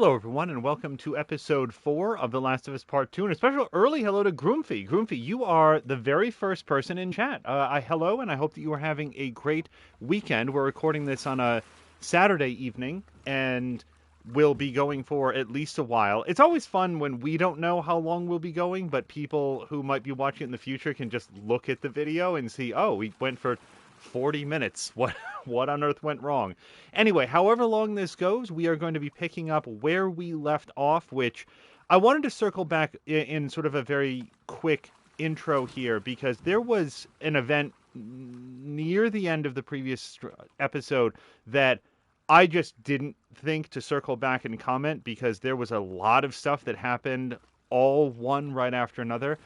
Hello, everyone, and welcome to episode 4 of The Last of Us Part 2, and a special early hello to Groomfy. Groomfy, you are the very first person in chat. Hello, and I hope that you are having a great weekend. We're recording this on a Saturday evening, and we'll be going for at least a while. It's always fun when we don't know how long we'll be going, but people who might be watching it in the future can just look at the video and see, oh, we went for 40 minutes. What on earth went wrong? Anyway, however long this goes, we are going to be picking up where we left off, which I wanted to circle back in sort of a very quick intro here, because there was an event near the end of the previous episode that I just didn't think to circle back and comment, because there was a lot of stuff that happened all one right after another.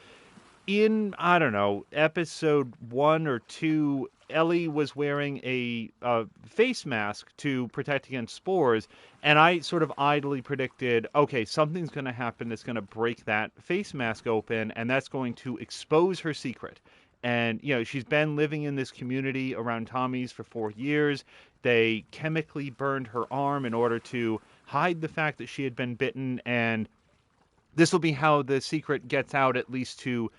In, I don't know, episode 1 or 2, Ellie was wearing a face mask to protect against spores, and I sort of idly predicted, okay, something's going to happen that's going to break that face mask open, and that's going to expose her secret. And, you know, she's been living in this community around Tommy's for 4 years. They chemically burned her arm in order to hide the fact that she had been bitten, and this will be how the secret gets out, at least to...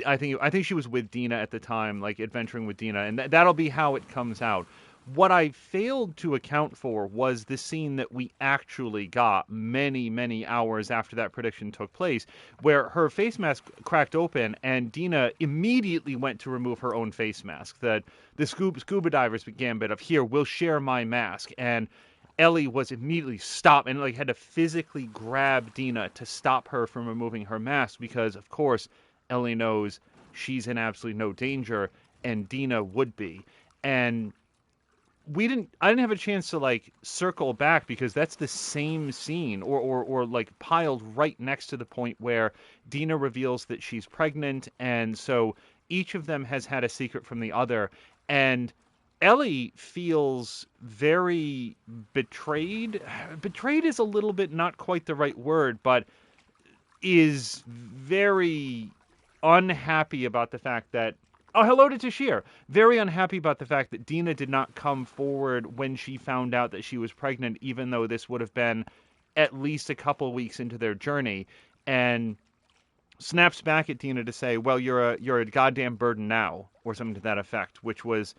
I think she was with Dina at the time, like adventuring with Dina, and that'll be how it comes out. What I failed to account for was the scene that we actually got many, many hours after that prediction took place, where her face mask cracked open and Dina immediately went to remove her own face mask. The scuba divers gambit of, here, we'll share my mask, and Ellie was immediately stopped and had to physically grab Dina to stop her from removing her mask, because, of course, Ellie knows she's in absolutely no danger, and Dina would be. And I didn't have a chance to circle back, because that's the same scene or piled right next to the point where Dina reveals that she's pregnant, and so each of them has had a secret from the other, and Ellie feels very betrayed. Betrayed is a little bit not quite the right word, but is very unhappy about the fact that... Oh, hello to Tashir. Very unhappy about the fact that Dina did not come forward when she found out that she was pregnant, even though this would have been at least a couple weeks into their journey, and snaps back at Dina to say, well, you're a goddamn burden now, or something to that effect, which was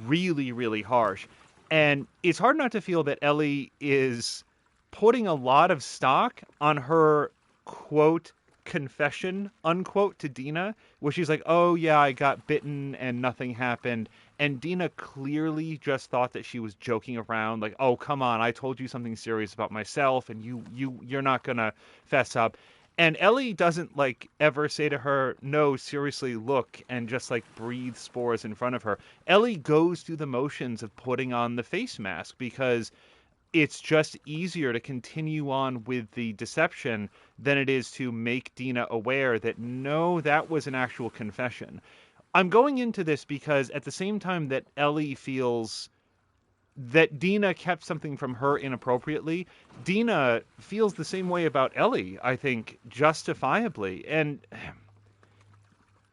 really, really harsh. And it's hard not to feel that Ellie is putting a lot of stock on her, quote, confession, unquote, to Dina, where she's like, oh yeah, I got bitten and nothing happened. And Dina clearly just thought that she was joking around, like, oh, come on, I told you something serious about myself, and you're not gonna fess up. And Ellie doesn't ever say to her, no, seriously, look, and just breathe spores in front of her. Ellie goes through the motions of putting on the face mask, because it's just easier to continue on with the deception than it is to make Dina aware that, no, that was an actual confession. I'm going into this because at the same time that Ellie feels that Dina kept something from her inappropriately, Dina feels the same way about Ellie, I think, justifiably. And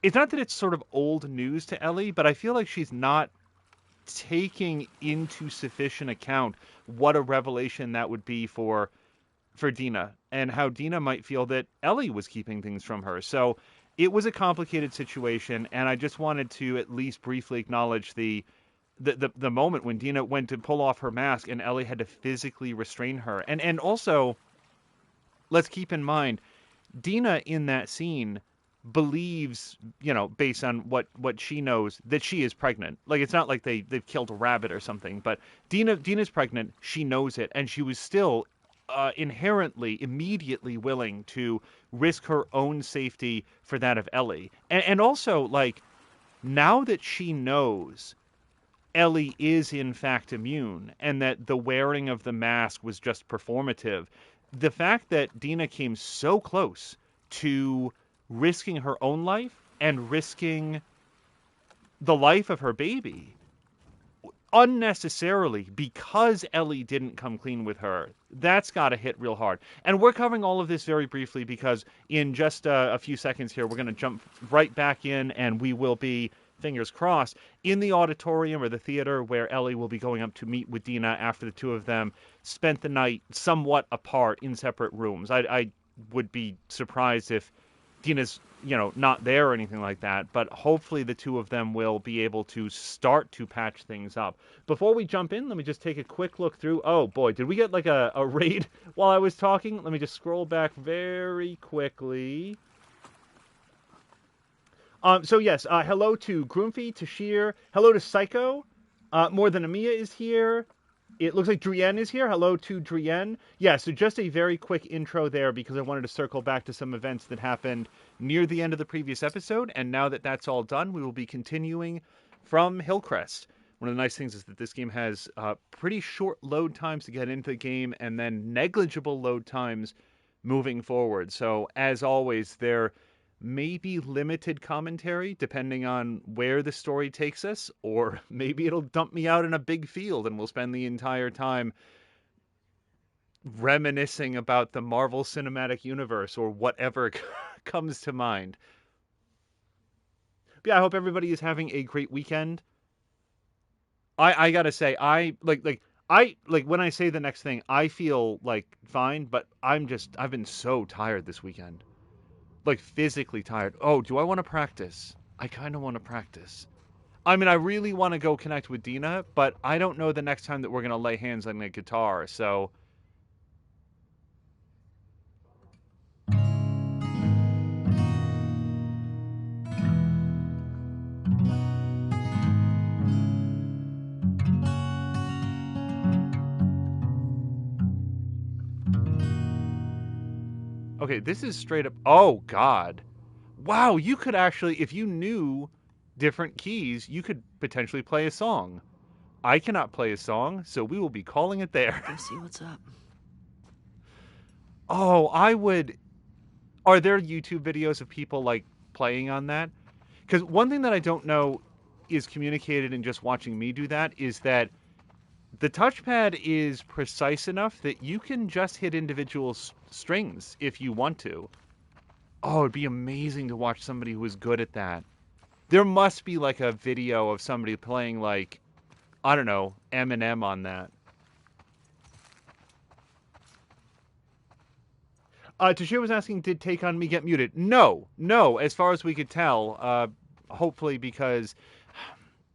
it's not that it's sort of old news to Ellie, but I feel like she's not taking into sufficient account what a revelation that would be for Dina, and how Dina might feel that Ellie was keeping things from her. So it was a complicated situation, and I just wanted to at least briefly acknowledge the moment when Dina went to pull off her mask and Ellie had to physically restrain her. And also, let's keep in mind, Dina in that scene believes, based on what she knows, that she is pregnant. It's not like they've killed a rabbit or something, but Dina's pregnant, she knows it, and she was still inherently, immediately willing to risk her own safety for that of Ellie. And also, now that she knows Ellie is in fact immune, and that the wearing of the mask was just performative, the fact that Dina came so close to risking her own life and risking the life of her baby unnecessarily because Ellie didn't come clean with her, that's got to hit real hard. And we're covering all of this very briefly because in just a few seconds here, we're going to jump right back in and we will be fingers crossed, in the auditorium or the theater where Ellie will be going up to meet with Dina after the two of them spent the night somewhat apart in separate rooms. I would be surprised if Dina's, not there or anything like that, but hopefully the two of them will be able to start to patch things up. Before we jump in, let me just take a quick look through. Oh boy, did we get like a raid while I was talking? Let me just scroll back very quickly. So yes, hello to Groomfy, Tashir, hello to Psycho, More Than Amiya is here. It looks like Drienne is here. Hello to Drienne. Yeah, so just a very quick intro there because I wanted to circle back to some events that happened near the end of the previous episode. And now that that's all done, we will be continuing from Hillcrest. One of the nice things is that this game has pretty short load times to get into the game and then negligible load times moving forward. So as always, there may be limited commentary depending on where the story takes us, or maybe it'll dump me out in a big field and we'll spend the entire time reminiscing about the Marvel Cinematic Universe or whatever comes to mind. But yeah, I hope everybody is having a great weekend. I gotta say, I when I say the next thing, I feel like fine, but I've been so tired this weekend. Like, physically tired. Oh, do I want to practice? I kind of want to practice. I mean, I really want to go connect with Dina, but I don't know the next time that we're going to lay hands on the guitar, so... Okay, this is straight up... Oh, God. Wow, you could actually, if you knew different keys, you could potentially play a song. I cannot play a song, so we will be calling it there. Go see what's up. Oh, I would... Are there YouTube videos of people, like, playing on that? Because one thing that I don't know is communicated in just watching me do that is that the touchpad is precise enough that you can just hit individual strings if you want to. Oh, it'd be amazing to watch somebody who is good at that. There must be, like, a video of somebody playing, like, I don't know, Eminem on that. Tashir was asking, did Take On Me get muted? No, as far as we could tell, hopefully because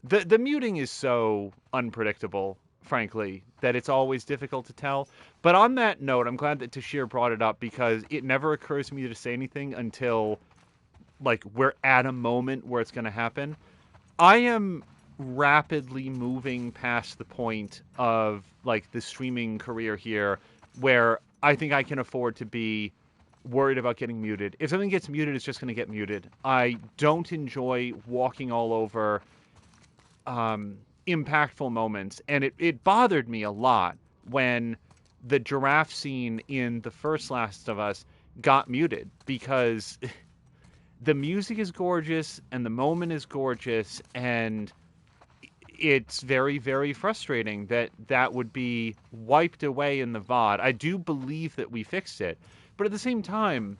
the muting is so unpredictable, frankly, that it's always difficult to tell. But on that note, I'm glad that Tashir brought it up because it never occurs to me to say anything until, like, we're at a moment where it's going to happen. I am rapidly moving past the point of, like, the streaming career here where I think I can afford to be worried about getting muted. If something gets muted, it's just going to get muted. I don't enjoy walking all over impactful moments, and it bothered me a lot when the giraffe scene in the first Last of Us got muted because the music is gorgeous and the moment is gorgeous, and it's very, very frustrating that that would be wiped away in the VOD. I do believe that we fixed it, but at the same time,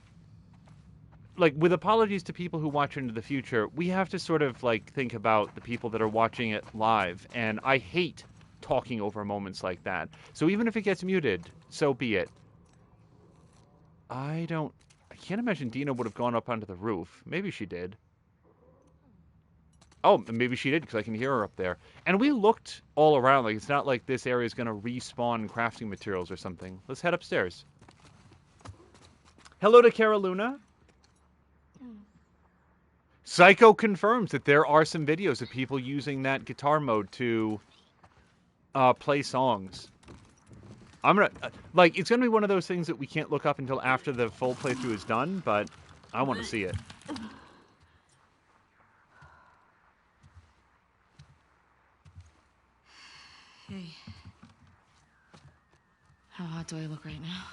like, with apologies to people who watch into the future, we have to sort of, like, think about the people that are watching it live, and I hate talking over moments like that. So even if it gets muted, so be it. I can't imagine Dina would have gone up onto the roof. Maybe she did. Oh, maybe she did, because I can hear her up there. And we looked all around. Like, it's not like this area is going to respawn crafting materials or something. Let's head upstairs. Hello to Cara Luna. Psycho confirms that there are some videos of people using that guitar mode to play songs. I'm going to... like, it's going to be one of those things that we can't look up until after the full playthrough is done, but I want to see it. Hey. How hot do I look right now?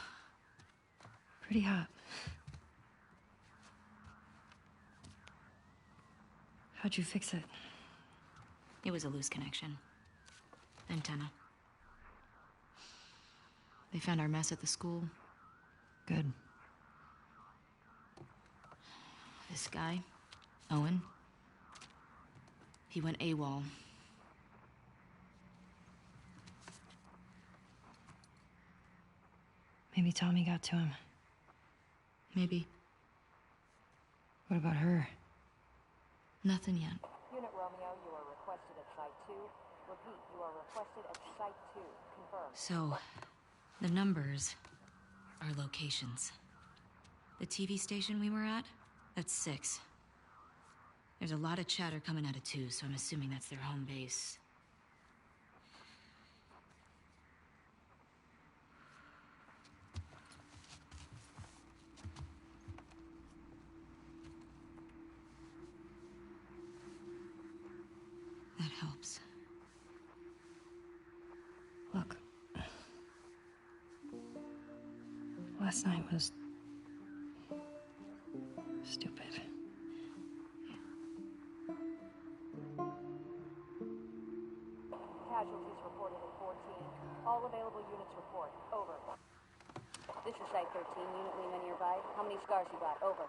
Pretty hot. How'd you fix it? It was a loose connection. Antenna. They found our mess at the school. Good. This guy, Owen, He went AWOL. Maybe Tommy got to him. Maybe. What about her? Nothing yet. Unit Romeo, you are requested at Site 2. Repeat, you are requested at Site 2. Confirm. So, the numbers are locations. The TV station we were at, that's 6. There's a lot of chatter coming out of 2, so I'm assuming that's their home base. That helps. Look. Last night was... stupid. Casualties reported at 14. All available units report. Over. This is Site 13. Unit Lima nearby. How many scars you got? Over.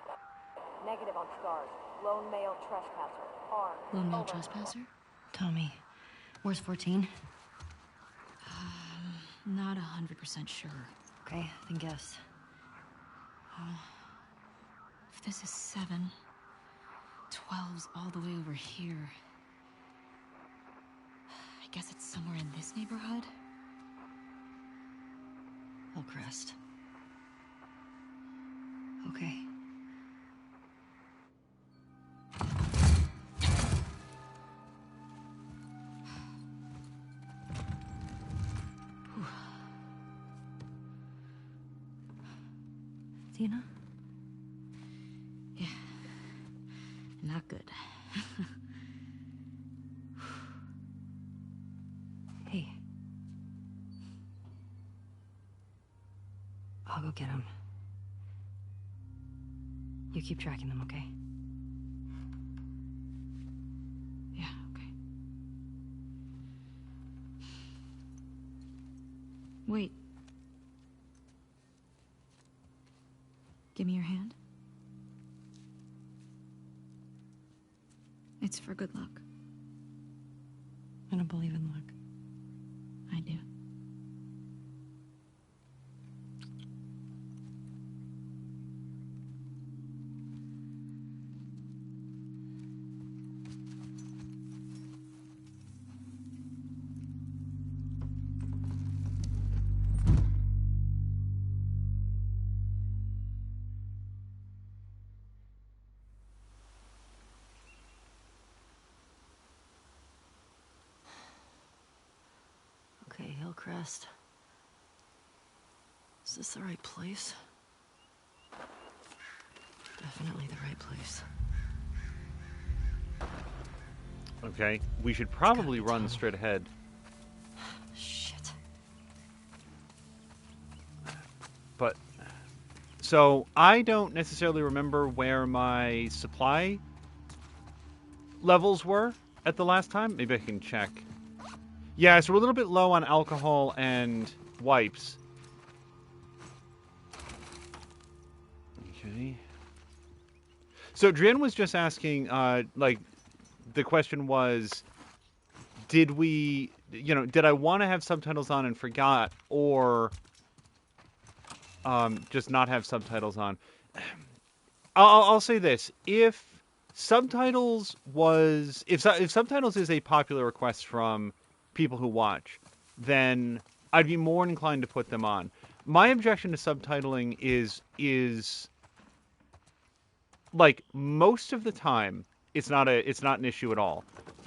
Negative on scars. Lone male trespasser. Armed. Lone male Over. trespasser? Tommy, where's 14? Not 100% sure. Okay, then guess. If this is 7, 12's all the way over here. I guess it's somewhere in this neighborhood? Hillcrest. Okay. Dina? Yeah. Not good. Hey. I'll go get him. You keep tracking them, okay? Yeah, okay. Wait. Give me your hand. It's for good luck. I don't believe in luck. I do. Okay, Hillcrest. Is this the right place? Definitely the right place. Okay, we should probably It's gotta be run Tommy. straight ahead. Shit. But so I don't necessarily remember where my supply levels were at the last time. Maybe I can check. Yeah, so we're a little bit low on alcohol and wipes. Okay. So Drin was just asking, like, the question was, did we, did I want to have subtitles on and forgot, or just not have subtitles on? I'll say this: if subtitles is a popular request from people who watch, then I'd be more inclined to put them on. My objection to subtitling is like most of the time it's not an issue at all.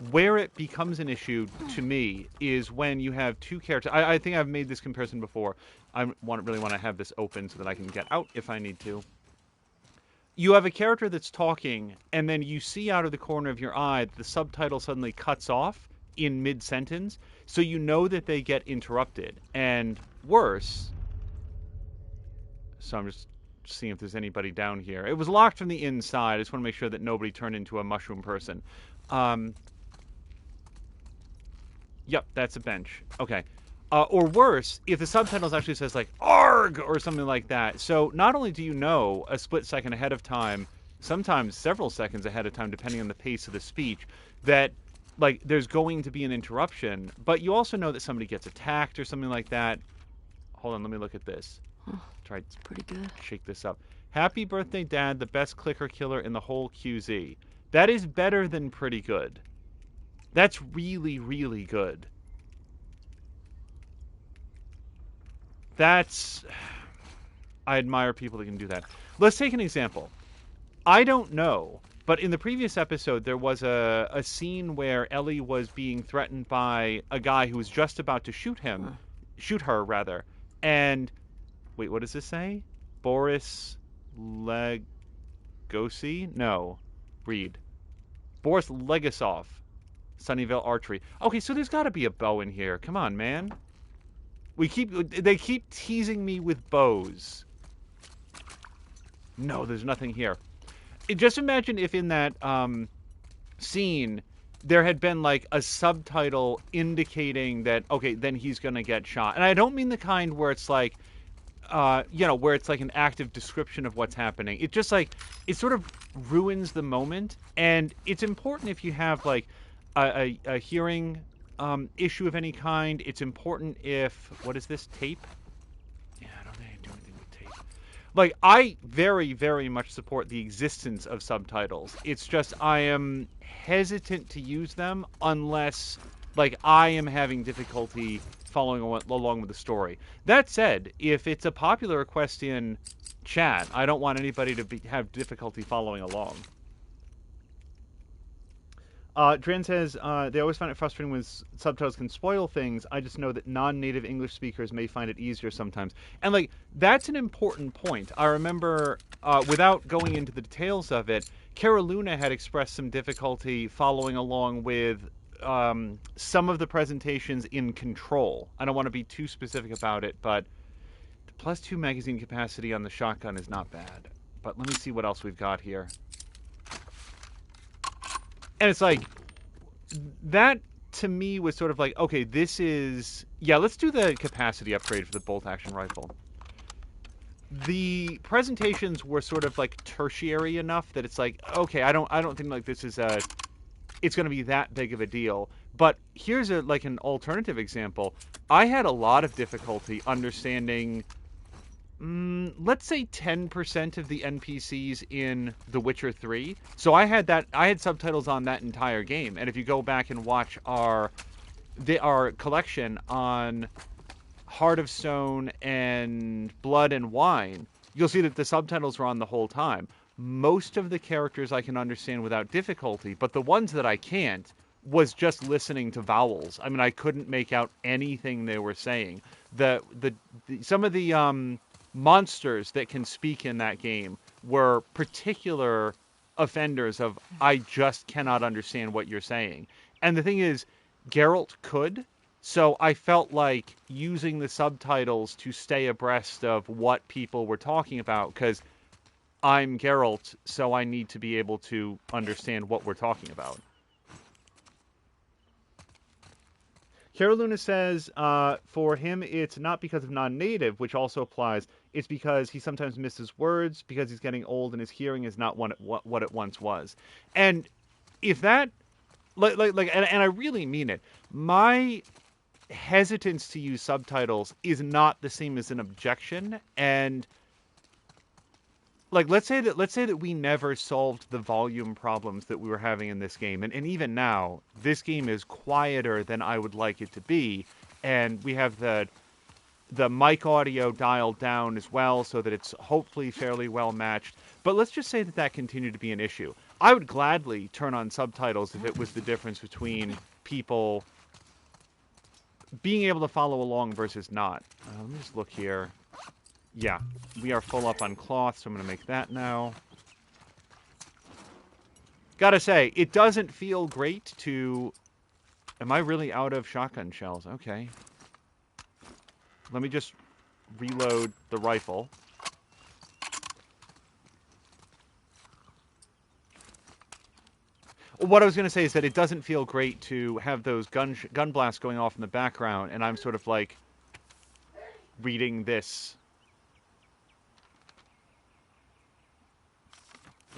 Where it becomes an issue to me is when you have two characters. I think I've made this comparison before. I really want to have this open so that I can get out if I need to. You have a character that's talking, and then you see out of the corner of your eye that the subtitle suddenly cuts off in mid-sentence, so you know that they get interrupted. And worse, so I'm just seeing if there's anybody down here. It was locked from the inside. I just want to make sure that nobody turned into a mushroom person. Yep, that's a bench. Okay. Or worse, if the subtitles actually says like "ARG" or something like that. So not only do you know a split second ahead of time, sometimes several seconds ahead of time, depending on the pace of the speech, that like, there's going to be an interruption, but you also know that somebody gets attacked or something like that. Hold on, let me look at this. Try to Pretty good. shake this up. Happy birthday, Dad, the best clicker killer in the whole QZ. That is better than pretty good. That's really, really good. That's... I admire people that can do that. Let's take an example. I don't know, but in the previous episode, there was a scene where Ellie was being threatened by a guy who was just about to shoot her, rather. And, wait, what does this say? Boris Legosi? No. Read. Boris Legasov. Sunnyvale Archery. Okay, so there's got to be a bow in here. Come on, man. They keep teasing me with bows. No, there's nothing here. Just imagine if in that scene there had been like a subtitle indicating that, okay, then he's going to get shot. And I don't mean the kind where it's like, where it's like an active description of what's happening. It just like, it sort of ruins the moment. And it's important if you have like a hearing issue of any kind. It's important if, what is this, tape? Yeah, I don't think I can do anything with tape. Like, I very, very much support the existence of subtitles. It's just I am hesitant to use them unless, like, I am having difficulty following along with the story. That said, if it's a popular request in chat, I don't want anybody to have difficulty following along. Dran says, they always find it frustrating when subtitles can spoil things. I just know that non-native English speakers may find it easier sometimes. And, like, that's an important point. I remember, without going into the details of it, Cara Luna had expressed some difficulty following along with some of the presentations in Control. I don't want to be too specific about it, but the +2 magazine capacity on the shotgun is not bad. But let me see what else we've got here. And it's like, that to me was sort of like, okay, this is... Yeah, let's do the capacity upgrade for the bolt-action rifle. The presentations were sort of like tertiary enough that it's like, okay, I don't think like this is it's going to be that big of a deal. But here's like an alternative example. I had a lot of difficulty understanding... let's say 10% of the NPCs in The Witcher 3. So I had subtitles on that entire game. And if you go back and watch our collection on Heart of Stone and Blood and Wine, you'll see that the subtitles were on the whole time. Most of the characters I can understand without difficulty, but the ones that I can't was just listening to vowels. I mean, I couldn't make out anything they were saying. Some of the monsters that can speak in that game were particular offenders of, I just cannot understand what you're saying. And the thing is, Geralt could, so I felt like using the subtitles to stay abreast of what people were talking about, because I'm Geralt, so I need to be able to understand what we're talking about. Cara Luna says, for him, it's not because of non-native, which also applies. It's because he sometimes misses words, because he's getting old and his hearing is not what it once was. And if that, and I really mean it, my hesitance to use subtitles is not the same as an objection. And like, let's say that we never solved the volume problems that we were having in this game. And even now, this game is quieter than I would like it to be. And we have the mic audio dialed down as well, so that it's hopefully fairly well matched. But let's just say that continued to be an issue. I would gladly turn on subtitles if it was the difference between people being able to follow along versus not. Let me just look here. Yeah, we are full up on cloth, so I'm going to make that now. Gotta say, it doesn't feel great to... Am I really out of shotgun shells? Okay. Let me just reload the rifle. What I was going to say is that it doesn't feel great to have those gun blasts going off in the background, and I'm sort of like reading this.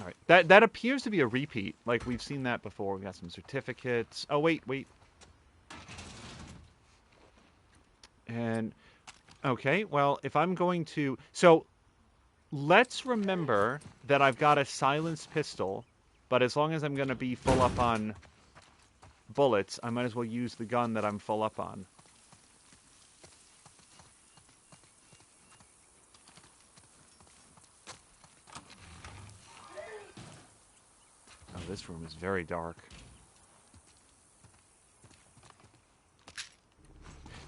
All right. That appears to be a repeat. Like, we've seen that before. We got some certificates. Oh, wait. And, okay, well, if I'm going to... So, let's remember that I've got a silenced pistol, but as long as I'm going to be full up on bullets, I might as well use the gun that I'm full up on. Oh, this room is very dark.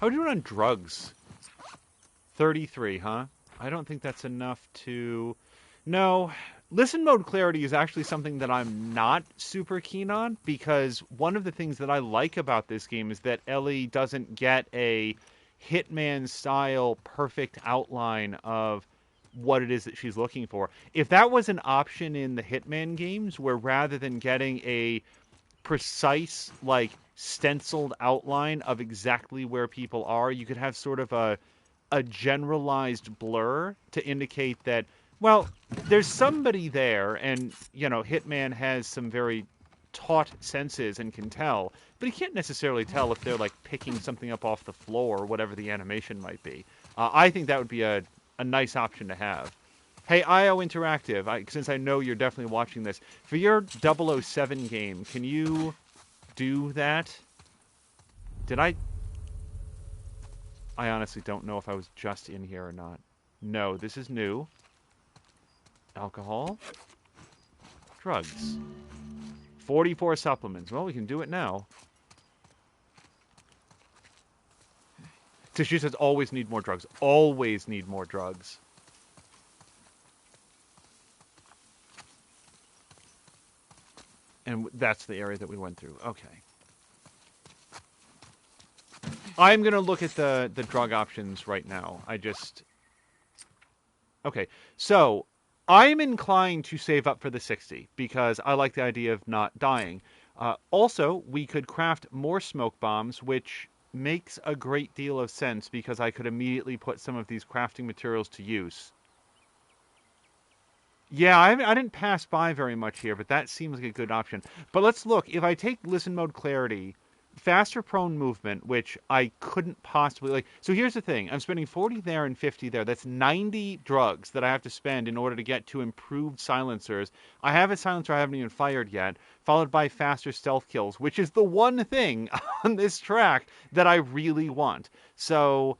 How are you doing on drugs? 33, huh? I don't think that's enough to... No, listen mode clarity is actually something that I'm not super keen on, because one of the things that I like about this game is that Ellie doesn't get a Hitman-style perfect outline of what it is that she's looking for. If that was an option in the Hitman games, where rather than getting a precise, like, stenciled outline of exactly where people are, you could have sort of a generalized blur to indicate that, well, there's somebody there, and, you know, Hitman has some very taut senses and can tell, but he can't necessarily tell if they're, like, picking something up off the floor or whatever the animation might be. I think that would be a nice option to have. Hey, IO Interactive, since I know you're definitely watching this, for your 007 game, can you do that? Did I honestly don't know if I was just in here or not. No, this is new. Alcohol. Drugs. 44 supplements. Well, we can do it now. Tishu says always need more drugs. Always need more drugs. And that's the area that we went through. Okay. I'm going to look at the drug options right now. Okay, so I'm inclined to save up for the 60 because I like the idea of not dying. Also, we could craft more smoke bombs, which makes a great deal of sense because I could immediately put some of these crafting materials to use. Yeah, I didn't pass by very much here, but that seems like a good option. But let's look. If I take listen mode clarity, faster prone movement, which I couldn't possibly... like. So here's the thing. I'm spending 40 there and 50 there. That's 90 drugs that I have to spend in order to get to improved silencers. I have a silencer I haven't even fired yet, followed by faster stealth kills, which is the one thing on this track that I really want. So...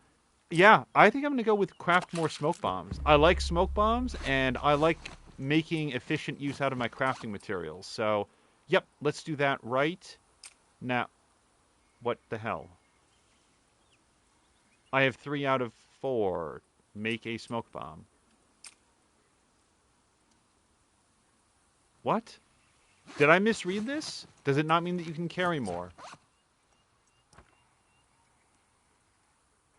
yeah, I think I'm going to go with craft more smoke bombs. I like smoke bombs, and I like making efficient use out of my crafting materials. So, yep, let's do that right now. What the hell? I have 3 out of 4. Make a smoke bomb. What? Did I misread this? Does it not mean that you can carry more?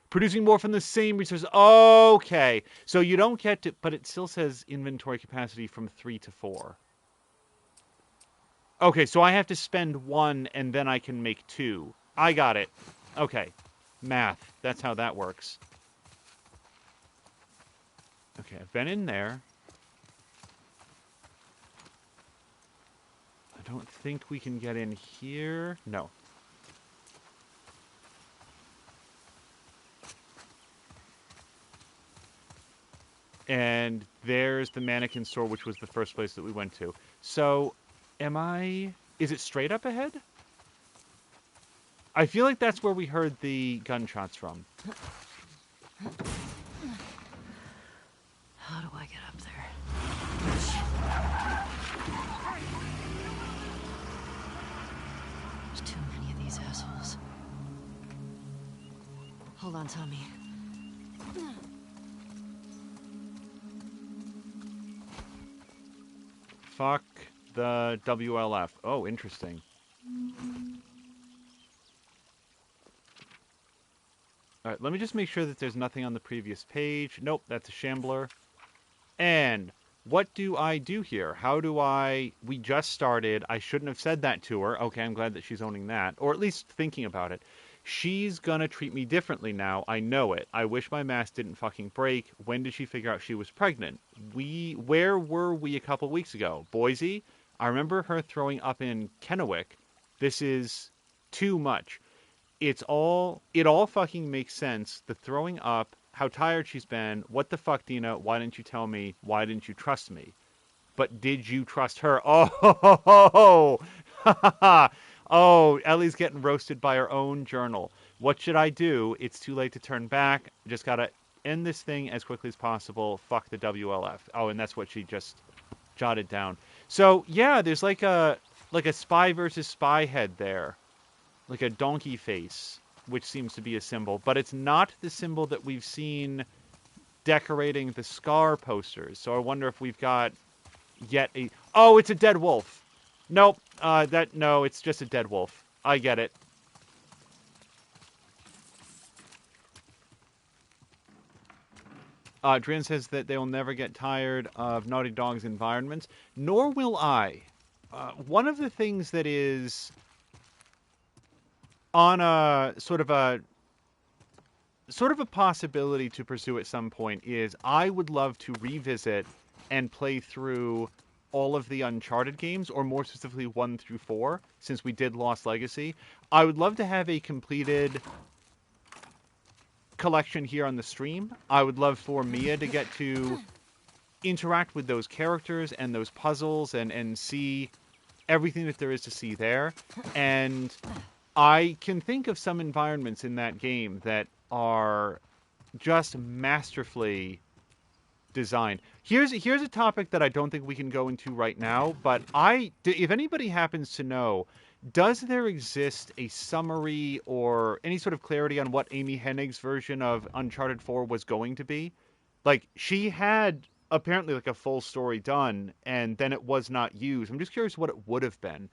Producing more from the same resources. Okay. So you don't get to... but it still says inventory capacity from 3 to 4. Okay, so I have to spend 1 and then I can make 2. I got it. Okay. Math. That's how that works. Okay, I've been in there. I don't think we can get in here. No. And there's the mannequin store, which was the first place that we went to. So, is it straight up ahead? I feel like that's where we heard the gunshots from. How do I get up there? There's too many of these assholes. Hold on, Tommy. Fuck the WLF. Oh, interesting. All right, let me just make sure that there's nothing on the previous page. Nope, that's a shambler. And what do I do here? How do I... we just started. I shouldn't have said that to her. Okay, I'm glad that she's owning that. Or at least thinking about it. She's gonna treat me differently now. I know it. I wish my mask didn't fucking break. When did she figure out she was pregnant? Where were we a couple weeks ago? Boise? I remember her throwing up in Kennewick. This is too much. It all fucking makes sense. The throwing up, how tired she's been. What the fuck, Dina? Why didn't you tell me? Why didn't you trust me? But did you trust her? Oh, oh, Ellie's getting roasted by her own journal. What should I do? It's too late to turn back. Just gotta end this thing as quickly as possible. Fuck the WLF. Oh, and that's what she just jotted down. So yeah, there's like a spy versus spy head there, like a donkey face, which seems to be a symbol, but it's not the symbol that we've seen decorating the Scar posters. So I wonder if we've got yet a... Oh, it's a dead wolf. Nope. No, it's just a dead wolf. I get it. Drian says that they will never get tired of Naughty Dog's environments, nor will I. One of the things that is on a sort of a possibility to pursue at some point is I would love to revisit and play through all of the Uncharted games, or more specifically 1 through 4, since we did Lost Legacy. I would love to have a completed collection here on the stream. I would love for Mia to get to interact with those characters and those puzzles and see everything that there is to see there. And I can think of some environments in that game that are just masterfully designed. Here's a topic that I don't think we can go into right now, but if anybody happens to know, does there exist a summary or any sort of clarity on what Amy Hennig's version of Uncharted 4 was going to be? Like, she had apparently like a full story done, and then it was not used. I'm just curious what it would have been.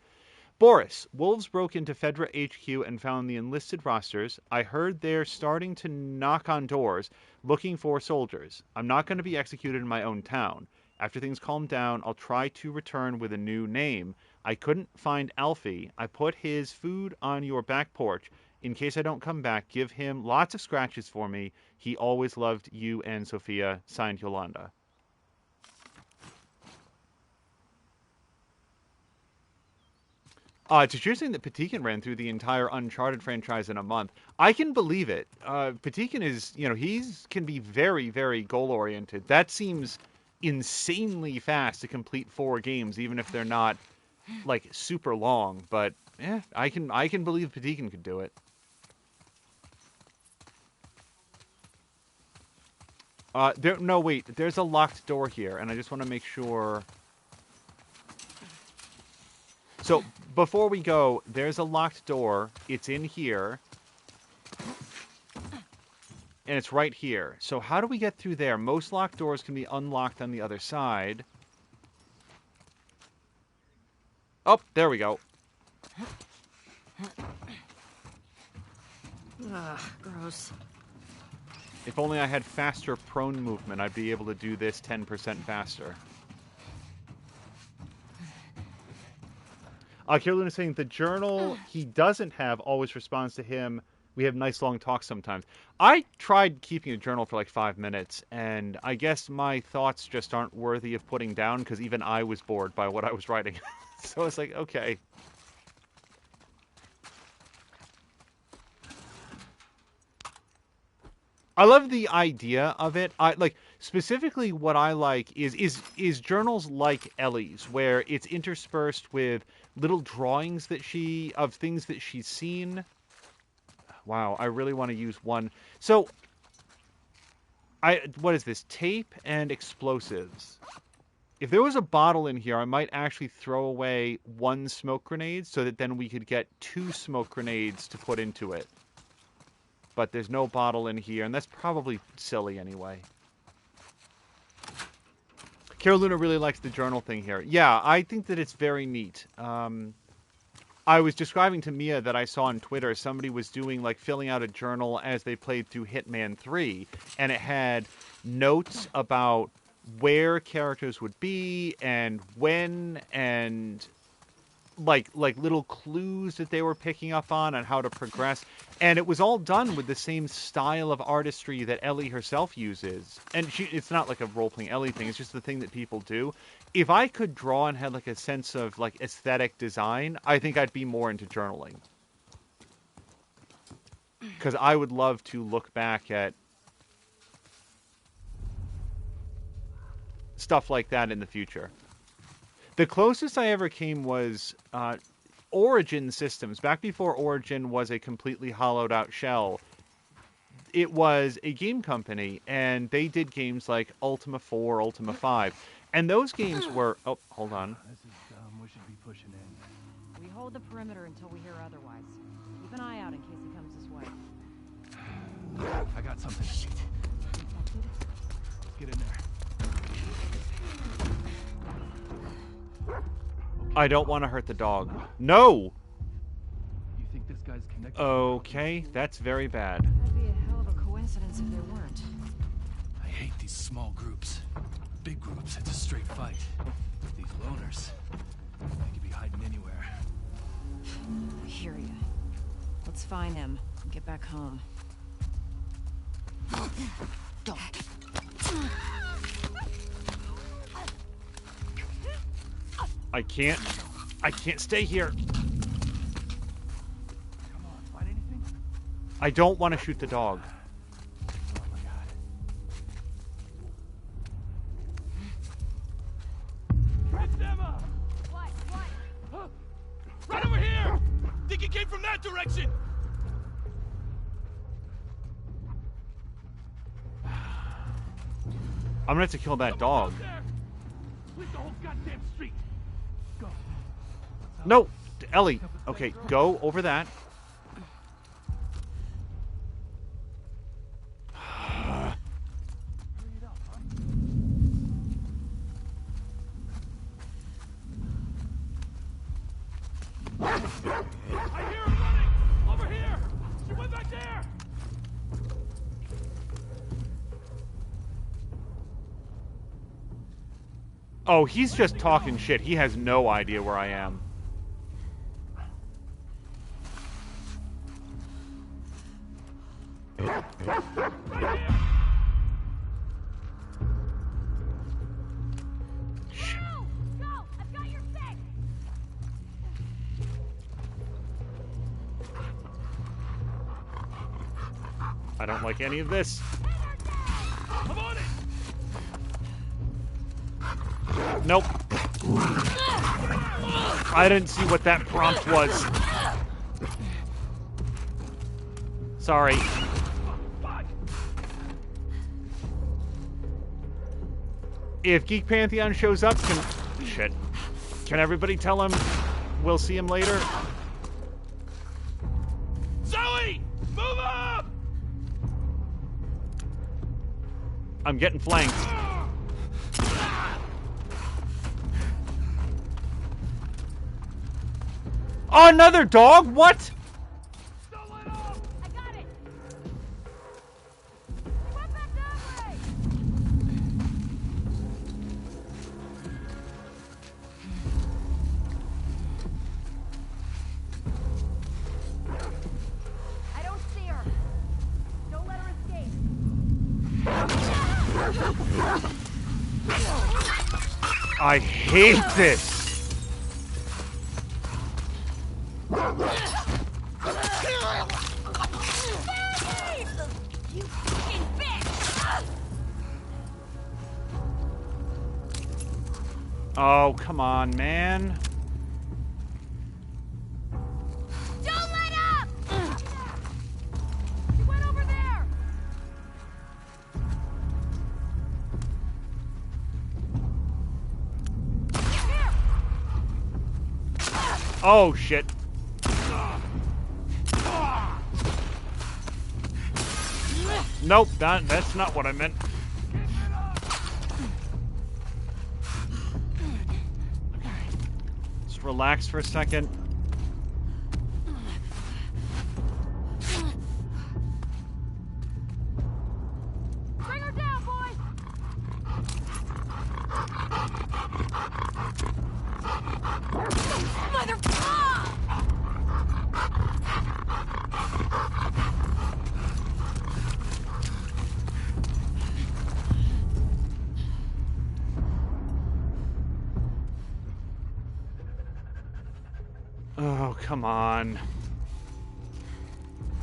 Boris, wolves broke into Fedra HQ and found the enlisted rosters. I heard they're starting to knock on doors, looking for soldiers. I'm not going to be executed in my own town. After things calm down, I'll try to return with a new name. I couldn't find Alfie. I put his food on your back porch. In case I don't come back, give him lots of scratches for me. He always loved you and Sophia. Signed, Yolanda. It's interesting that Patikin ran through the entire Uncharted franchise in a month. I can believe it. Patikin is, can be very, very goal-oriented. That seems insanely fast to complete 4 games, even if they're not, like, super long. But, I can believe Patikin could do it. No, wait. There's a locked door here, and I just want to make sure... So, before we go, there's a locked door. It's in here. And it's right here. So how do we get through there? Most locked doors can be unlocked on the other side. Oh, there we go. Ugh, gross. If only I had faster prone movement, I'd be able to do this 10% faster. Kierlin is saying the journal he doesn't have always responds to him. We have nice long talks sometimes. I tried keeping a journal for like 5 minutes, and I guess my thoughts just aren't worthy of putting down because even I was bored by what I was writing. So it's like, okay. I love the idea of it. Specifically what I like is journals like Ellie's, where it's interspersed with little drawings of things that she's seen. Wow, I really want to use one. So what is this? Tape and explosives. If there was a bottle in here, I might actually throw away 1 smoke grenade so that then we could get 2 smoke grenades to put into it. But there's no bottle in here, and that's probably silly anyway. Carolina really likes the journal thing here. Yeah, I think that it's very neat. I was describing to Mia that I saw on Twitter somebody was doing, filling out a journal as they played through Hitman 3, and it had notes about where characters would be, and when, and like little clues that they were picking up on how to progress, and it was all done with the same style of artistry that Ellie herself uses. And it's not like a role-playing Ellie thing, it's just the thing that people do. If I could draw and had like a sense of like aesthetic design, I think I'd be more into journaling, because I would love to look back at stuff like that in the future. The closest I ever came was Origin Systems. Back before Origin was a completely hollowed out shell, it was a game company, and they did games like Ultima 4, Ultima 5. And those games were... Oh, hold on. This is dumb. We should be pushing in. We hold the perimeter until we hear otherwise. Keep an eye out in case he comes this way. I got something. Shit. Let's get in there. I don't want to hurt the dog. No! You think this guy's connected? Okay, that's very bad. That'd be a hell of a coincidence if there weren't. I hate these small groups. Big groups, it's a straight fight. These loners, they could be hiding anywhere. I hear ya. Let's find him and get back home. Don't. I can't stay here. Come on, find anything? I don't want to shoot the dog. Oh my god. It's Emma! What? Huh? Right over here! Think it came from that direction! I'm gonna have to kill that dog. Split the whole goddamn street. Go. No! Ellie! Okay, go over that. Hurry it up, huh? I hear him running! Over here! She went back there! Oh, he's just talking shit. He has no idea where I am. Go! I've got your six! I don't like any of this. I'm on it! Nope. I didn't see what that prompt was. Sorry. If Geek Pantheon shows up, can everybody tell him we'll see him later? Zoe! Move up! I'm getting flanked. Oh, another dog? What? Don't let off! I got it! He went back that way! I don't see her. Don't let her escape. I hate this. You fucking bitch! Oh, come on, man. Don't let up! She went over there! Here! Oh, shit. Nope, that's not what I meant. Just relax for a second. Bring her down, boy! Mother... Oh, come on.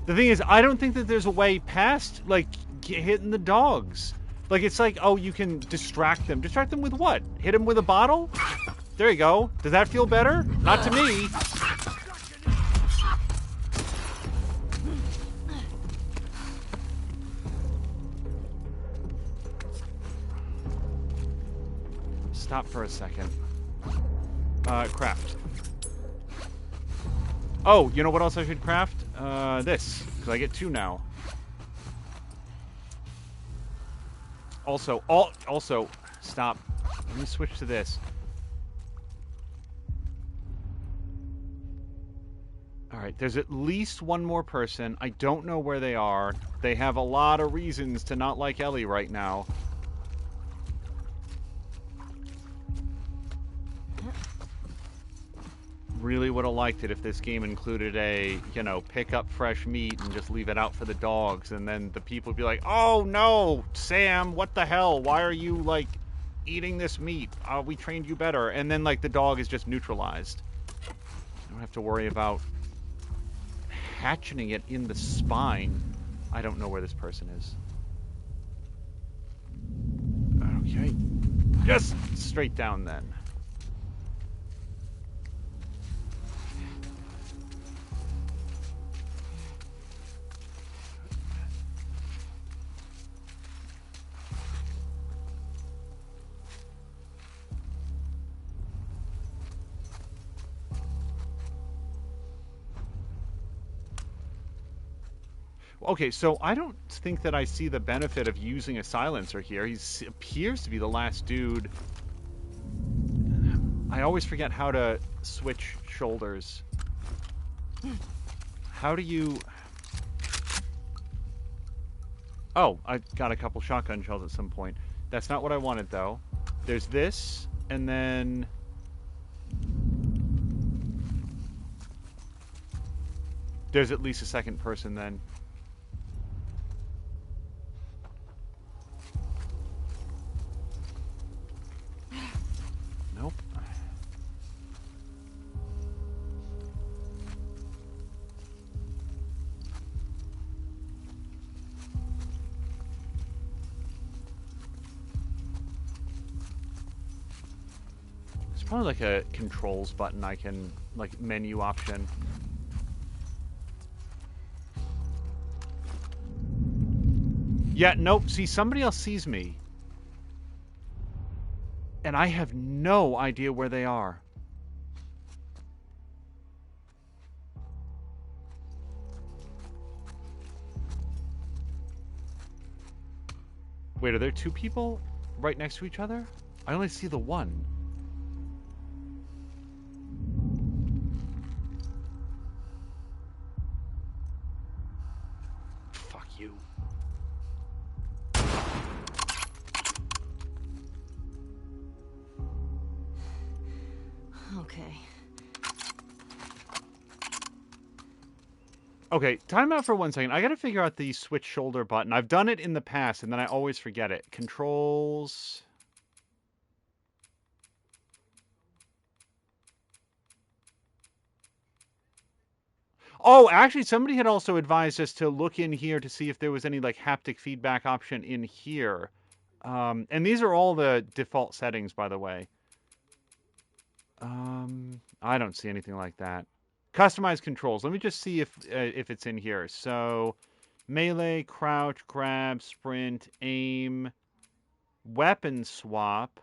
The thing is, I don't think that there's a way past, like, hitting the dogs. Like, it's like, oh, you can distract them. Distract them with what? Hit them with a bottle? There you go. Does that feel better? Not to me. Stop for a second. Craft. Oh, you know what else I should craft? This. Because I get 2 now. Also, stop. Let me switch to this. Alright, there's at least one more person. I don't know where they are. They have a lot of reasons to not like Ellie right now. Really would have liked it if this game included a, you know, pick up fresh meat and just leave it out for the dogs, and then the people would be like, oh no, Sam, what the hell? Why are you, like, eating this meat? We trained you better. And then, like, the dog is just neutralized. I don't have to worry about hatcheting it in the spine. I don't know where this person is. Okay. Just straight down then. Okay, so I don't think that I see the benefit of using a silencer here. He appears to be the last dude. I always forget how to switch shoulders. How do you... Oh, I got a couple shotgun shells at some point. That's not what I wanted, though. There's this, and then... There's at least a second person, then. Nope. There's probably like a controls button I can, like, menu option. Yeah, nope. See, somebody else sees me. And I have no idea where they are. Wait, are there 2 people right next to each other? I only see the one. Fuck you. Okay. Okay, time out for 1 second. I gotta figure out the switch shoulder button. I've done it in the past, and then I always forget it. Controls... Oh, actually, somebody had also advised us to look in here to see if there was any, like, haptic feedback option in here. And these are all the default settings, by the way. I don't see anything like that. Customize controls. Let me just see if it's in here. So, melee, crouch, grab, sprint, aim, weapon swap,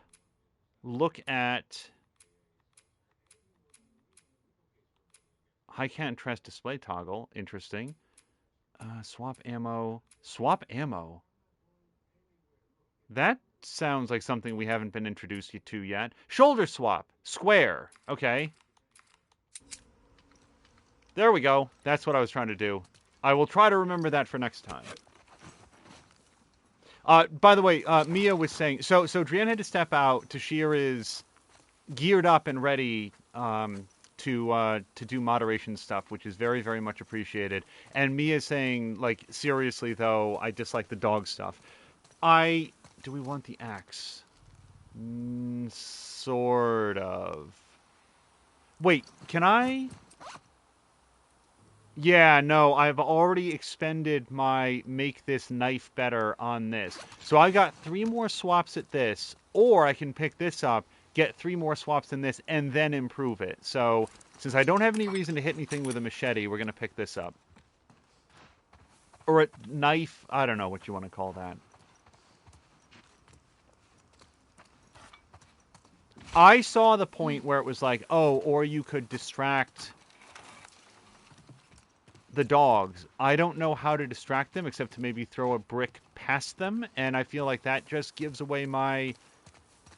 look at high contrast display toggle. Interesting. Swap ammo. Swap ammo. That sounds like something we haven't been introduced to yet. Shoulder swap. Square. Okay. There we go. That's what I was trying to do. I will try to remember that for next time. By the way, Mia was saying... So Drienne had to step out. Tashir is geared up and ready to do moderation stuff, which is very, very much appreciated. And Mia's saying, like, seriously, though, I dislike the dog stuff. Do we want the axe? Sort of. Wait, can I... Yeah, no, I've already expended my make this knife better on this. So I got 3 more swaps at this, or I can pick this up, get 3 more swaps in this, and then improve it. So since I don't have any reason to hit anything with a machete, we're going to pick this up. Or a knife, I don't know what you want to call that. I saw the point where it was like, oh, or you could distract the dogs. I don't know how to distract them except to maybe throw a brick past them, and I feel like that just gives away my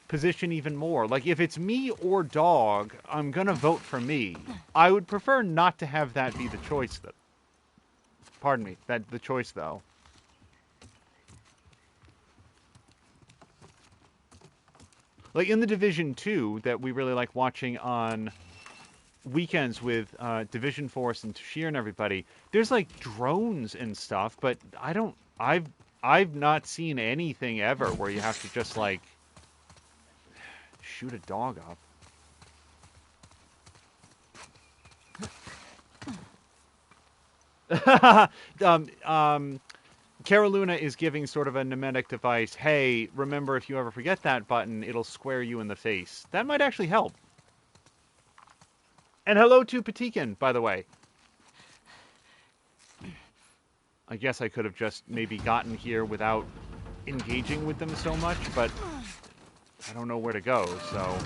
position even more. Like, if it's me or dog, I'm gonna vote for me. I would prefer not to have that be the choice, though. Pardon me, the choice, though. Like, in the Division 2 that we really like watching on weekends with Division Force and Tashir and everybody, there's like drones and stuff, but I've not seen anything ever where you have to just like shoot a dog up. Caroluna is giving sort of a mnemonic device. Hey, remember, if you ever forget that button, it'll square you in the face. That might actually help. And hello to Patikin, by the way. I guess I could have just maybe gotten here without engaging with them so much, but I don't know where to go, so...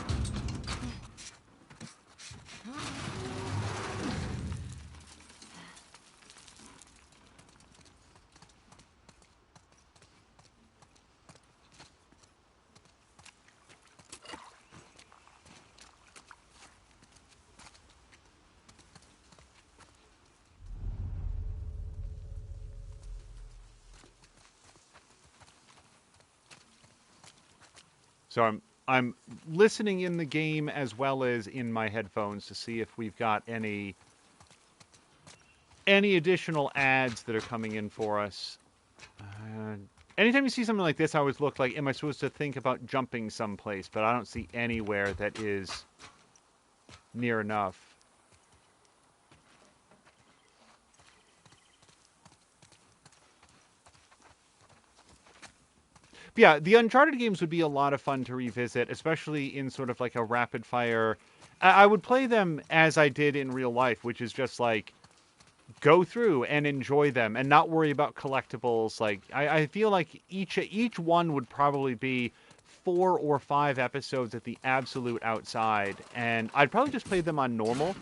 So I'm listening in the game as well as in my headphones to see if we've got any additional ads that are coming in for us. Anytime you see something like this, I always look like, am I supposed to think about jumping someplace? But I don't see anywhere that is near enough. Yeah, the Uncharted games would be a lot of fun to revisit, especially in sort of like a rapid fire. I would play them as I did in real life, which is just like go through and enjoy them and not worry about collectibles. Like I feel like each one would probably be 4 or 5 episodes at the absolute outside, and I'd probably just play them on normal.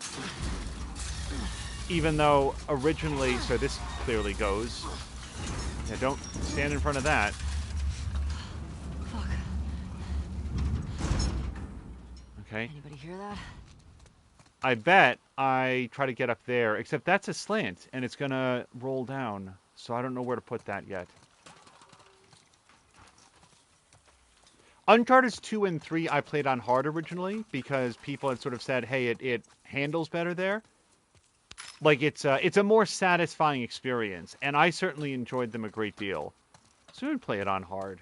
Even though originally, so this clearly goes. Yeah, don't stand in front of that. Okay. Anybody hear that? I bet I try to get up there, except that's a slant, and it's gonna roll down, so I don't know where to put that yet. Uncharted 2 and 3 I played on hard originally, because people had sort of said, hey, it handles better there. Like, it's a more satisfying experience, and I certainly enjoyed them a great deal. So we would play it on hard.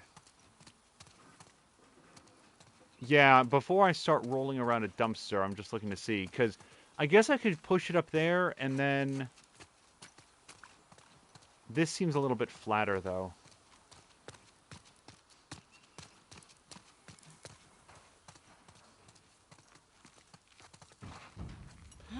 Yeah, before I start rolling around a dumpster, I'm just looking to see, because I guess I could push it up there, and then... This seems a little bit flatter, though.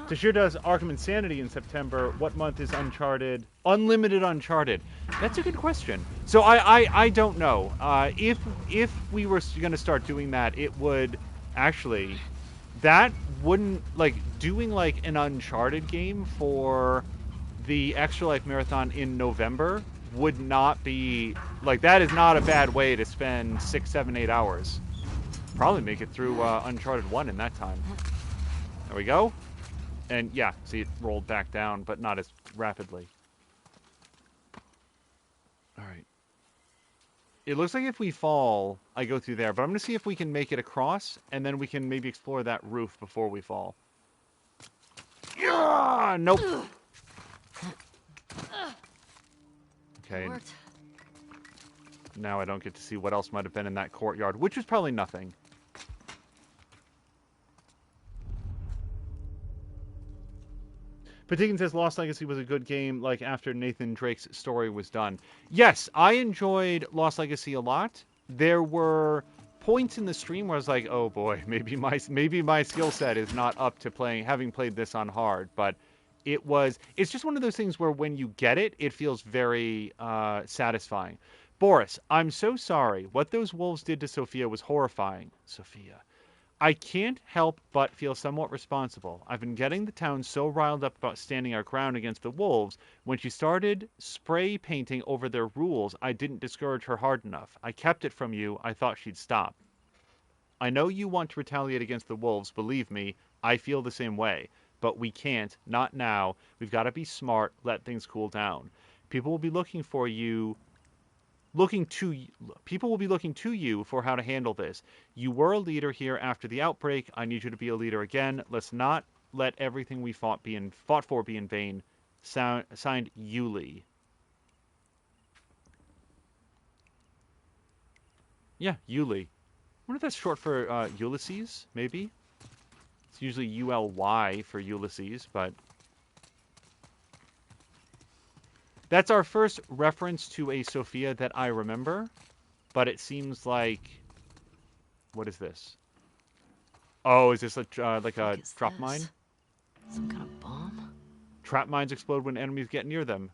Tashir does Arkham Insanity in September. What month is Uncharted? Unlimited Uncharted. That's a good question. So I don't know. If we were going to start doing that, it would actually... That wouldn't... Like, doing like an Uncharted game for the Extra Life Marathon in November would not be... Like, that is not a bad way to spend 6, 7, 8 hours. Probably make it through Uncharted 1 in that time. There we go. And yeah, see, it rolled back down, but not as rapidly. All right. It looks like if we fall, I go through there. But I'm going to see if we can make it across, and then we can maybe explore that roof before we fall. Yeah! Nope. Okay. Now I don't get to see what else might have been in that courtyard, which is probably nothing. Patigan says Lost Legacy was a good game, like after Nathan Drake's story was done. Yes, I enjoyed Lost Legacy a lot. There were points in the stream where I was like, oh boy, maybe my skill set is not up to having played this on hard, but it's just one of those things where when you get it, it feels very satisfying. Boris, I'm so sorry. What those wolves did to Sophia was horrifying. Sophia. I can't help but feel somewhat responsible. I've been getting the town so riled up about standing our ground against the wolves. When she started spray painting over their rules, I didn't discourage her hard enough. I kept it from you. I thought she'd stop. I know you want to retaliate against the wolves. Believe me, I feel the same way. But we can't. Not now. We've got to be smart. Let things cool down. People will be looking to you for how to handle this. You were a leader here after the outbreak. I need you to be a leader again. Let's not let everything we fought for be in vain. Signed, Yuli. Yeah, Yuli. I wonder if that's short for Ulysses, maybe? It's usually ULY for Ulysses, but... That's our first reference to a Sophia that I remember, but it seems like... What is this? Oh, is this like a drop mine? Some kind of bomb? Trap mines explode when enemies get near them.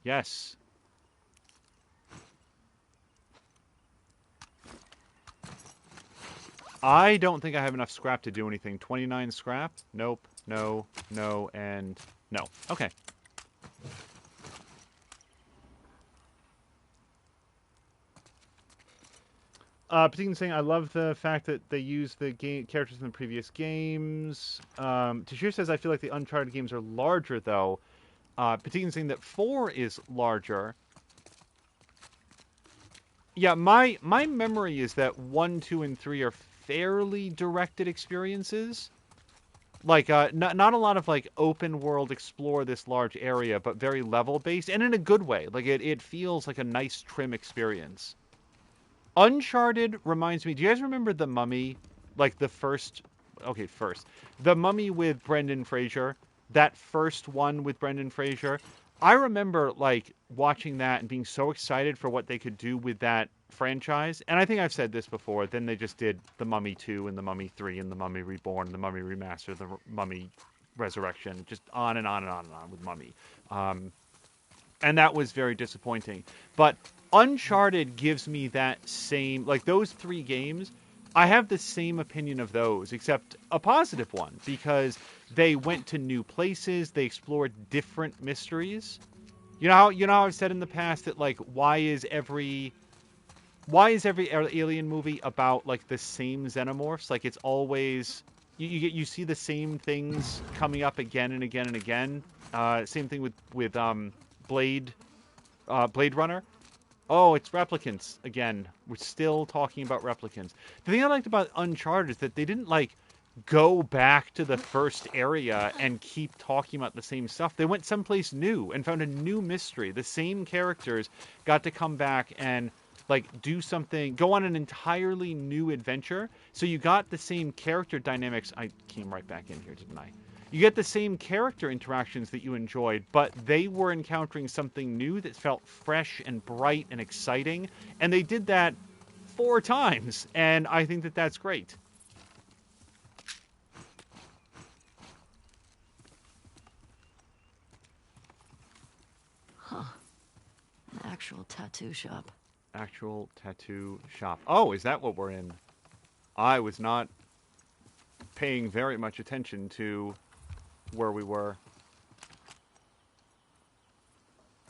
Yes. I don't think I have enough scrap to do anything. 29 scrap? Nope. No, no, and no. Okay. Particularly saying, I love the fact that they use the characters in the previous games. Tashir says, I feel like the Uncharted games are larger, though. Particularly saying that 4 is larger. Yeah, my memory is that 1, 2, and 3 are fairly directed experiences. Like, not a lot of, like, open world explore this large area, but very level-based, and in a good way. Like, it feels like a nice, trim experience. Uncharted reminds me... Do you guys remember The Mummy? Like, the first... Okay, first. The Mummy with Brendan Fraser. That first one with Brendan Fraser. I remember, like, watching that and being so excited for what they could do with that franchise. And I think I've said this before. Then they just did The Mummy 2 and The Mummy 3 and The Mummy Reborn and The Mummy Remastered, The Mummy Resurrection. Just on and on and on and on with Mummy. And that was very disappointing. But Uncharted gives me that same... Like, those 3 games, I have the same opinion of those, except a positive one, because they went to new places, they explored different mysteries. You know how I've said in the past that, like, why is every Alien movie about, like, the same xenomorphs? Like, it's always... You see the same things coming up again and again and again. Same thing with Blade Runner. Oh, it's replicants again. We're still talking about replicants. The thing I liked about Uncharted is that they didn't, like, go back to the first area and keep talking about the same stuff. They went someplace new and found a new mystery. The same characters got to come back and, like, do something, go on an entirely new adventure. So you got the same character dynamics. I came right back in here, didn't I? You get the same character interactions that you enjoyed, but they were encountering something new that felt fresh and bright and exciting. And they did that 4 times, and I think that that's great. Huh. An actual tattoo shop. Actual tattoo shop. Oh, is that what we're in? I was not paying very much attention to where we were.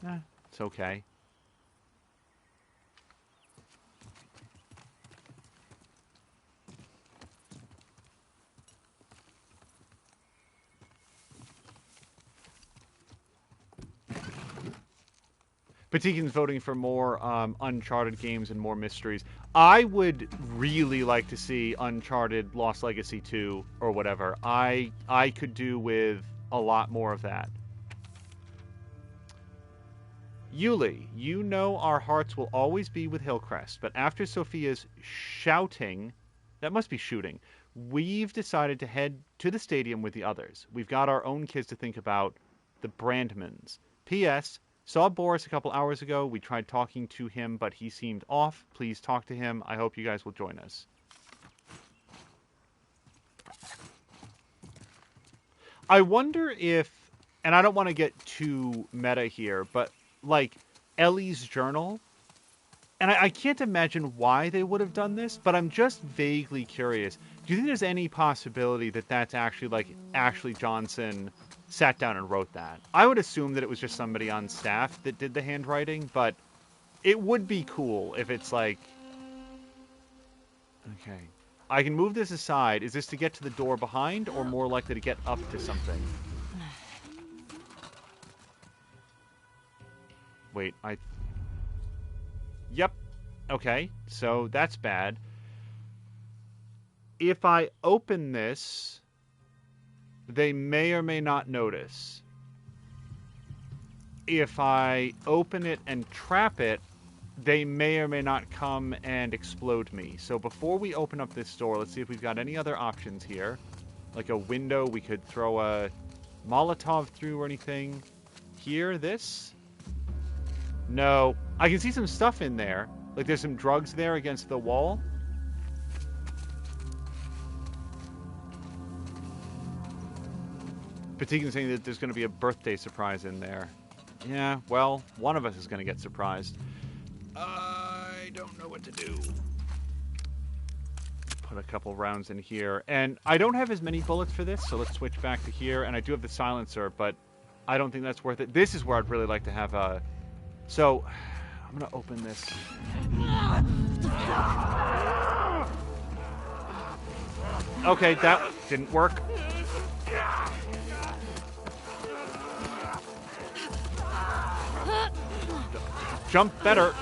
It's okay. Patikin's voting for more Uncharted games and more mysteries. I would really like to see Uncharted Lost Legacy 2 or whatever. I could do with a lot more of that. Yuli, you know our hearts will always be with Hillcrest, but after Sophia's shouting, that must be shooting, we've decided to head to the stadium with the others. We've got our own kids to think about. the Brandmans. P.S. Saw Boris a couple hours ago. We tried talking to him, but he seemed off. Please talk to him. I hope you guys will join us. I wonder if, and I don't want to get too meta here, but like Ellie's journal, and I can't imagine why they would have done this, but I'm just vaguely curious. Do you think there's any possibility that that's actually like Ashley Johnson sat down and wrote that? I would assume that it was just somebody on staff that did the handwriting, but it would be cool if it's like, okay, I can move this aside. Is this to get to the door behind or more likely to get up to something? Wait, Yep. Okay, so that's bad. If I open this, they may or may not notice. If I open it and trap it, they may or may not come and explode me. So before we open up this door, let's see if we've got any other options here. Like a window, we could throw a Molotov through or anything. Here, this? No. I can see some stuff in there. Like there's some drugs there against the wall. Patikin's saying that there's going to be a birthday surprise in there. Yeah, well, one of us is going to get surprised. I don't know what to do. Put a couple rounds in here. And I don't have as many bullets for this, so let's switch back to here. And I do have the silencer, but I don't think that's worth it. This is where I'd really like to have a... So, I'm going to open this. Okay, that didn't work. Jump better.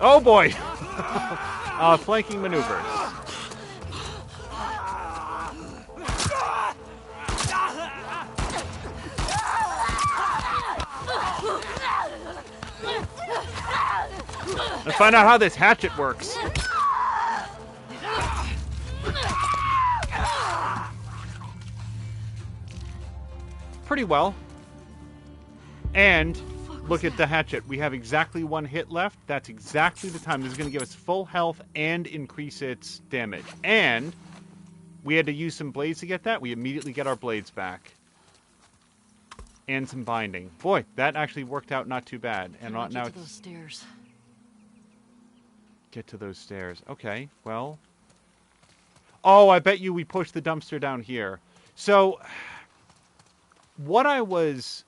Oh boy! Flanking maneuvers. Let's find out how this hatchet works. Pretty well. And look at the hatchet. We have exactly one hit left. That's exactly the time. This is going to give us full health and increase its damage. And we had to use some blades to get that. We immediately get our blades back. And some binding. Boy, that actually worked out not too bad. And now get to those stairs. Get to those stairs. Okay, well. Oh, I bet you we pushed the dumpster down here. So, what I was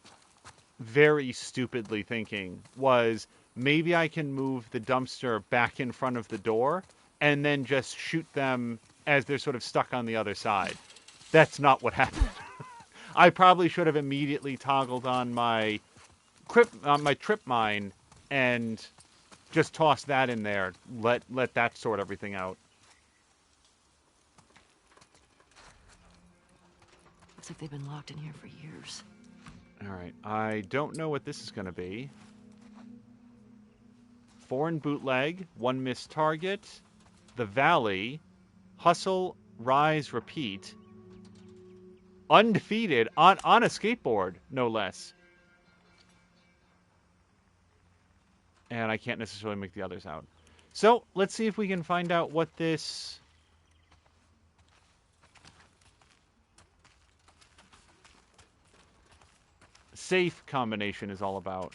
very stupidly thinking was maybe I can move the dumpster back in front of the door and then just shoot them as they're sort of stuck on the other side. That's not what happened. I probably should have immediately toggled on my trip mine and just tossed that in there. Let that sort everything out. Looks like they've been locked in here for years. All right. I don't know what this is going to be. Foreign bootleg, one missed target, the valley, hustle, rise, repeat. Undefeated on a skateboard, no less. And I can't necessarily make the others out. So, let's see if we can find out what this safe combination is all about.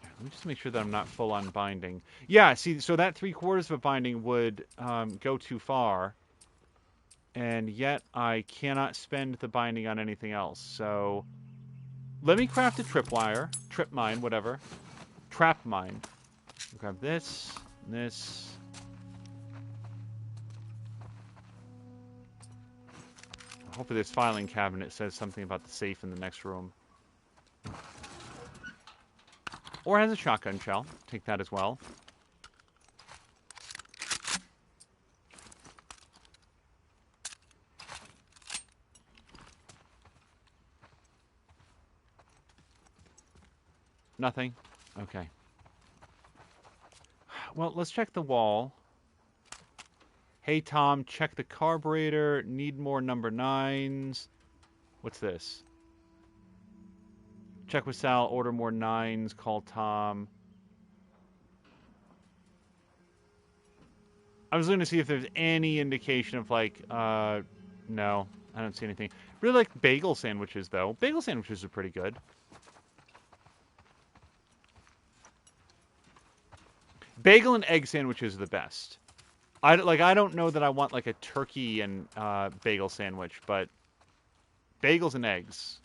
Let me just make sure that I'm not full on binding. Yeah, see, so that 3/4 of a binding would go too far. And yet I cannot spend the binding on anything else. So let me craft a tripwire. Trip mine, whatever. Trap mine. Grab this, this. Hopefully this filing cabinet says something about the safe in the next room. Or has a shotgun shell. Take that as well. Nothing? Okay. Well, let's check the wall. Hey, Tom, check the carburetor. Need more number 9s. What's this? Check with Sal. Order more 9s. Call Tom. I was looking to see if there's any indication of, like, no. I don't see anything. Really like bagel sandwiches, though. Bagel sandwiches are pretty good. Bagel and egg sandwiches are the best. I don't know that I want, like, a turkey and bagel sandwich, but bagels and eggs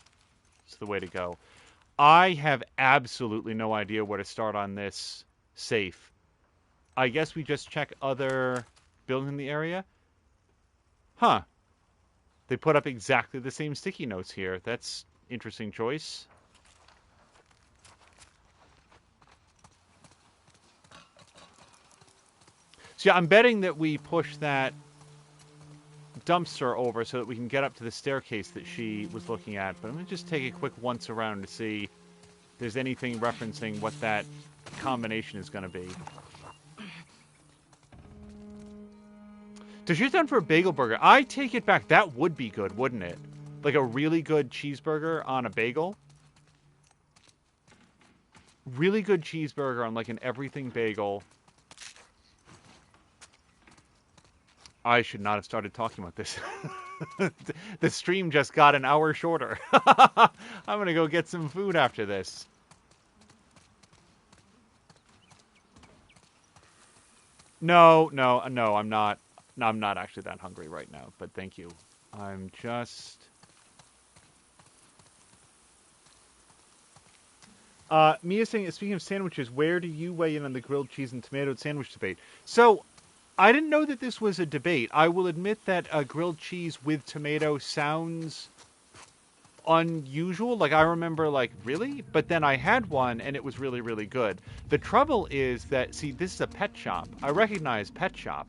is the way to go. I have absolutely no idea where to start on this safe. I guess we just check other buildings in the area. Huh. They put up exactly the same sticky notes here. That's interesting choice. So yeah, I'm betting that we push that dumpster over so that we can get up to the staircase that she was looking at. But I'm going to just take a quick once around to see if there's anything referencing what that combination is going to be. So she's done for a bagel burger. I take it back. That would be good, wouldn't it? Like a really good cheeseburger on a bagel. Really good cheeseburger on like an everything bagel. I should not have started talking about this. The stream just got an hour shorter. I'm going to go get some food after this. No, I'm not. No, I'm not actually that hungry right now, but thank you. I'm just... Mia saying, speaking of sandwiches, where do you weigh in on the grilled cheese and tomato sandwich debate? So, I didn't know that this was a debate. I will admit that grilled cheese with tomato sounds unusual. Like, I remember, like, really? But then I had one, and it was really, really good. The trouble is that, see, this is a pet shop. I recognize pet shop.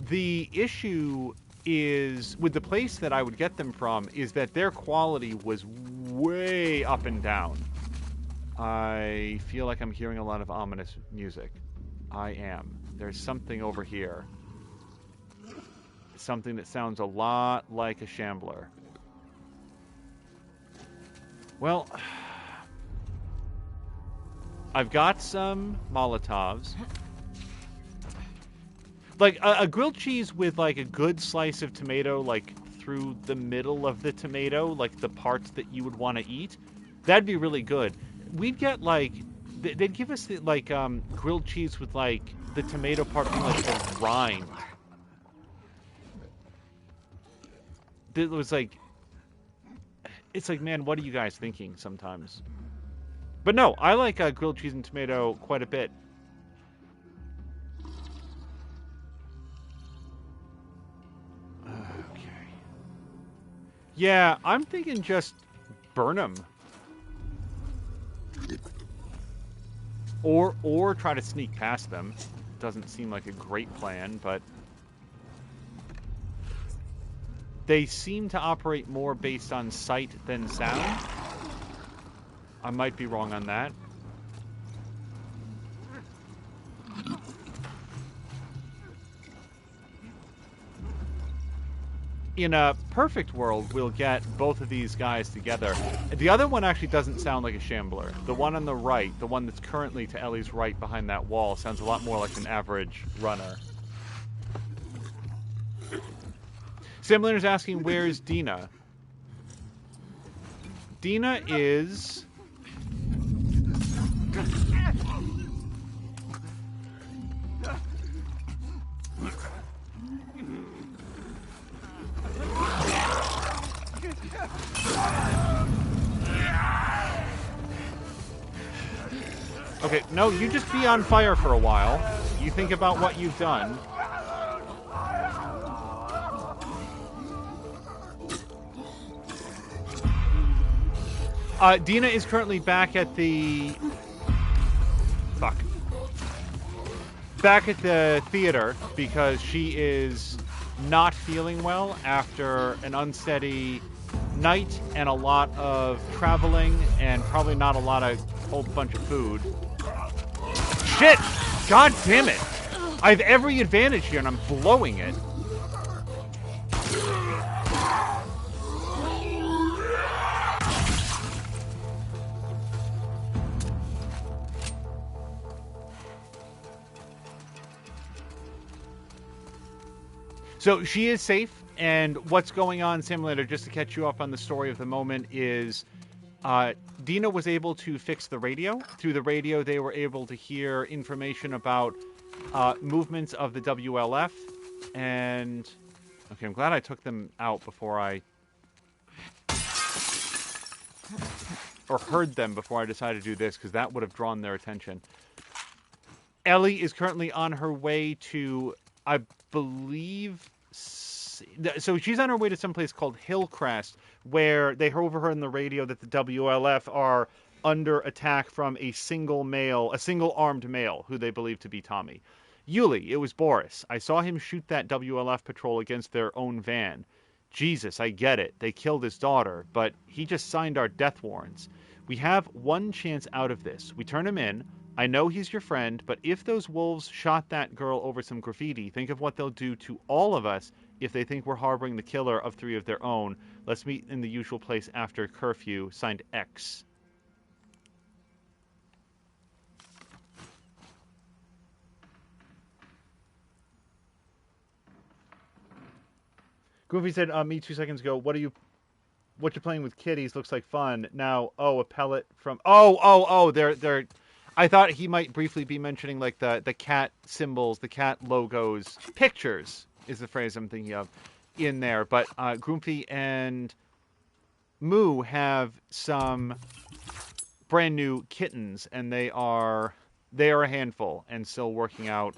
The issue is, with the place that I would get them from, is that their quality was way up and down. I feel like I'm hearing a lot of ominous music. I am. There's something over here. Something that sounds a lot like a shambler. Well, I've got some Molotovs. Like, a grilled cheese with, like, a good slice of tomato, like, through the middle of the tomato, like, the parts that you would want to eat, that'd be really good. We'd get, like, they'd give us, like, grilled cheese with, like, the tomato part being, like, the rind. It was, like, it's like, man, what are you guys thinking sometimes? But no, I like grilled cheese and tomato quite a bit. Yeah, I'm thinking just burn them. Or try to sneak past them. Doesn't seem like a great plan, but... They seem to operate more based on sight than sound. I might be wrong on that. In a perfect world, we'll get both of these guys together. The other one actually doesn't sound like a shambler. The one on the right, the one that's currently to Ellie's right behind that wall, sounds a lot more like an average runner. Simulator's asking, where's Dina? Dina is... Okay, no, you just be on fire for a while. You think about what you've done. Dina is currently back at the... Fuck. Back at the theater because she is not feeling well after an unsteady night and a lot of traveling and probably not a lot of whole bunch of food. Shit! God damn it! I have every advantage here and I'm blowing it. So she is safe, and what's going on, Simulator, just to catch you up on the story of the moment, is Dina was able to fix the radio. Through the radio, they were able to hear information about movements of the WLF, and... Okay, I'm glad I took them out before I... or heard them before I decided to do this, because that would have drawn their attention. Ellie is currently on her way to, I believe... So she's on her way to some place called Hillcrest, where they overheard on the radio that the WLF are under attack from a single armed male, who they believe to be Tommy. Yuli, it was Boris. I saw him shoot that WLF patrol against their own van. Jesus, I get it. They killed his daughter, but he just signed our death warrants. We have one chance out of this. We turn him in. I know he's your friend, but if those wolves shot that girl over some graffiti, think of what they'll do to all of us if they think we're harboring the killer of 3 of their own. Let's meet in the usual place after curfew. Signed, X. Goofy said, me 2 seconds ago, what you're playing with kitties looks like fun. Now, a pellet from... they're... I thought he might briefly be mentioning, like, the cat symbols, the cat logos. Pictures is the phrase I'm thinking of in there. But Groomfy and Moo have some brand new kittens, and they are a handful, and still working out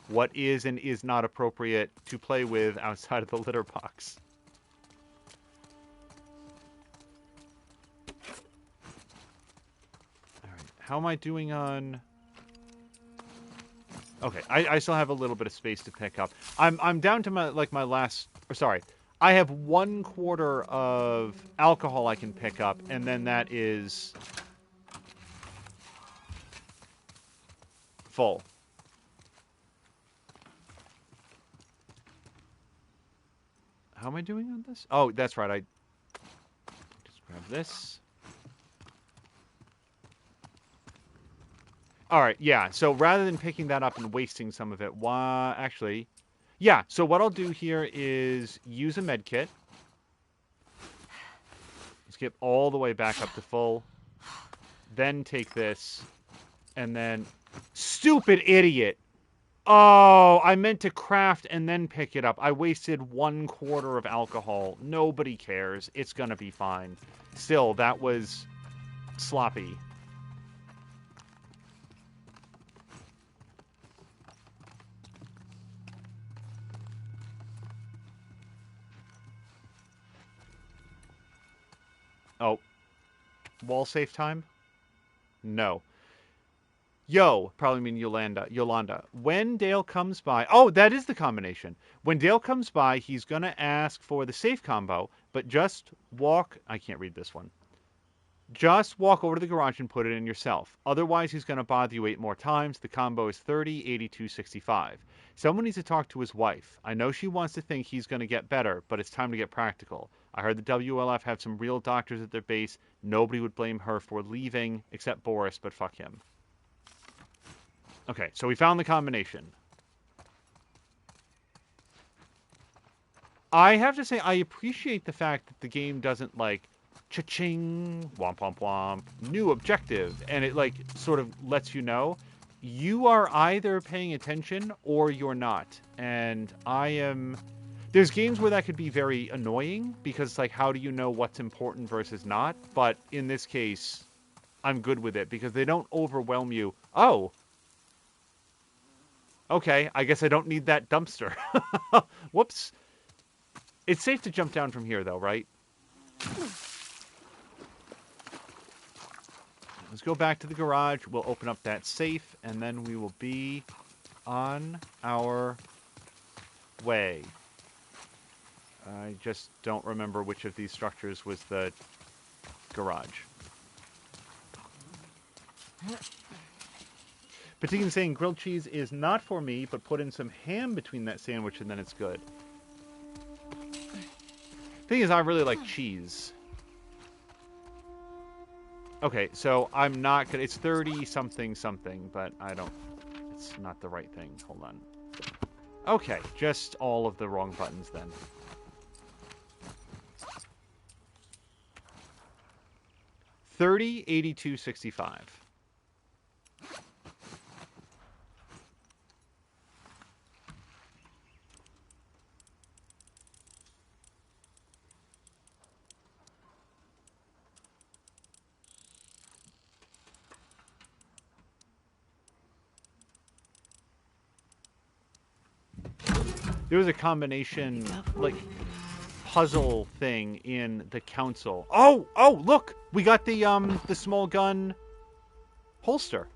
what is and is not appropriate to play with outside of the litter box. How am I doing on... Okay, I still have a little bit of space to pick up. I'm down to my last... Sorry. I have 1/4 of alcohol I can pick up, and then that is... full. How am I doing on this? Oh, that's right. I just grab this. All right, yeah. So rather than picking that up and wasting some of it, actually, yeah. So what I'll do here is use a med kit. Skip all the way back up to full. Then take this, and then stupid idiot. Oh, I meant to craft and then pick it up. I wasted 1/4 of alcohol. Nobody cares. It's gonna be fine. Still, that was sloppy. Oh. Wall safe time? No. Yo, probably mean Yolanda. When Dale comes by... Oh, that is the combination. When Dale comes by, he's going to ask for the safe combo, but just walk... I can't read this one. Just walk over to the garage and put it in yourself. Otherwise, he's going to bother you 8 more times. The combo is 30, 82, 65. Someone needs to talk to his wife. I know she wants to think he's going to get better, but it's time to get practical. I heard the WLF have some real doctors at their base. Nobody would blame her for leaving, except Boris, but fuck him. Okay, so we found the combination. I have to say, I appreciate the fact that the game doesn't, like, cha-ching, womp womp womp, new objective, and it, like, sort of lets you know you are either paying attention or you're not. And there's games where that could be very annoying, because, like, how do you know what's important versus not? But in this case, I'm good with it, because they don't overwhelm you. Oh! Okay, I guess I don't need that dumpster. Whoops. It's safe to jump down from here, though, right? Let's go back to the garage. We'll open up that safe, and then we will be on our way. I just don't remember which of these structures was the garage. Patigan saying grilled cheese is not for me, but put in some ham between that sandwich and then it's good. Thing is, I really like cheese. Okay, so I'm not gonna... It's 30-something something, but I don't... It's not the right thing. Hold on. Okay, just all of the wrong buttons then. $30.82.65. There was a combination, like, puzzle thing in the council. Oh, look! We got the small gun holster.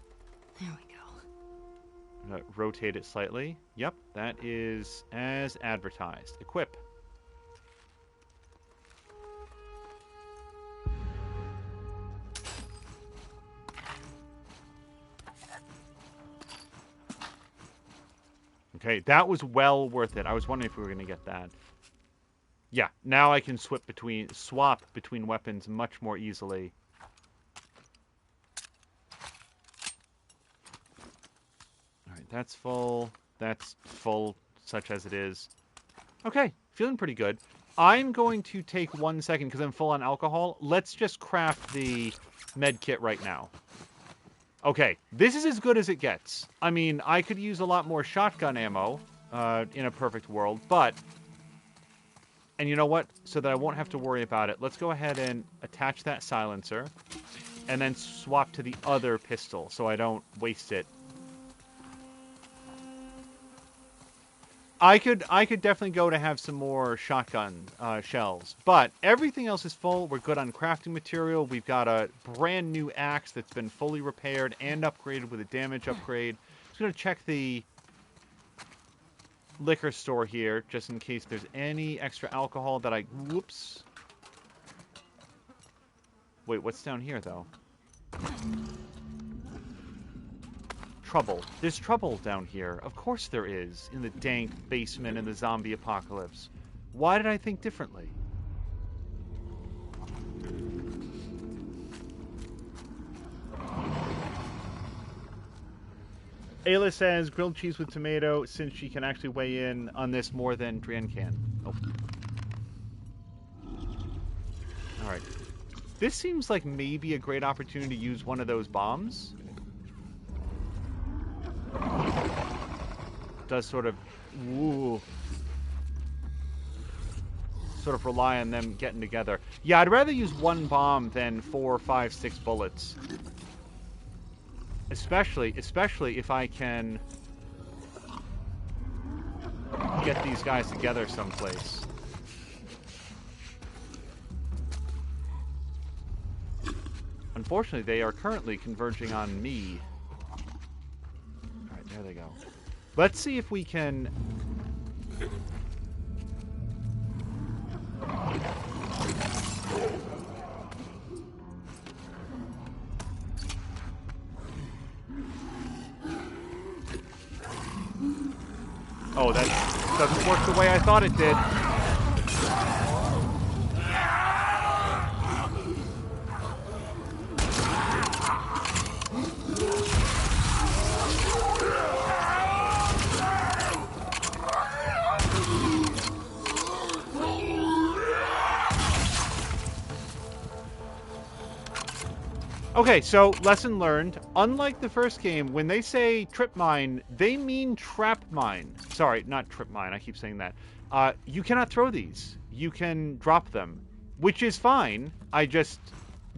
There we go. Rotate it slightly. Yep, that is as advertised. Equip. Okay, that was well worth it. I was wondering if we were going to get that. Yeah, now I can swap between weapons much more easily. Alright, that's full. That's full, such as it is. Okay, feeling pretty good. I'm going to take 1 second, because I'm full on alcohol. Let's just craft the med kit right now. Okay, this is as good as it gets. I mean, I could use a lot more shotgun ammo in a perfect world, but... And you know what? So that I won't have to worry about it, let's go ahead and attach that silencer, and then swap to the other pistol, so I don't waste it. I could definitely go to have some more shotgun shells, but everything else is full. We're good on crafting material. We've got a brand new axe that's been fully repaired and upgraded with a damage upgrade. Just gonna check the liquor store here, just in case there's any extra alcohol that I... Whoops. Wait, what's down here, though? Trouble. There's trouble down here. Of course there is, in the dank basement in the zombie apocalypse. Why did I think differently? Ayla says grilled cheese with tomato, since she can actually weigh in on this more than Drian can. Oh. Alright. This seems like maybe a great opportunity to use one of those bombs. Does sort of... Ooh. Sort of rely on them getting together. Yeah, I'd rather use one bomb than 4, 5, 6 bullets. Especially if I can get these guys together someplace. Unfortunately, they are currently converging on me. Alright, there they go. Let's see if we can... Oh, that doesn't work the way I thought it did. Okay, so lesson learned. Unlike the first game, when they say trip mine, they mean trap mine. Sorry, not trip mine. I keep saying that. You cannot throw these. You can drop them, which is fine. I just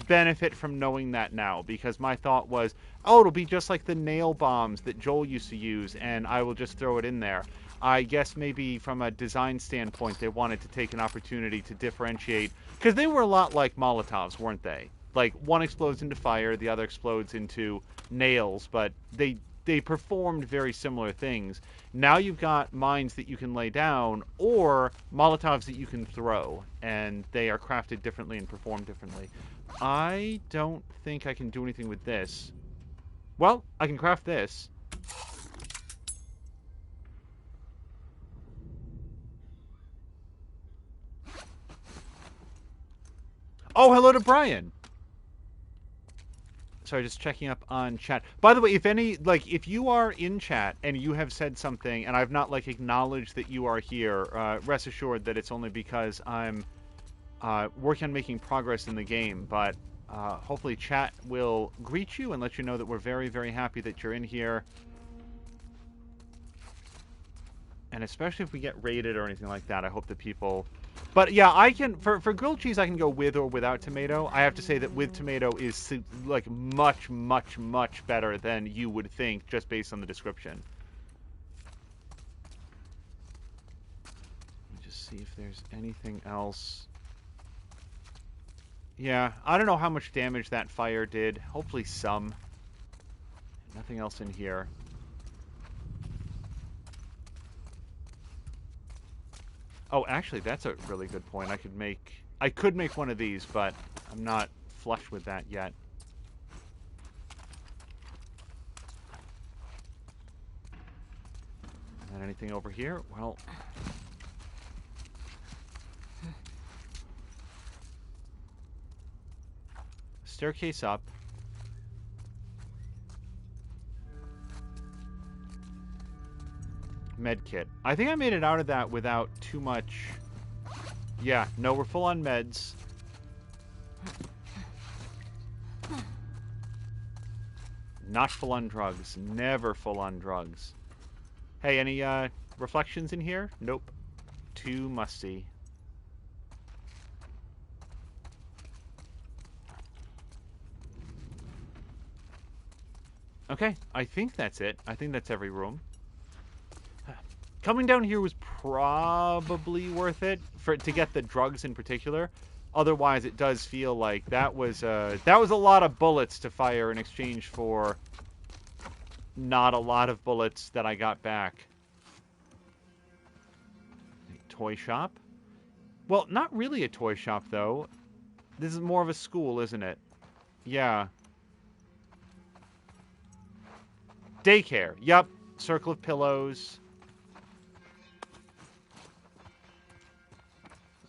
benefit from knowing that now, because my thought was, oh, it'll be just like the nail bombs that Joel used to use, and I will just throw it in there. I guess maybe from a design standpoint, they wanted to take an opportunity to differentiate, because they were a lot like Molotovs, weren't they? Like, one explodes into fire, the other explodes into nails, but they they performed very similar things. Now you've got mines that you can lay down or Molotovs that you can throw, and they are crafted differently and perform differently. I don't think I can do anything with this. Well, I can craft this. Oh, hello to Brian. Sorry, just checking up on chat. By the way, if you are in chat and you have said something and I've not, acknowledged that you are here, rest assured that it's only because I'm working on making progress in the game. But hopefully chat will greet you and let you know that we're very, very happy that you're in here. And especially if we get raided or anything like that, I hope that people... But yeah, I can... For grilled cheese, I can go with or without tomato. I have to say that with tomato is, much, much, much better than you would think, just based on the description. Let me just see if there's anything else. Yeah, I don't know how much damage that fire did. Hopefully some. Nothing else in here. Oh, actually, that's a really good point. I could make one of these, but I'm not flush with that yet. And anything over here? Well, staircase up. Med kit. I think I made it out of that without too much... Yeah, no, we're full on meds. Not full on drugs. Never full on drugs. Hey, any reflections in here? Nope. Too musty. Okay, I think that's it. I think that's every room. Coming down here was probably worth it to get the drugs in particular. Otherwise, it does feel like that was a lot of bullets to fire in exchange for not a lot of bullets that I got back. Toy shop? Well, not really a toy shop though. This is more of a school, isn't it? Yeah. Daycare. Yep. Circle of pillows.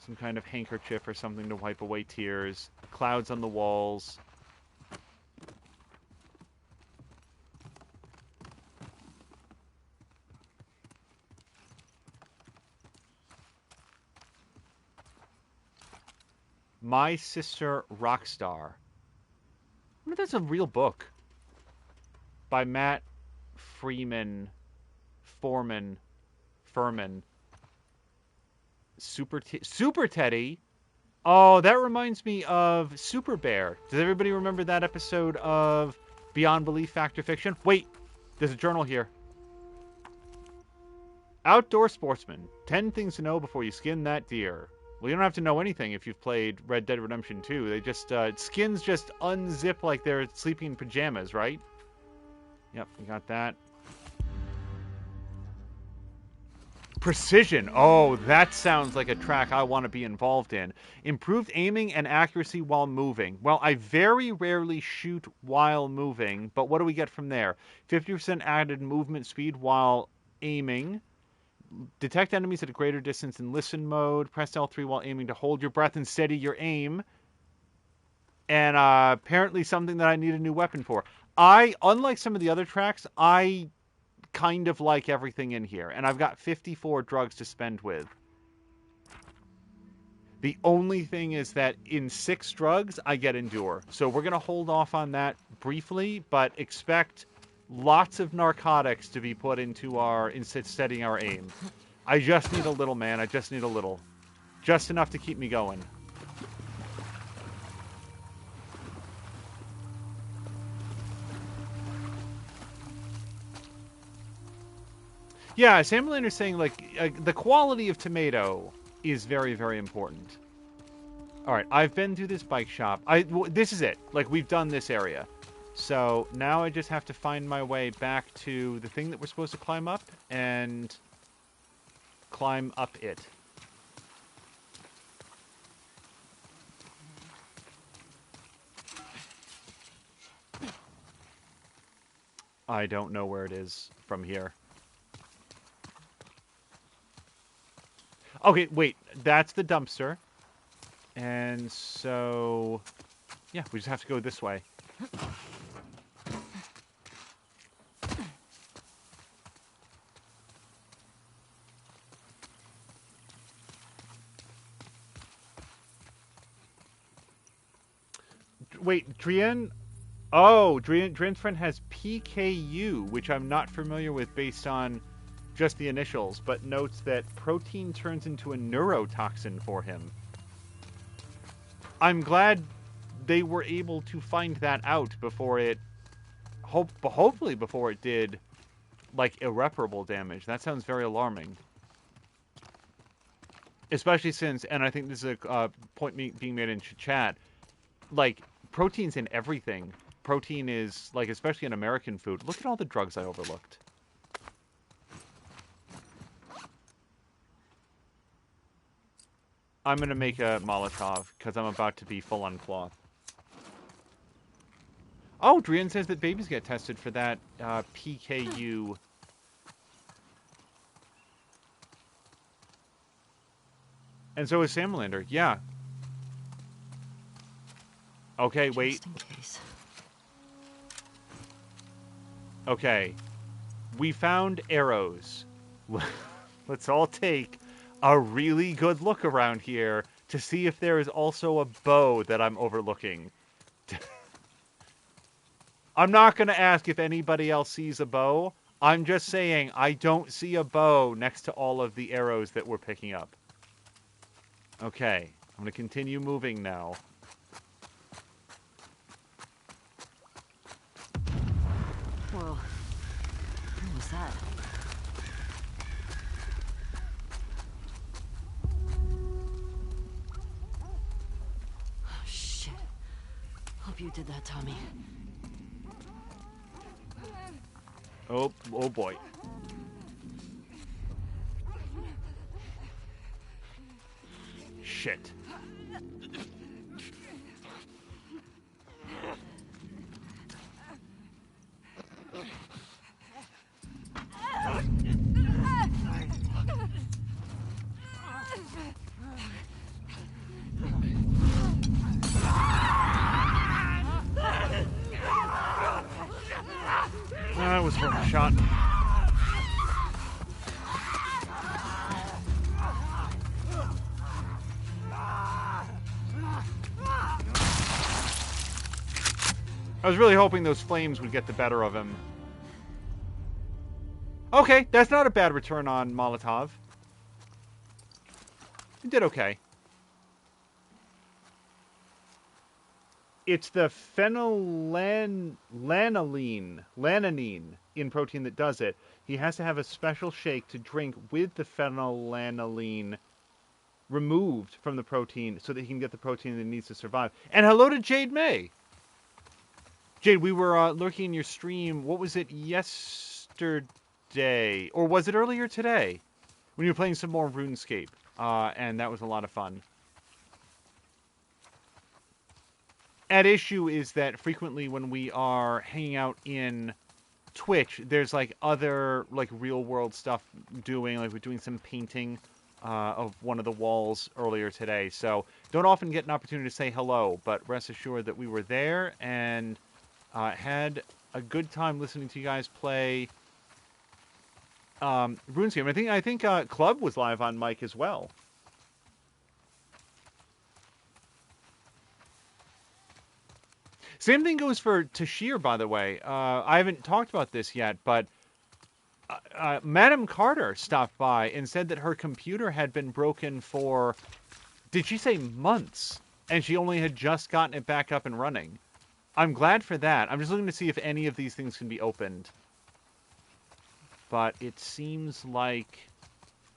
Some kind of handkerchief or something to wipe away tears. Clouds on the walls. My Sister Rockstar. I wonder if that's a real book. By Matt Furman. Super Teddy. Oh, that reminds me of Super Bear. Does everybody remember that episode of Beyond Belief Fact or Fiction? Wait, there's a journal here. Outdoor Sportsman. 10 things to know before you skin that deer. Well, you don't have to know anything if you've played Red Dead Redemption 2. They just, skins just unzip like they're sleeping in pajamas, right? Yep, we got that. Precision. Oh, that sounds like a track I want to be involved in. Improved aiming and accuracy while moving. Well, I very rarely shoot while moving, but what do we get from there? 50% added movement speed while aiming. Detect enemies at a greater distance in listen mode. Press L3 while aiming to hold your breath and steady your aim. And apparently something that I need a new weapon for. Unlike some of the other tracks, I kind of like everything in here. And I've got 54 drugs to spend with. The only thing is that in 6 drugs, I get Endure. So we're going to hold off on that briefly, but expect lots of narcotics to be put into steadying our aim. I just need a little, man. I just need a little. Just enough to keep me going. Yeah, Sam Lander's saying, the quality of tomato is very, very important. All right, I've been through this bike shop. This is it. We've done this area. So now I just have to find my way back to the thing that we're supposed to climb up and climb up it. I don't know where it is from here. Okay, wait. That's the dumpster. And so... yeah, we just have to go this way. Wait, Drian... oh, Drian's friend has PKU, which I'm not familiar with based on just the initials, but notes that protein turns into a neurotoxin for him. I'm glad they were able to find that out before it... hopefully before it did, like, irreparable damage. That sounds very alarming. Especially since, and I think this is a point being made in chat, like, protein's in everything. Protein is, like, especially in American food. Look at all the drugs I overlooked. I'm going to make a Molotov, because I'm about to be full on cloth. Oh, Drian says that babies get tested for that PKU. And so is Salamander, yeah. Okay, wait. Just in case. Okay. We found arrows. Let's all take a really good look around here to see if there is also a bow that I'm overlooking. I'm not going to ask if anybody else sees a bow. I'm just saying I don't see a bow next to all of the arrows that we're picking up. Okay, I'm going to continue moving now. Whoa. What was that? Oh, shit. Hope you did that, Tommy. Oh boy. Shit. That was worth a shot. I was really hoping those flames would get the better of him. Okay, that's not a bad return on Molotov. You did okay. It's the phenylalanine in protein that does it. He has to have a special shake to drink with the phenylalanine removed from the protein so that he can get the protein that he needs to survive. And hello to Jade May. Jade, we were lurking in your stream. What was it, yesterday? Or was it earlier today? When you were playing some more RuneScape. And that was a lot of fun. At issue is that frequently when we are hanging out in Twitch, there's like other like real world stuff doing, like we're doing some painting of one of the walls earlier today. So don't often get an opportunity to say hello, but rest assured that we were there and had a good time listening to you guys play RuneScape. I think Club was live on mic as well. Same thing goes for Tashir, by the way. I haven't talked about this yet, but Madam Carter stopped by and said that her computer had been broken for, did she say months? And she only had just gotten it back up and running. I'm glad for that. I'm just looking to see if any of these things can be opened. But it seems like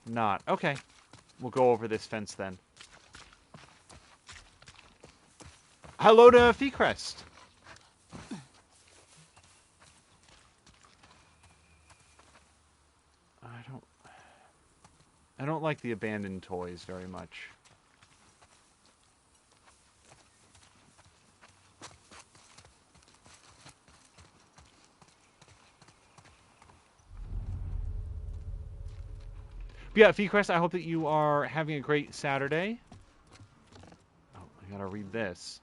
not. Okay. We'll go over this fence then. Hello to Feecrest. I don't like the abandoned toys very much. But yeah, Feecrest, I hope that you are having a great Saturday. Oh, I gotta read this.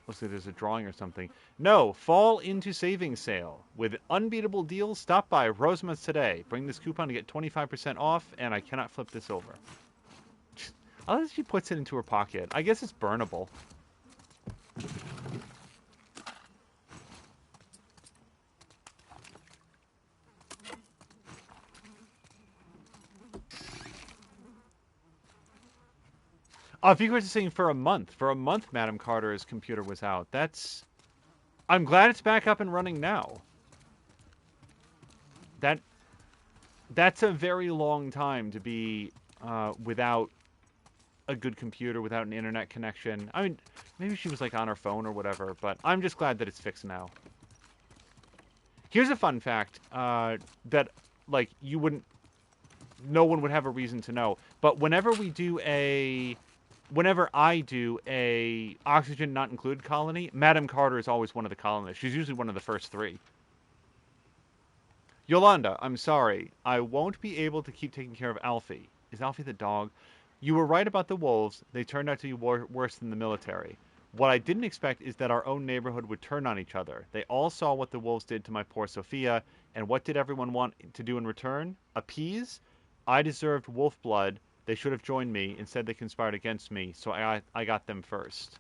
Looks like there's a drawing or something. No, fall into savings sale. With unbeatable deals, stop by Rosemonth's today. Bring this coupon to get 25% off, and I cannot flip this over. I love that she puts it into her pocket. I guess it's burnable. If you were saying for a month, Madam Carter's computer was out. I'm glad it's back up and running now. That's a very long time to be without a good computer, without an internet connection. I mean, maybe she was like on her phone or whatever, but I'm just glad that it's fixed now. Here's a fun fact that like no one would have a reason to know. But whenever I do a oxygen not included colony, Madam Carter is always one of the colonists. She's usually one of the first 3. Yolanda, I'm sorry. I won't be able to keep taking care of Alfie. Is Alfie the dog? You were right about the wolves. They turned out to be worse than the military. What I didn't expect is that our own neighborhood would turn on each other. They all saw what the wolves did to my poor Sophia, and what did everyone want to do in return? Appease? I deserved wolf blood. They should have joined me. Instead, they conspired against me, so I got them first.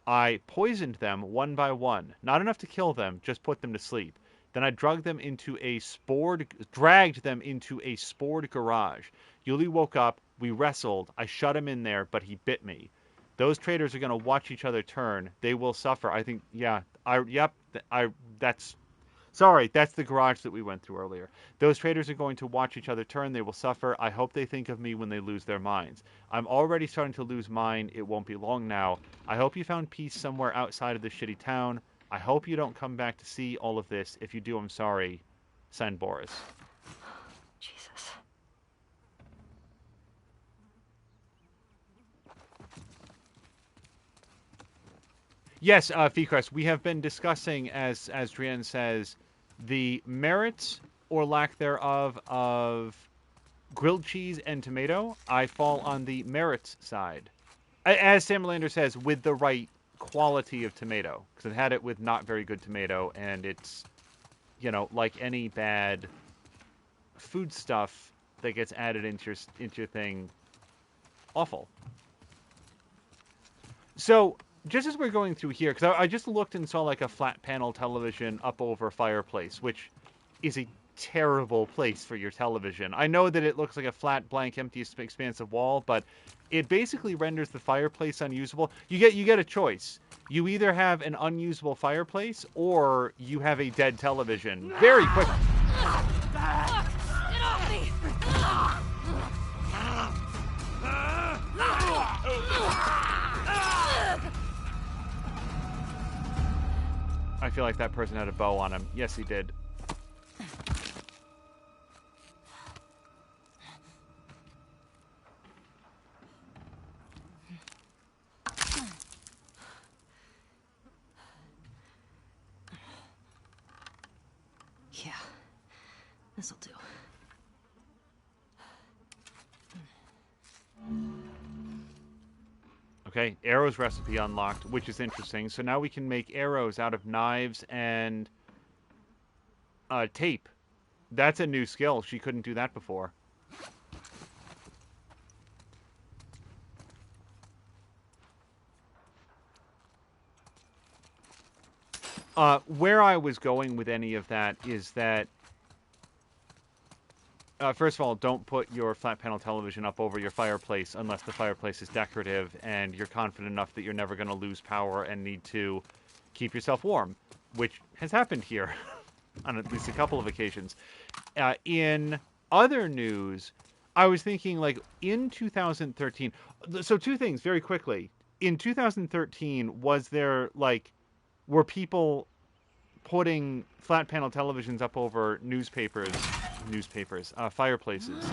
I poisoned them one by one. Not enough to kill them, just put them to sleep. Then I dragged them into a spored garage. Yuli woke up. We wrestled. I shut him in there, but he bit me. Those traitors are going to watch each other turn. They will suffer. I think, yeah. Sorry, that's the garage that we went through earlier. Those traitors are going to watch each other turn. They will suffer. I hope they think of me when they lose their minds. I'm already starting to lose mine. It won't be long now. I hope you found peace somewhere outside of this shitty town. I hope you don't come back to see all of this. If you do, I'm sorry. Signed, Boris. Jesus. Yes, Feecrest, we have been discussing, as Drian says, the merits or lack thereof of grilled cheese and tomato. I fall on the merits side. As Sam Lander says, with the right quality of tomato. Because I've had it with not very good tomato, and it's, like any bad food stuff that gets added into your thing, awful. So, just as we're going through here, because I just looked and saw like a flat panel television up over a fireplace, which is a terrible place for your television. I know that it looks like a flat, blank, empty, expansive wall, but it basically renders the fireplace unusable. You get a choice. You either have an unusable fireplace or you have a dead television. Very quick. Get off me! I feel like that person had a bow on him. Yes, he did. Yeah, this'll do. Okay, arrows recipe unlocked, which is interesting. So now we can make arrows out of knives and tape. That's a new skill. She couldn't do that before. Where I was going with any of that is that first of all, don't put your flat panel television up over your fireplace unless the fireplace is decorative and you're confident enough that you're never going to lose power and need to keep yourself warm, which has happened here on at least a couple of occasions. In other news, I was thinking, like, in 2013... So two things, very quickly. In 2013, were people putting flat panel televisions up over newspapers newspapers, fireplaces.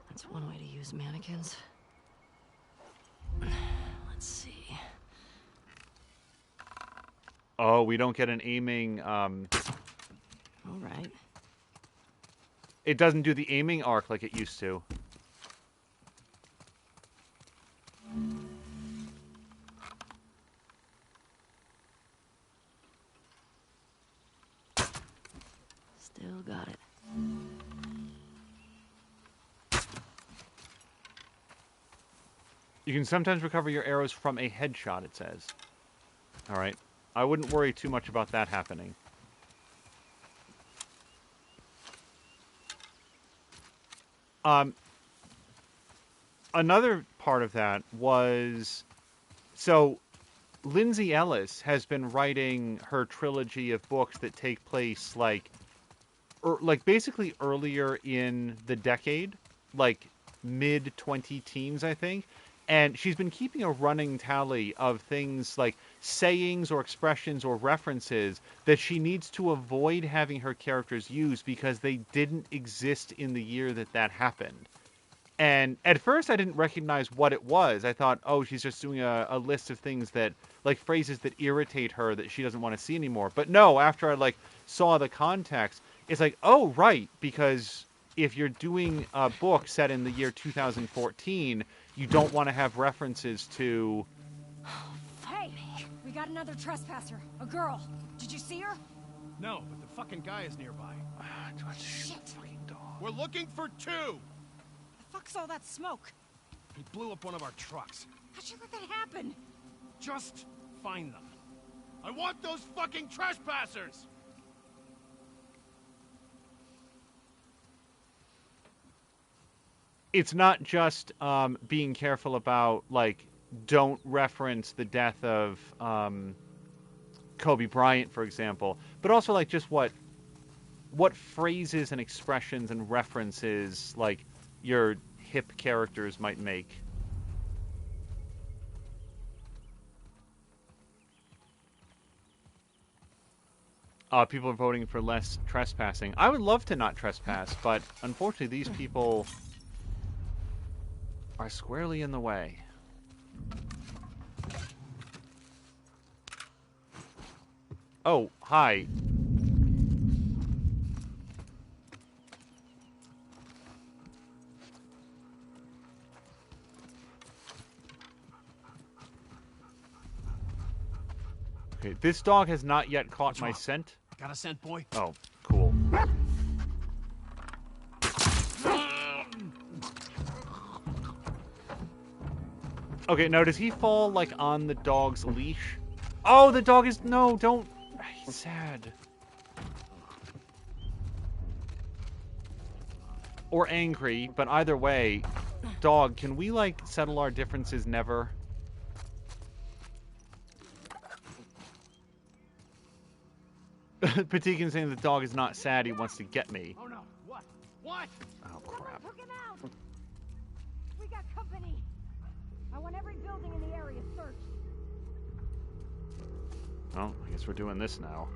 That's one way to use mannequins. Let's see. Oh, we don't get an aiming. All right. It doesn't do the aiming arc like it used to. Still got it. You can sometimes recover your arrows from a headshot, it says. Alright. I wouldn't worry too much about that happening. Another part of that was... So, Lindsay Ellis has been writing her trilogy of books that take place, like basically earlier in the decade. Like, mid-20-teens, I think. And she's been keeping a running tally of things like sayings or expressions or references that she needs to avoid having her characters use because they didn't exist in the year that happened. And at first I didn't recognize what it was. I thought, oh, she's just doing a list of things that, like phrases that irritate her that she doesn't want to see anymore. But no, after I saw the context, it's like, oh, right, because if you're doing a book set in the year 2014, you don't want to have references to... Hey, we got another trespasser. A girl. Did you see her? No, but the fucking guy is nearby. Shit. We're looking for two! The fuck's all that smoke? He blew up one of our trucks. How'd you let that happen? Just find them. I want those fucking trespassers! It's not just being careful about, don't reference the death of Kobe Bryant, for example, but also, just what phrases and expressions and references, your hip characters might make. People are voting for less trespassing. I would love to not trespass, but unfortunately these people are squarely in the way. Oh, hi. Okay, this dog has not yet caught my scent. Got a scent, boy? Oh, cool. Okay, now does he fall, on the dog's leash? Oh, the dog is... No, don't... He's sad. Or angry, but either way, dog, can we, settle our differences never? Patikin saying the dog is not sad, he wants to get me. Oh no, what? What? Oh, crap. Look him out! We got company. I want every building in the area searched. Well, I guess we're doing this now.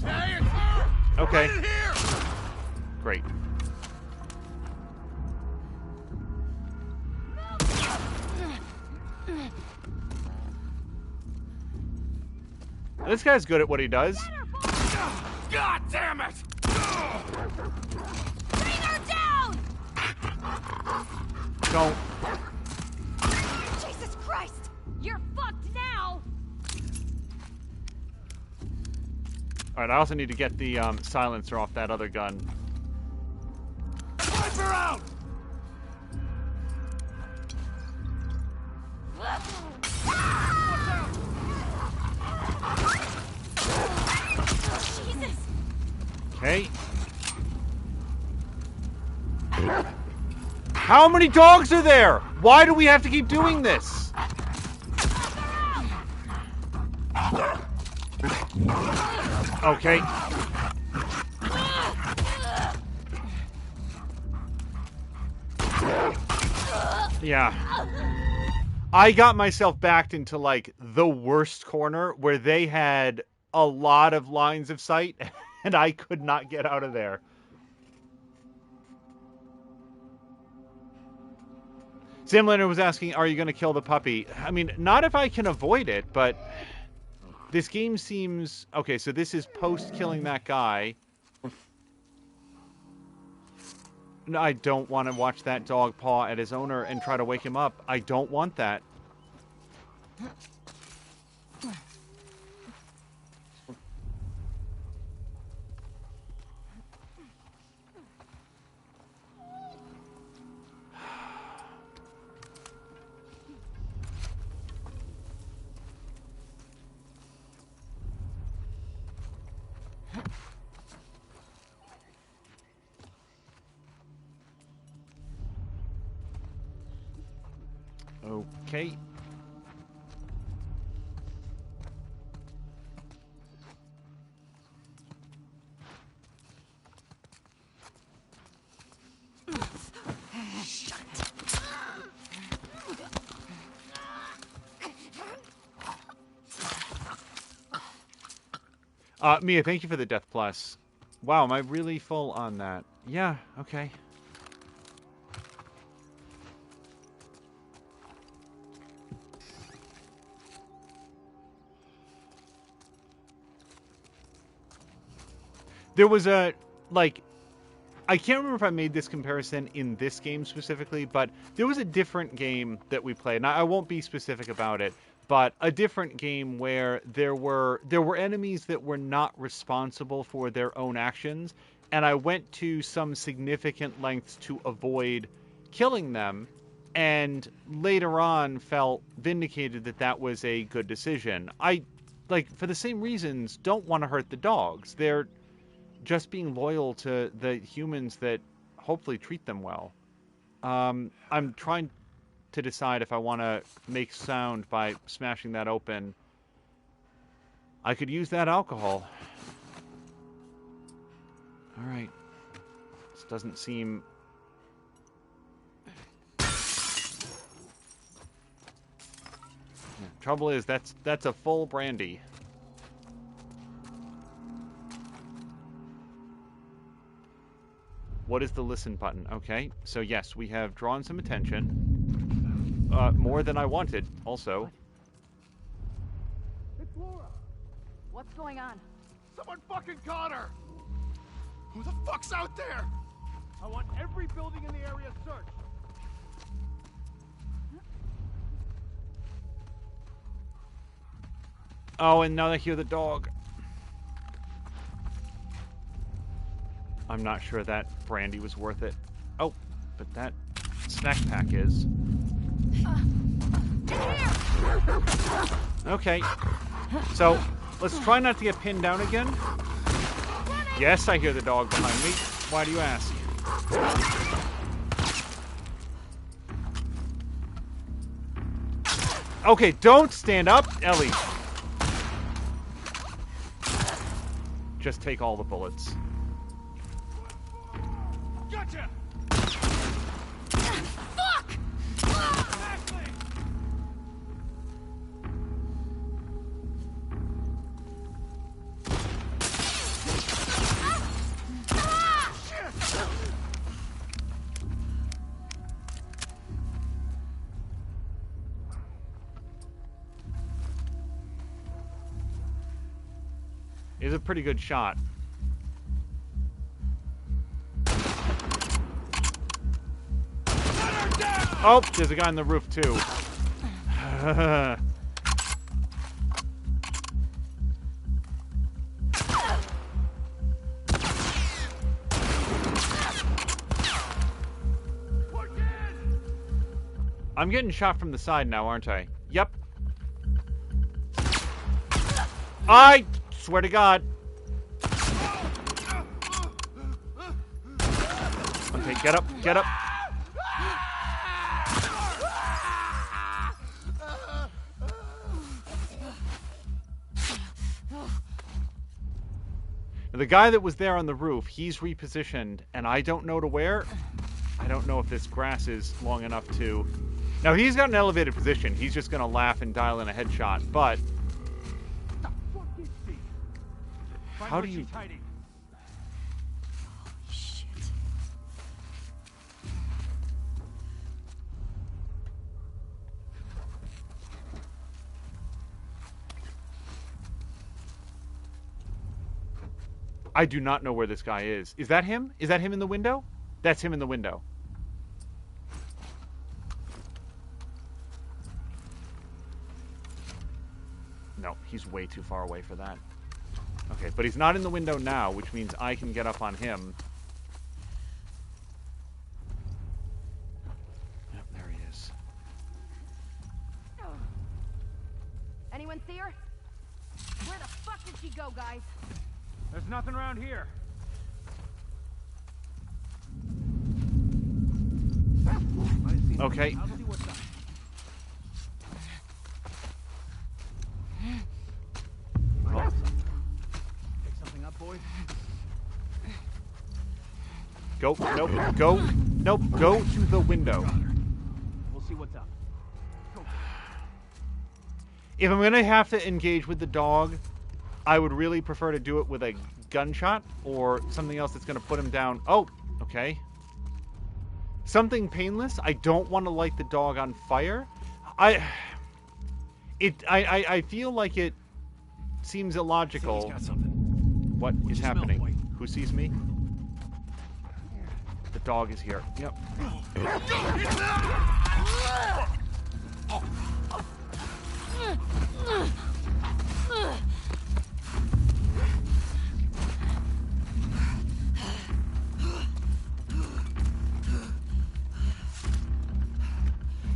Hey, it's her! Okay. Right in here! Great. This guy's good at what he does. God damn it! Bring her down! Don't. Jesus Christ! You're fucked now! Alright, I also need to get the silencer off that other gun. Wipe her out! Jesus! Okay. How many dogs are there? Why do we have to keep doing this? Okay. Yeah. I got myself backed into, like, the worst corner where they had a lot of lines of sight, and I could not get out of there. Sam Leonard was asking, are you going to kill the puppy? I mean, not if I can avoid it, but this game seems... Okay, so this is post-killing that guy. No, I don't want to watch that dog paw at his owner and try to wake him up. I don't want that. Okay. Mia, thank you for the Death Plus. Wow, am I really full on that? Yeah, okay. There was a, like, I can't remember if I made this comparison in this game specifically, but there was a different game that we played, and I won't be specific about it, but a different game where there were enemies that were not responsible for their own actions, and I went to some significant lengths to avoid killing them, and later on felt vindicated that that was a good decision. I, like, for the same reasons, don't want to hurt the dogs. They're just being loyal to the humans that hopefully treat them well. I'm trying to decide if I want to make sound by smashing that open. I could use that alcohol. All right. This doesn't seem... Yeah, trouble is, that's a full brandy. What is the listen button? Okay, so yes, we have drawn some attention. More than I wanted, also. It's Laura! What's going on? Someone fucking caught her! Who the fuck's out there? I want every building in the area searched. Oh, and now I hear the dog. I'm not sure that brandy was worth it. Oh, but that snack pack is. Okay. So, let's try not to get pinned down again. Yes, I hear the dog behind me. Why do you ask? Okay, don't stand up, Ellie. Just take all the bullets. Gotcha! Fuck! It's a pretty good shot. Oh, there's a guy on the roof, too. I'm getting shot from the side now, aren't I? Yep. I swear to God. Okay, get up, get up. The guy that was there on the roof, he's repositioned, and I don't know to where. I don't know if this grass is long enough to Now, he's got an elevated position. He's just going to laugh and dial in a headshot, but... How do you... Shit. I do not know where this guy is. Is that him? Is that him in the window? That's him in the window. No, he's way too far away for that. Okay, but he's not in the window now, which means I can get up on him. Yep, there he is. Anyone see her? Where the fuck did she go, guys? There's nothing around here. Okay. I'll see what's up. Pick something up, boys. Go. Nope. Go. Nope. Go to the window. We'll see what's up. If I'm going to have to engage with the dog, I would really prefer to do it with a gunshot or something else that's going to put him down. Oh, okay. Something painless. I don't want to light the dog on fire. I feel like it seems illogical. He's got something. What is you smell, happening? White? Who sees me? The dog is here. Yep.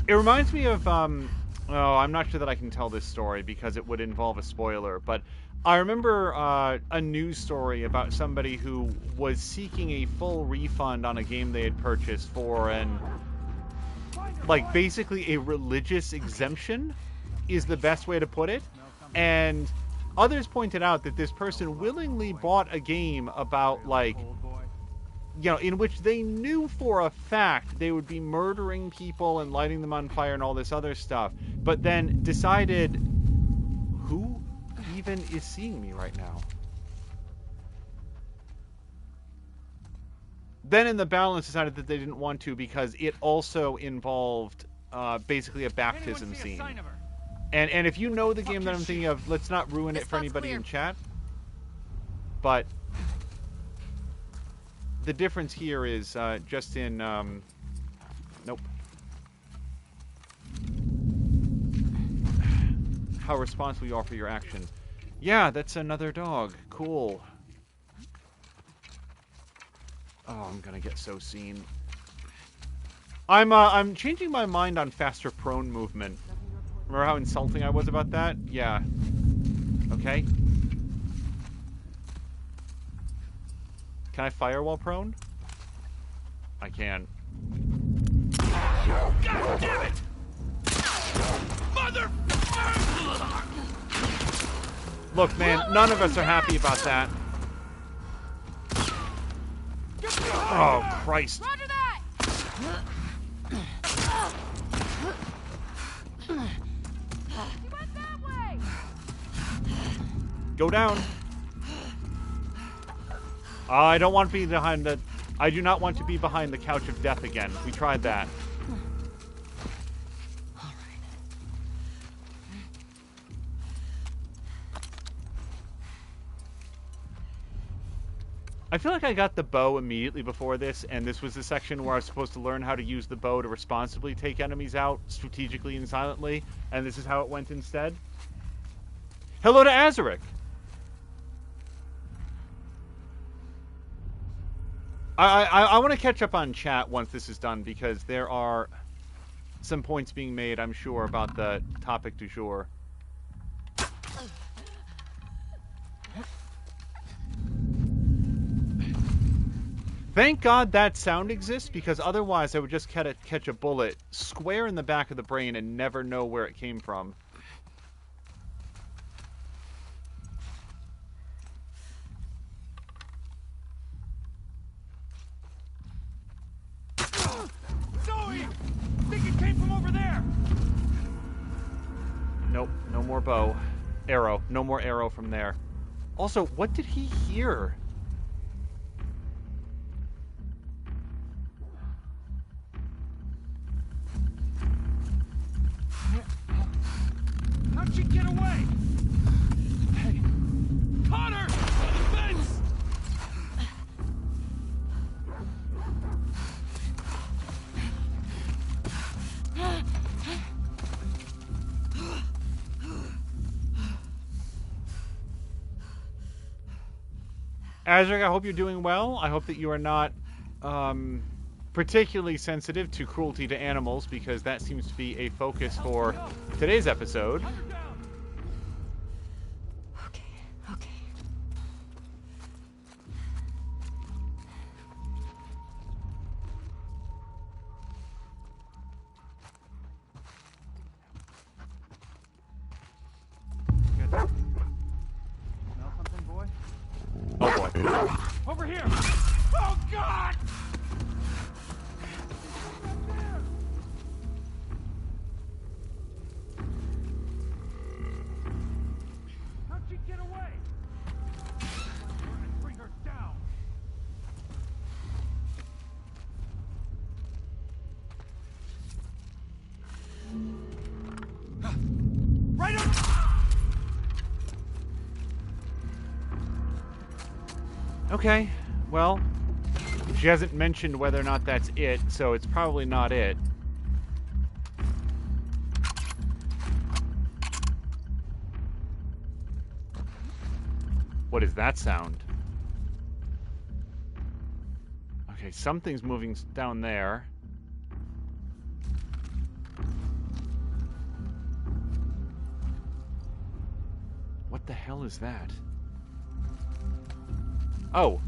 It reminds me of, oh, I'm not sure that I can tell this story because it would involve a spoiler, but I remember a news story about somebody who was seeking a full refund on a game they had purchased for an, like, basically a religious exemption is the best way to put it. And others pointed out that this person willingly bought a game about, like, you know, in which they knew for a fact they would be murdering people and lighting them on fire and all this other stuff, but then decided, who even is seeing me right now? Then in the balance decided that they didn't want to because it also involved basically a baptism scene. And if you know the game that I'm thinking of, let's not ruin it for anybody in chat. But the difference here is just in... nope. How responsible you are for your action. Yeah, that's another dog. Cool. Oh, I'm gonna get so seen. I'm changing my mind on faster prone movement. Remember how insulting I was about that? Yeah. Okay. Can I fire while prone? I can. God damn it! Mother! Look, man, none of us are happy about that. Oh, Christ. Roger that! She went that way! Go down. I don't want to be behind the... I do not want to be behind the couch of death again. We tried that. I feel like I got the bow immediately before this, and this was the section where I was supposed to learn how to use the bow to responsibly take enemies out, strategically and silently, and this is how it went instead. Hello to Azaric! I want to catch up on chat once this is done, because there are some points being made, I'm sure, about the topic du jour. Thank God that sound exists, because otherwise I would just catch a bullet square in the back of the brain and never know where it came from. Zoe! I think it came from over there! more bow. Arrow. No more arrow from there. Also, what did he hear? How'd she get away? Hey, Connor! The fence! Azric, I hope you're doing well. I hope that you are not particularly sensitive to cruelty to animals, because that seems to be a focus for today's episode. Okay, okay. Smell something, boy? Oh boy. Over here! Oh, God! How'd she get away? And bring her down. Right on! Okay, well, she hasn't mentioned whether or not that's it, so it's probably not it. What is that sound? Okay, something's moving down there. What the hell is that? Oh.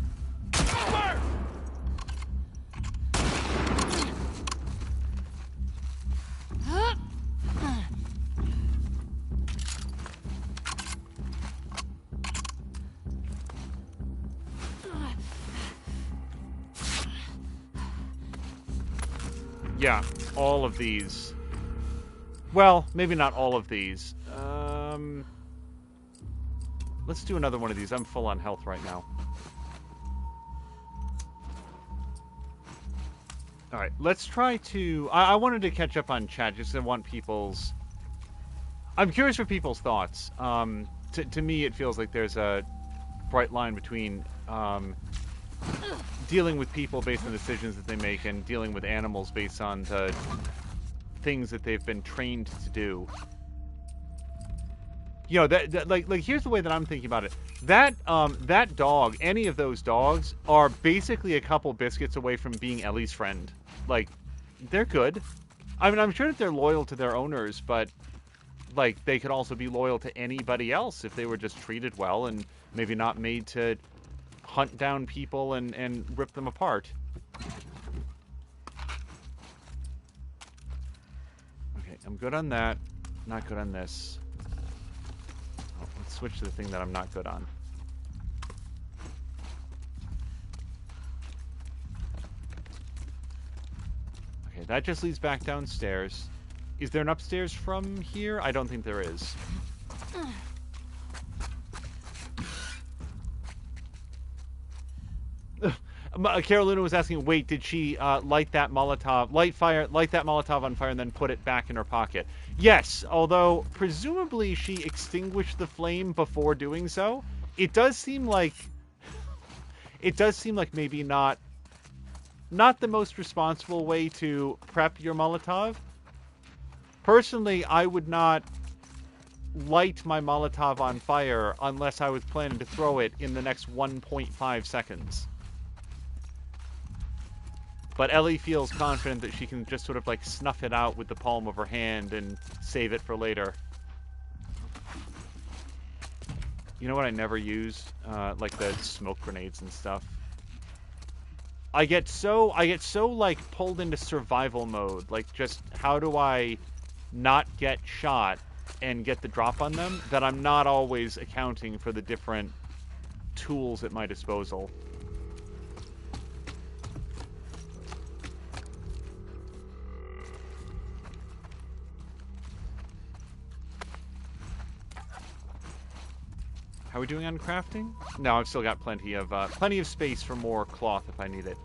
Yeah, all of these. Well, maybe not all of these. Let's do another one of these. I'm full on health right now. Alright, let's try to... I wanted to catch up on chat, just 'cause I want people's... I'm curious for people's thoughts. To me, it feels like there's a bright line between dealing with people based on decisions that they make and dealing with animals based on the things that they've been trained to do. You know, like here's the way that I'm thinking about it. That dog, any of those dogs, are basically a couple biscuits away from being Ellie's friend. Like, they're good. I mean, I'm sure that they're loyal to their owners, but, like, they could also be loyal to anybody else if they were just treated well and maybe not made to hunt down people and rip them apart. Okay, I'm good on that. Not good on this. Let's switch to the thing that I'm not good on. Okay, that just leads back downstairs. Is there an upstairs from here? I don't think there is. Carolina was asking, wait, did she light that Molotov on fire and then put it back in her pocket? Yes, although presumably she extinguished the flame before doing so. It does seem like maybe not the most responsible way to prep your Molotov. Personally, I would not light my Molotov on fire unless I was planning to throw it in the next 1.5 seconds. But Ellie feels confident that she can just sort of like snuff it out with the palm of her hand and save it for later. You know what I never use? Like the smoke grenades and stuff. I get so like pulled into survival mode. Like, just how do I not get shot and get the drop on them, that I'm not always accounting for the different tools at my disposal. How are we doing on crafting? No, I've still got plenty of space for more cloth if I need it.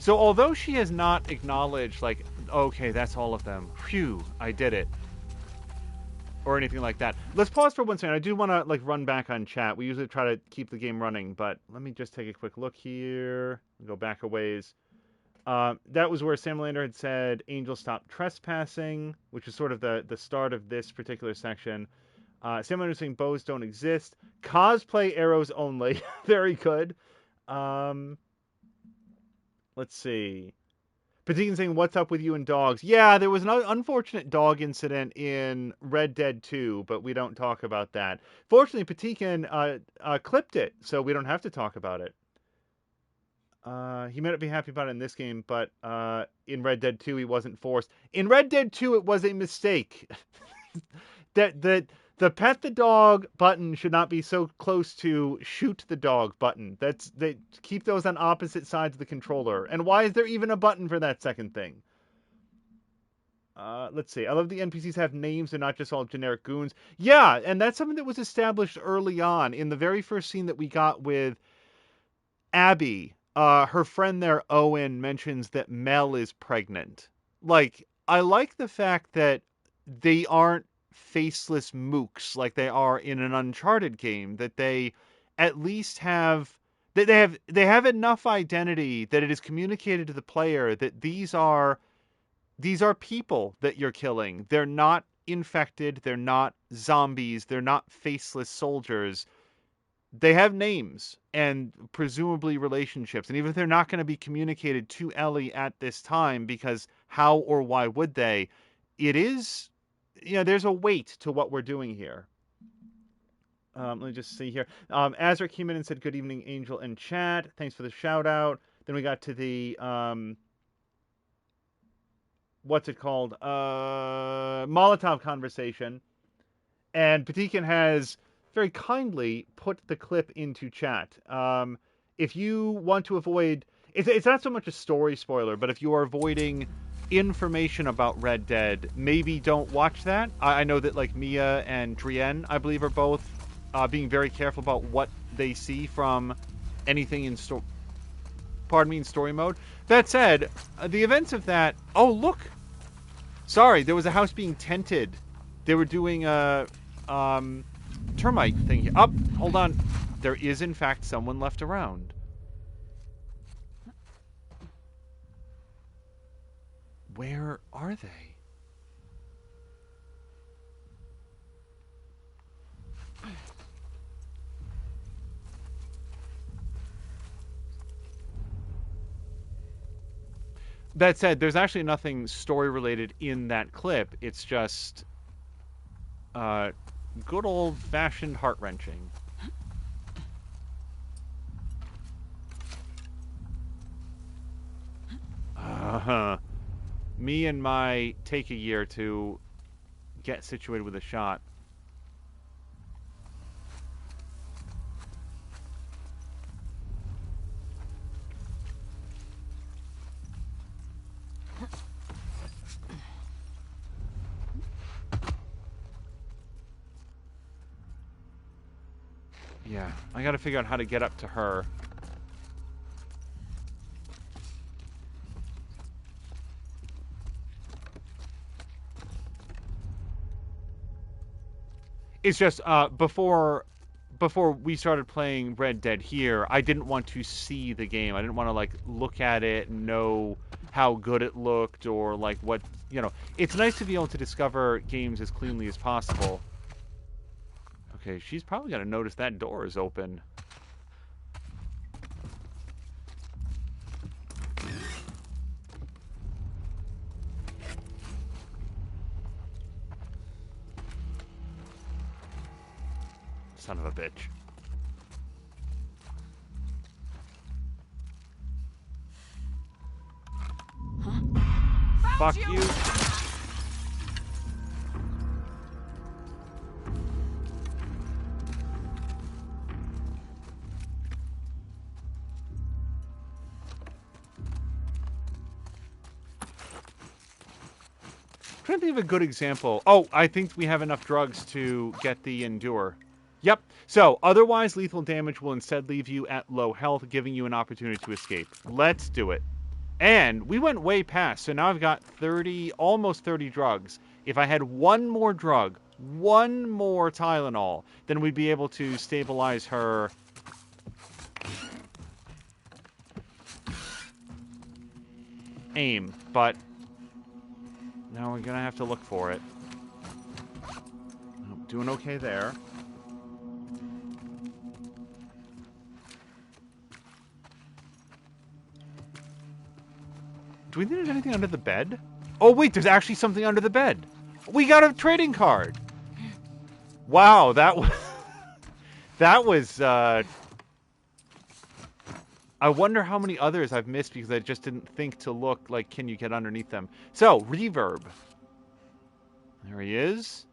So although she has not acknowledged, like, okay, that's all of them. Phew, I did it. Or anything like that. Let's pause for 1 second. I do want to, like, run back on chat. We usually try to keep the game running, but let me just take a quick look here. Go back a ways. That was where Sam Lander had said, Angel stop trespassing, which is sort of the start of this particular section. Sam Lander saying bows don't exist. Cosplay arrows only. Very good. Let's see. Patigan saying, what's up with you and dogs? Yeah, there was an unfortunate dog incident in Red Dead 2, but we don't talk about that. Fortunately, Patigan clipped it, so we don't have to talk about it. He may not be happy about it in this game, but in Red Dead 2, he wasn't forced. In Red Dead 2, it was a mistake. The pet the dog button should not be so close to shoot the dog button. They keep those on opposite sides of the controller. And why is there even a button for that second thing? Let's see. I love the NPCs have names. They're not just all generic goons. Yeah, and that's something that was established early on. In the very first scene that we got with Abby, her friend there, Owen, mentions that Mel is pregnant. Like, I like the fact that they aren't faceless mooks like they are in an Uncharted game, that they at least have they have enough identity that it is communicated to the player that these are people that you're killing. They're not infected, they're not zombies, they're not faceless soldiers. They have names and presumably relationships, and even if they're not going to be communicated to Ellie at this time, because how or why would they, it is, there's a weight to what we're doing here. Let me just see here. Azra came in and said, good evening, Angel and chat. Thanks for the shout out. Then we got to the, what's it called? Molotov conversation. And Patikin has very kindly put the clip into chat. If you want to avoid, it's not so much a story spoiler, but if you are avoiding information about Red Dead, maybe don't watch that. I know that like Mia and Drienne, I believe, are both being very careful about what they see from anything in story mode. That said, the events of that. Oh look, sorry, there was a house being tented. They were doing a termite thing here. Up, hold on. There is in fact someone left around. Where are they? That said, there's actually nothing story related in that clip. It's just good old-fashioned heart-wrenching. Me and my take a year to get situated with a shot. Yeah, I gotta figure out how to get up to her. It's just before we started playing Red Dead here, I didn't want to see the game. I didn't want to like look at it and know how good it looked or like what, It's nice to be able to discover games as cleanly as possible. Okay, she's probably gonna notice that door is open. Son of a bitch. Huh? Fuck you. trying to think of a good example. Oh, I think we have enough drugs to get the Endure. Yep. So, otherwise lethal damage will instead leave you at low health, giving you an opportunity to escape. Let's do it. And we went way past, so now I've got 30, almost 30 drugs. If I had one more drug, one more Tylenol, then we'd be able to stabilize her. Aim, but now we're gonna have to look for it. I'm doing okay there. Do we need anything under the bed? Oh wait, there's actually something under the bed. We got a trading card. Wow, that was that was. I wonder how many others I've missed because I just didn't think to look like, can you get underneath them? So, Reverb. There he is.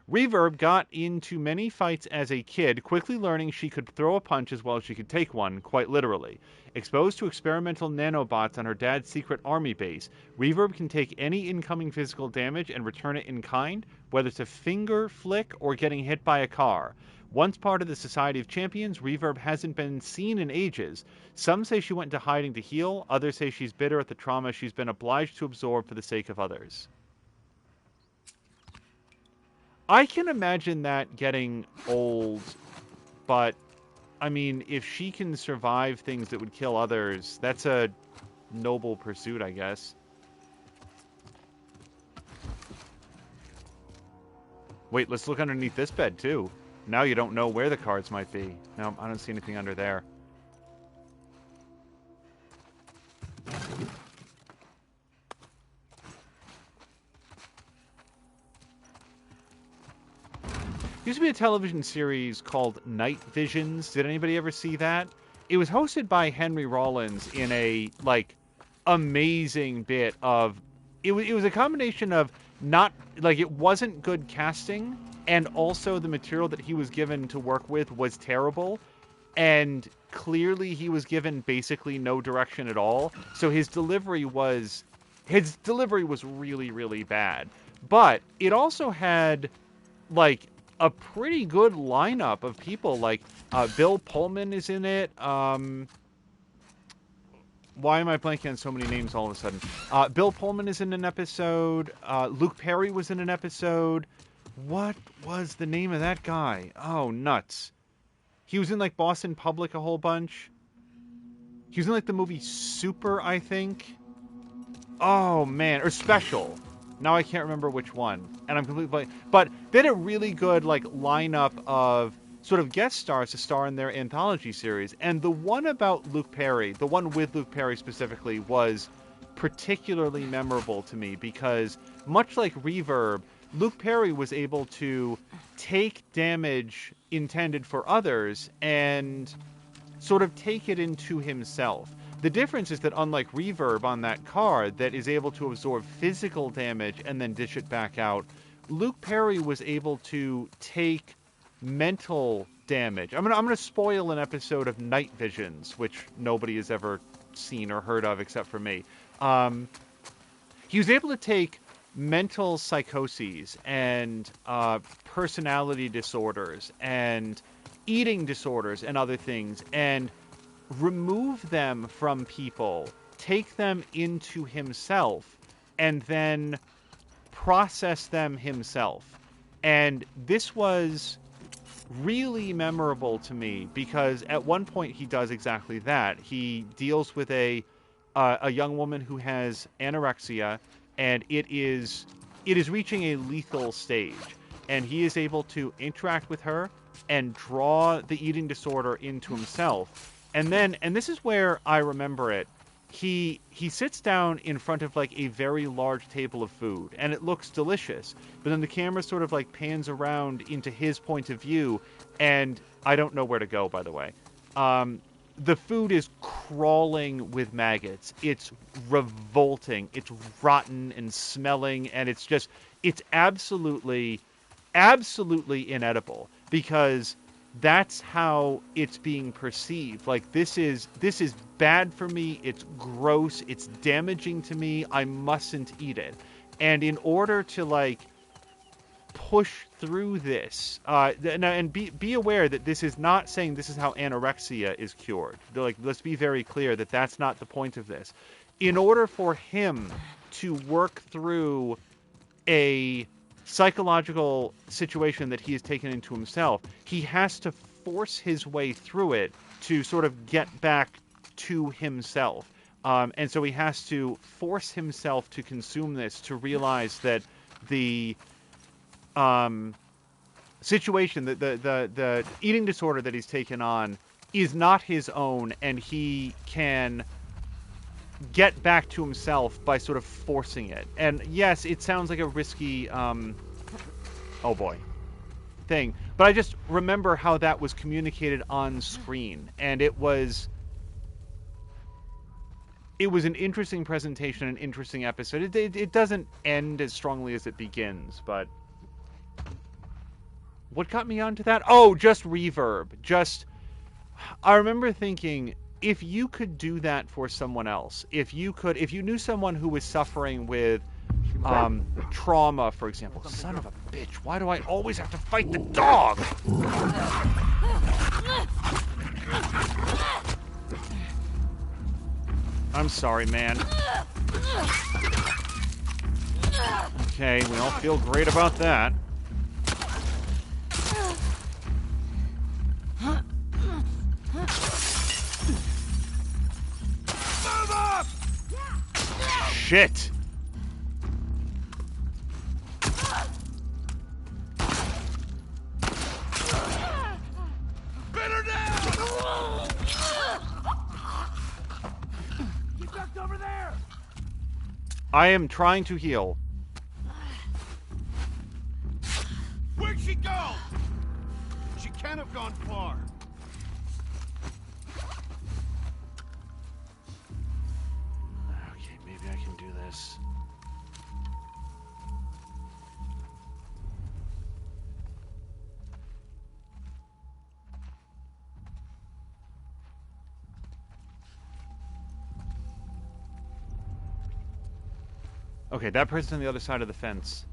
Reverb got into many fights as a kid, quickly learning she could throw a punch as well as she could take one, quite literally. Exposed to experimental nanobots on her dad's secret army base, Reverb can take any incoming physical damage and return it in kind, whether it's a finger flick or getting hit by a car. Once part of the Society of Champions, Reverb hasn't been seen in ages. Some say she went into hiding to heal, others say she's bitter at the trauma she's been obliged to absorb for the sake of others. I can imagine that getting old, but, I mean, if she can survive things that would kill others, that's a noble pursuit, I guess. Wait, let's look underneath this bed, too. Now you don't know where the cards might be. No, I don't see anything under there. Used to be a television series called Night Visions. Did anybody ever see that? It was hosted by Henry Rollins in a, like, amazing bit of... It was a combination of not... Like, it wasn't good casting, and also the material that he was given to work with was terrible, and clearly he was given basically no direction at all, so his delivery was really, really bad. But it also had, like, a pretty good lineup of people. Like, Bill Pullman is in it. Why am I blanking on so many names all of a sudden? Bill Pullman is in an episode. Luke Perry was in an episode. What was the name of that guy? Oh, nuts. He was in, like, Boston Public a whole bunch. He was in, like, the movie Super, I think. Oh, man. Or Special. Now I can't remember which one. And I'm completely blank. But they had a really good, like, lineup of sort of guest stars to star in their anthology series. And the one about Luke Perry, the one with Luke Perry specifically, was particularly memorable to me because, much like Reverb, Luke Perry was able to take damage intended for others and sort of take it into himself. The difference is that unlike Reverb on that card that is able to absorb physical damage and then dish it back out, Luke Perry was able to take mental damage. I'm gonna spoil an episode of Night Visions, which nobody has ever seen or heard of except for me. He was able to take mental psychoses and personality disorders and eating disorders and other things and remove them from people, take them into himself, and then process them himself. And this was really memorable to me because at one point he does exactly that. He deals with a young woman who has anorexia, and it is reaching a lethal stage. And he is able to interact with her and draw the eating disorder into himself. And then, and this is where I remember it, he sits down in front of, like, a very large table of food, and it looks delicious. But then the camera sort of, like, pans around into his point of view, and I don't know where to go, by the way. The food is crawling with maggots. It's revolting. It's rotten and smelling, and it's just, it's absolutely inedible. Because that's how it's being perceived. Like, this is bad for me, it's gross, it's damaging to me, I mustn't eat it. And in order to, like, push through this, and be aware that this is not saying this is how anorexia is cured. Like, let's be very clear that that's not the point of this. In order for him to work through a psychological situation that he has taken into himself, he has to force his way through it to sort of get back to himself. And so he has to force himself to consume this, to realize that the situation, the eating disorder that he's taken on is not his own, and he can get back to himself by sort of forcing it. And yes, it sounds like a risky, oh boy, thing, but I just remember how that was communicated on screen, and it was an interesting presentation, an interesting episode. It doesn't end as strongly as it begins, but what got me onto that? Oh, just reverb. I remember thinking, if you could do that for someone else, if you knew someone who was suffering with trauma, for example. Son of a bitch, why do I always have to fight the dog? I'm sorry, man. Okay, we all feel great about that. Shit! Better down! He ducked over there! I am trying to heal. Where'd she go? She can't have gone far. Okay, maybe I can do this. Okay, that person's on the other side of the fence.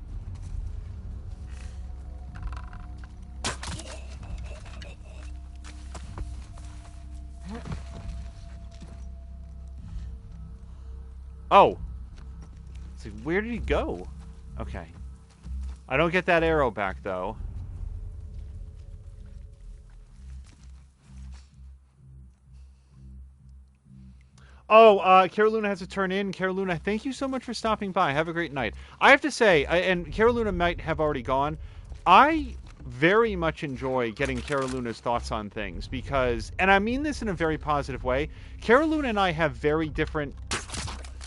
Oh! See, where did he go? Okay. I don't get that arrow back, though. Oh, Caroluna has to turn in. Caroluna, thank you so much for stopping by. Have a great night. I have to say, and Caroluna might have already gone, I very much enjoy getting Caroluna's thoughts on things because, and I mean this in a very positive way, Caroluna and I have very different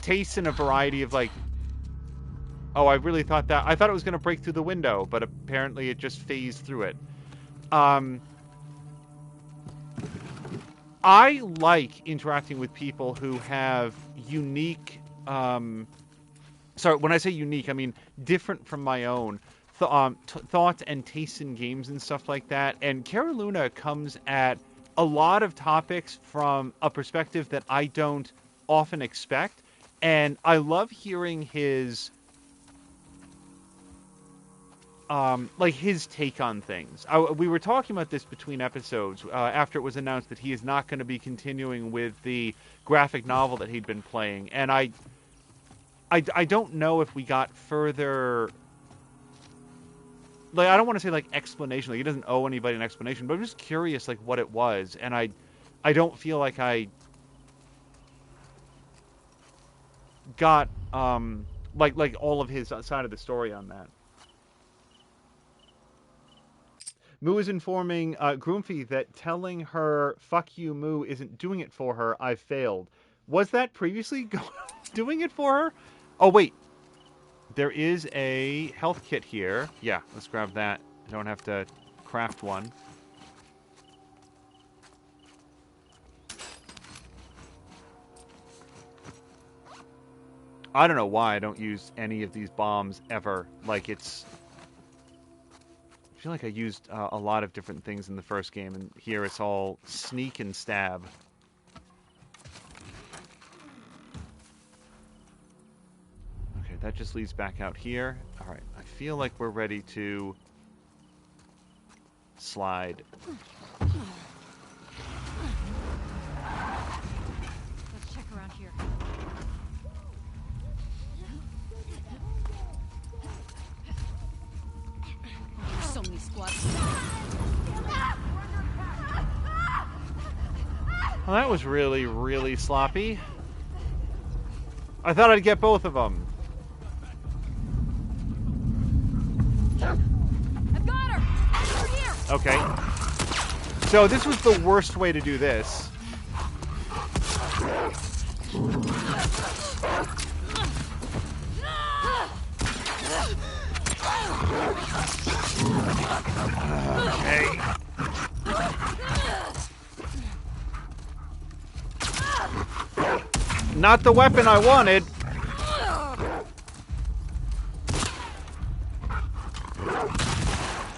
tastes in a variety of, like, oh, I really thought that, I thought it was going to break through the window, but apparently it just phased through it. I like interacting with people who have unique, sorry, when I say unique, I mean different from my own thoughts and tastes in games and stuff like that. And Caroluna comes at a lot of topics from a perspective that I don't often expect. And I love hearing his, like, his take on things. We were talking about this between episodes after it was announced that he is not going to be continuing with the graphic novel that he'd been playing, and I don't know if we got further. Like, I don't want to say like explanation. Like, he doesn't owe anybody an explanation, but I'm just curious, like, what it was, and I don't feel like I got like all of his side of the story on that. Moo is informing Groomfy that telling her "fuck you, Moo" isn't doing it for her. I've failed. Was that previously doing it for her? Oh wait, there is a health kit here. Yeah, let's grab that. I don't have to craft one. I don't know why I don't use any of these bombs ever. Like, it's feel like I used a lot of different things in the first game, and here it's all sneak and stab. Okay, that just leads back out here. All right, I feel like we're ready to slide. Let's check around here. There's so many squads. Well, that was really, really sloppy. I thought I'd get both of them. I've got her! Over here! Okay. So this was the worst way to do this. Okay. Not the weapon I wanted.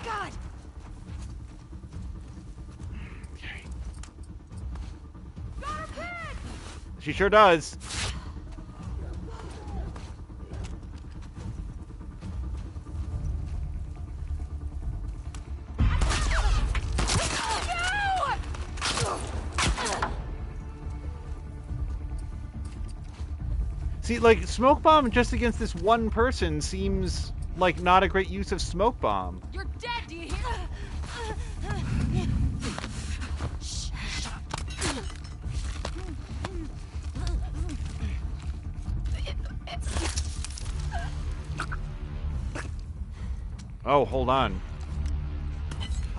God! Okay. She sure does. See, like, smoke bomb just against this one person seems like not a great use of smoke bomb. You're dead, do you hear? Oh, hold on.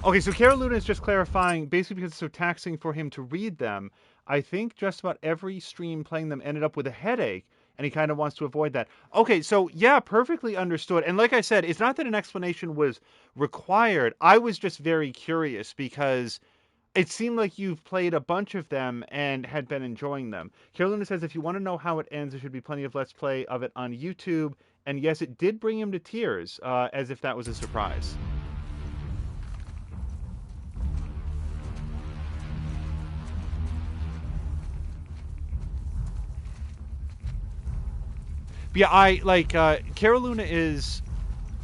Okay, so Cara Luna is just clarifying, basically because it's so taxing for him to read them, I think just about every stream playing them ended up with a headache, and he kind of wants to avoid that. Okay, so yeah, perfectly understood. And like I said, it's not that an explanation was required. I was just very curious because it seemed like you've played a bunch of them and had been enjoying them. Carolina says, if you want to know how it ends, there should be plenty of Let's Play of it on YouTube. And yes, it did bring him to tears, as if that was a surprise. But yeah, I, like, Carolina is,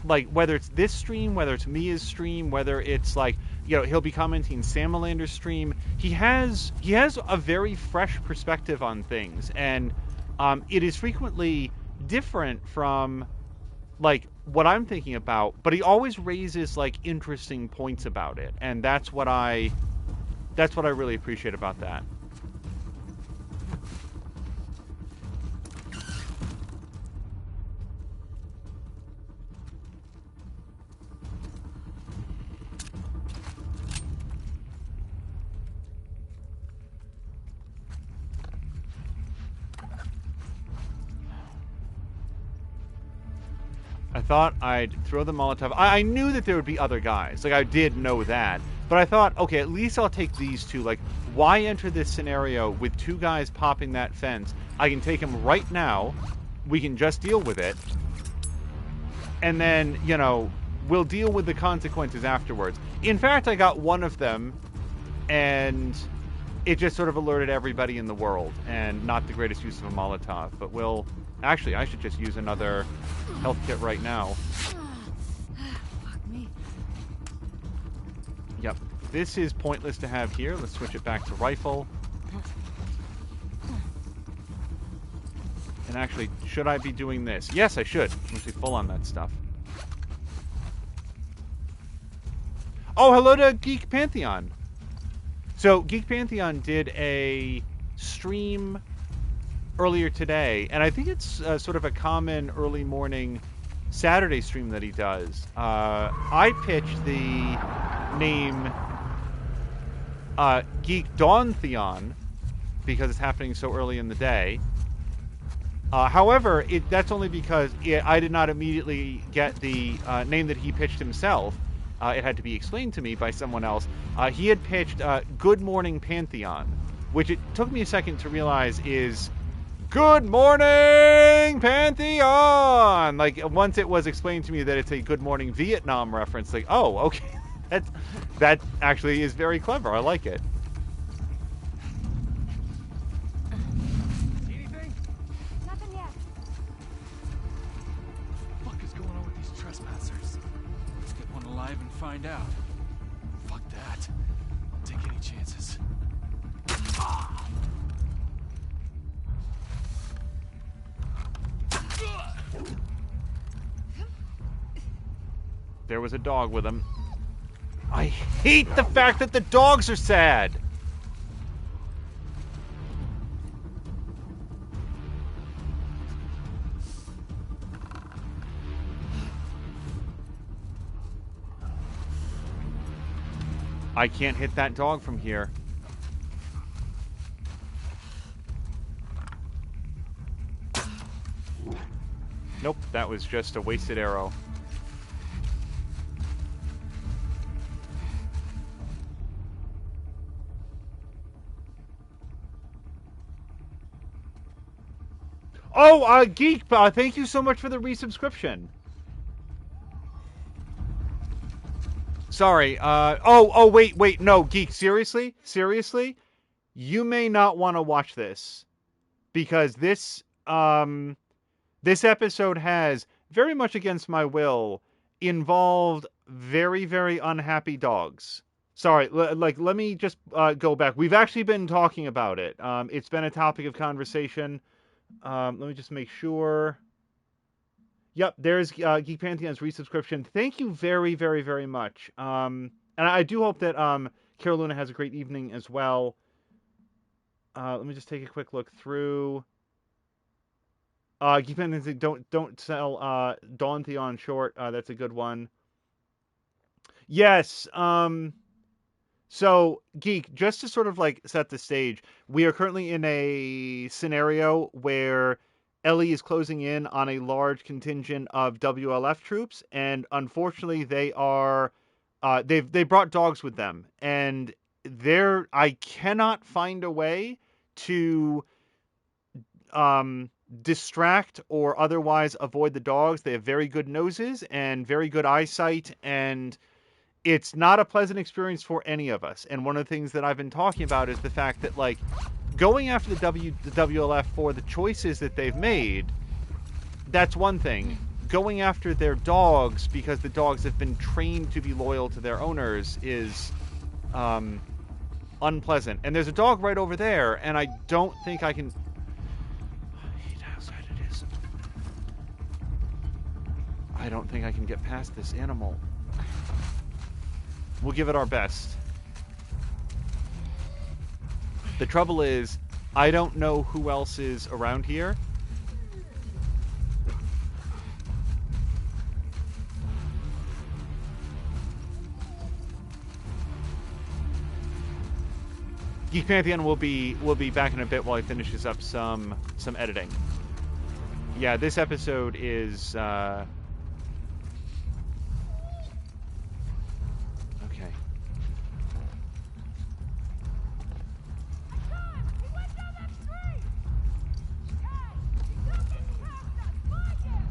like, whether it's this stream, whether it's Mia's stream, whether it's, like, you know, he'll be commenting Sam Melander's stream, he has a very fresh perspective on things, and it is frequently different from, like, what I'm thinking about, but he always raises, like, interesting points about it, and that's what I really appreciate about that. I thought I'd throw the Molotov. I knew that there would be other guys. Like, I did know that. But I thought, okay, at least I'll take these two. Like, why enter this scenario with two guys popping that fence? I can take them right now. We can just deal with it. And then, you know, we'll deal with the consequences afterwards. In fact, I got one of them, and it just sort of alerted everybody in the world. And not the greatest use of a Molotov. But we'll... Actually, I should just use another health kit right now. Fuck me. Yep. This is pointless to have here. Let's switch it back to rifle. And actually, should I be doing this? Yes, I should. Must be full on that stuff. Oh, hello to Geek Pantheon. So, Geek Pantheon did a stream earlier today, and I think it's sort of a common early morning Saturday stream that he does. I pitched the name Geek Dawn Theon because it's happening so early in the day. However, that's only because I did not immediately get the name that he pitched himself. It had to be explained to me by someone else. He had pitched Good Morning Pantheon, which it took me a second to realize is Good morning, Pantheon! Like, once it was explained to me that it's a Good Morning Vietnam reference, like, oh, okay. That actually is very clever. I like it. See anything? Nothing yet. What the fuck is going on with these trespassers? Let's get one alive and find out. Fuck that. I'll take any chances. There was a dog with him. I hate the fact that the dogs are sad. I can't hit that dog from here. Nope, that was just a wasted arrow. Oh, Geek, thank you so much for the resubscription. Sorry, wait, no, Geek, seriously? Seriously? You may not want to watch this. Because this episode has, very much against my will, involved very, very unhappy dogs. Sorry, let me just go back. We've actually been talking about it. It's been a topic of conversation. Let me just make sure. Yep, there's Geek Pantheon's resubscription. Thank you very, very, very much. And I do hope that Carol Luna has a great evening as well. Let me just take a quick look through. Geek Pantheon, don't sell Dawn Theon short. That's a good one. Yes. So, Geek, just to sort of like set the stage, we are currently in a scenario where Ellie is closing in on a large contingent of WLF troops, and unfortunately, they are they brought dogs with them, and I cannot find a way to distract or otherwise avoid the dogs. They have very good noses and very good eyesight, and it's not a pleasant experience for any of us. And one of the things that I've been talking about is the fact that, like, going after the WLF for the choices that they've made, that's one thing. Going after their dogs because the dogs have been trained to be loyal to their owners is unpleasant. And there's a dog right over there, and I don't think I can... I hate how sad it is. I don't think I can get past this animal. We'll give it our best. The trouble is, I don't know who else is around here. Geek Pantheon will be back in a bit while he finishes up some editing. Yeah, this episode is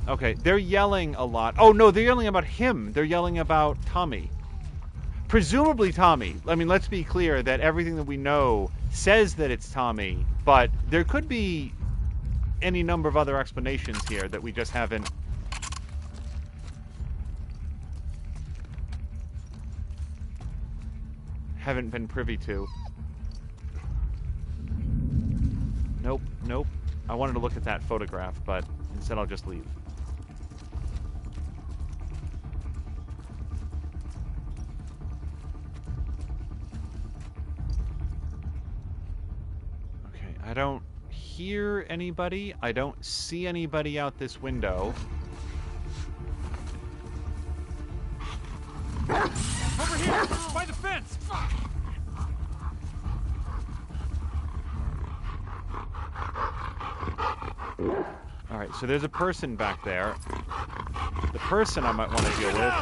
okay, they're yelling a lot. Oh, no, they're yelling about him. They're yelling about Tommy. Presumably Tommy. I mean, let's be clear that everything that we know says that it's Tommy, but there could be any number of other explanations here that we just haven't been privy to. Nope. I wanted to look at that photograph, but instead I'll just leave. I don't hear anybody. I don't see anybody out this window. Over here! By the fence! Fuck! Alright, so there's a person back there. The person I might want to deal with.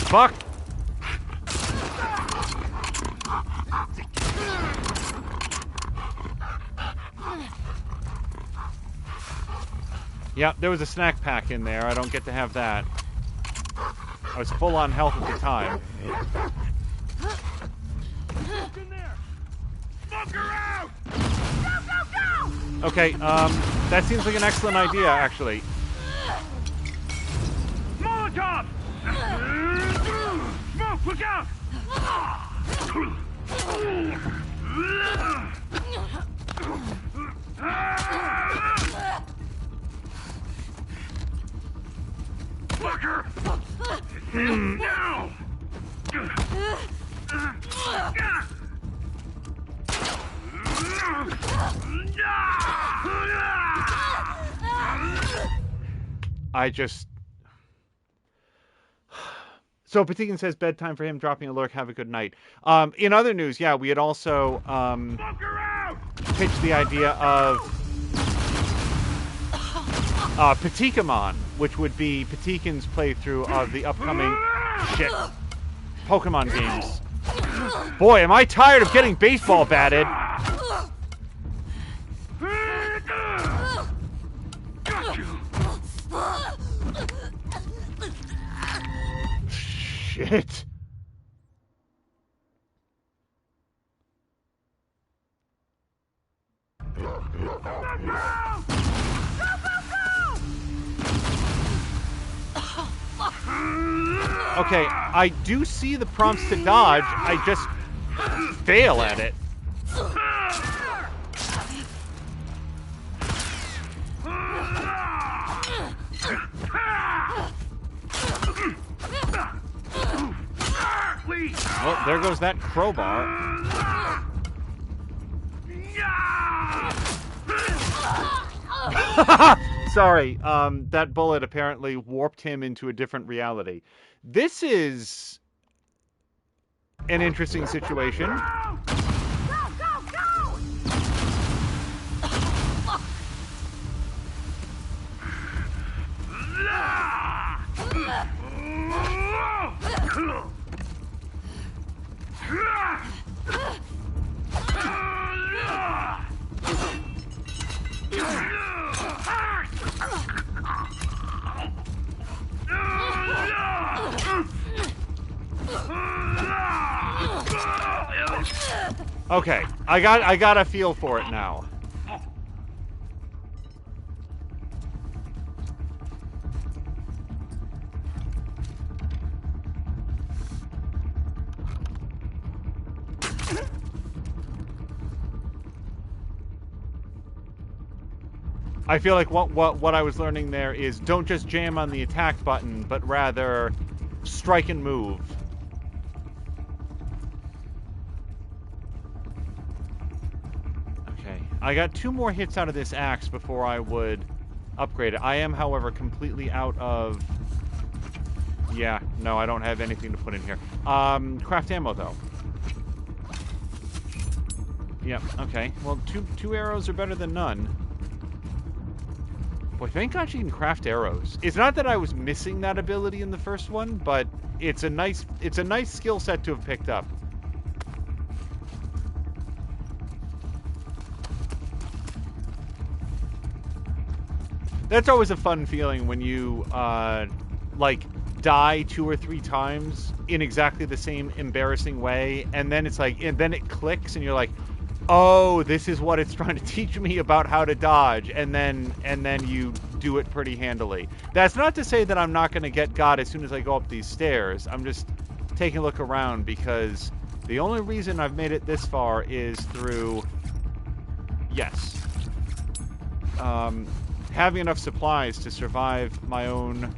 Fuck! Yeah, there was a snack pack in there. I don't get to have that. I was full on health at the time. Smoke in there! Smoke her out! Okay, that seems like an excellent idea, actually. Molotov! Smoke, look out! Fucker! Now! I just... So Patikin says bedtime for him, dropping a lurk, have a good night. In other news, yeah, we had also pitched the idea of Patikamon, which would be Patikin's playthrough of the upcoming Pokemon games. Boy, am I tired of getting baseball batted. Shit. Okay, I do see the prompts to dodge, I just fail at it. Well, there goes that crowbar. Sorry, that bullet apparently warped him into a different reality. This is an interesting situation. Okay, I got a feel for it now. I feel like what I was learning there is don't just jam on the attack button, but rather strike and move. Okay, I got 2 more hits out of this axe before I would upgrade it. I am, however, completely out of... Yeah, no, I don't have anything to put in here. Craft ammo, though. Yep, okay. Well, two arrows are better than none. Boy, thank God you can craft arrows. It's not that I was missing that ability in the first one, but it's a nice skill set to have picked up. That's always a fun feeling when you like die 2 or 3 times in exactly the same embarrassing way, and then it's like, and then it clicks, and you're like, oh, this is what it's trying to teach me about how to dodge, and then you do it pretty handily. That's not to say that I'm not going to get God as soon as I go up these stairs. I'm just taking a look around because the only reason I've made it this far is through, yes, having enough supplies to survive my own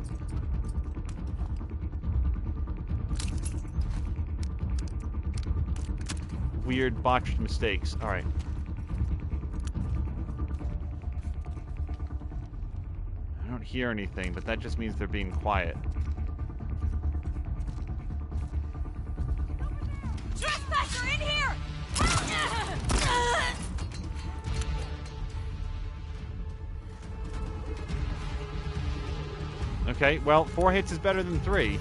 weird botched mistakes. All right. I don't hear anything, but that just means they're being quiet. Trespasser in here! Okay, well, 4 hits is better than 3.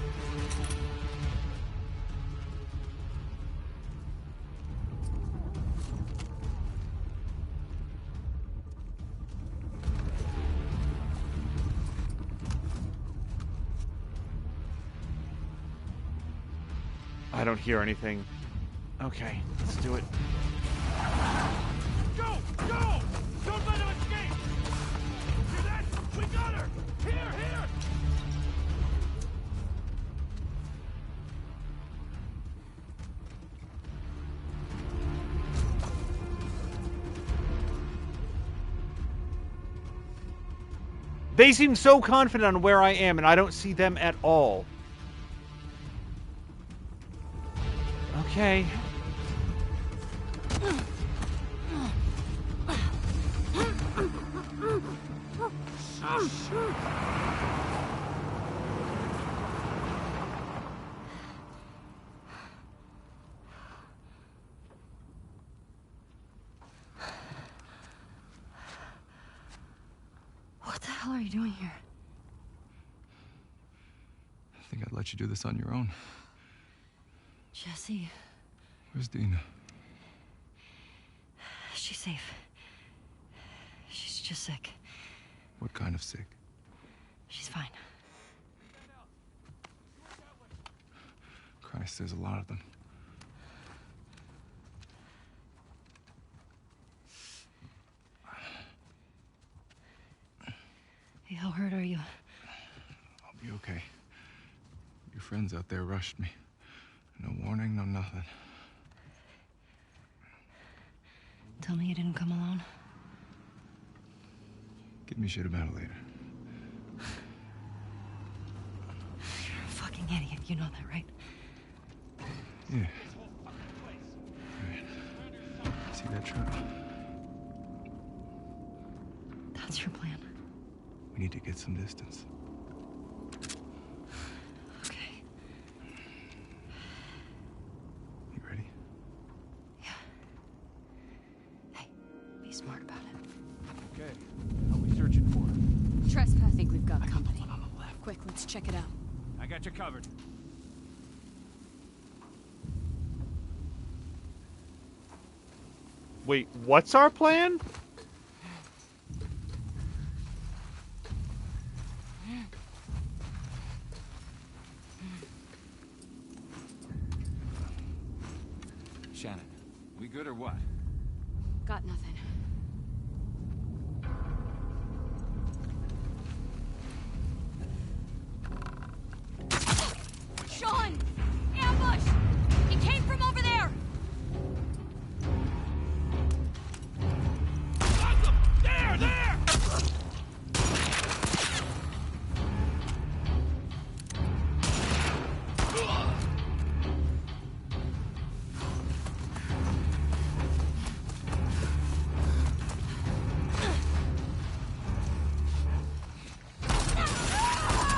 I don't hear anything. Okay, let's do it. Go! Go! Don't let him escape! Hear that? We got her! Here! Here! They seem so confident on where I am, and I don't see them at all. Okay. What the hell are you doing here? I think I'd let you do this on your own. Jesse, Where's Dina? she's safe. She's just sick. What kind of sick? She's fine. Christ, there's a lot of them. Hey, how hurt are you? I'll be okay. Your friends out there rushed me. No warning, no nothing. Tell me you didn't come alone. Give me shit about it later. You're a fucking idiot. You know that, right? Yeah. Right. See that truck? That's your plan. We need to get some distance. Okay. You ready? Yeah. Hey, be smart about it. Okay. What are we searching for? Trespass. I think we've got company. One on the left. Quick, let's check it out. I got you covered. Wait, what's our plan? Shannon, we good or what? Got nothing. Sean! Ambush! He came from over there! Awesome! There! There!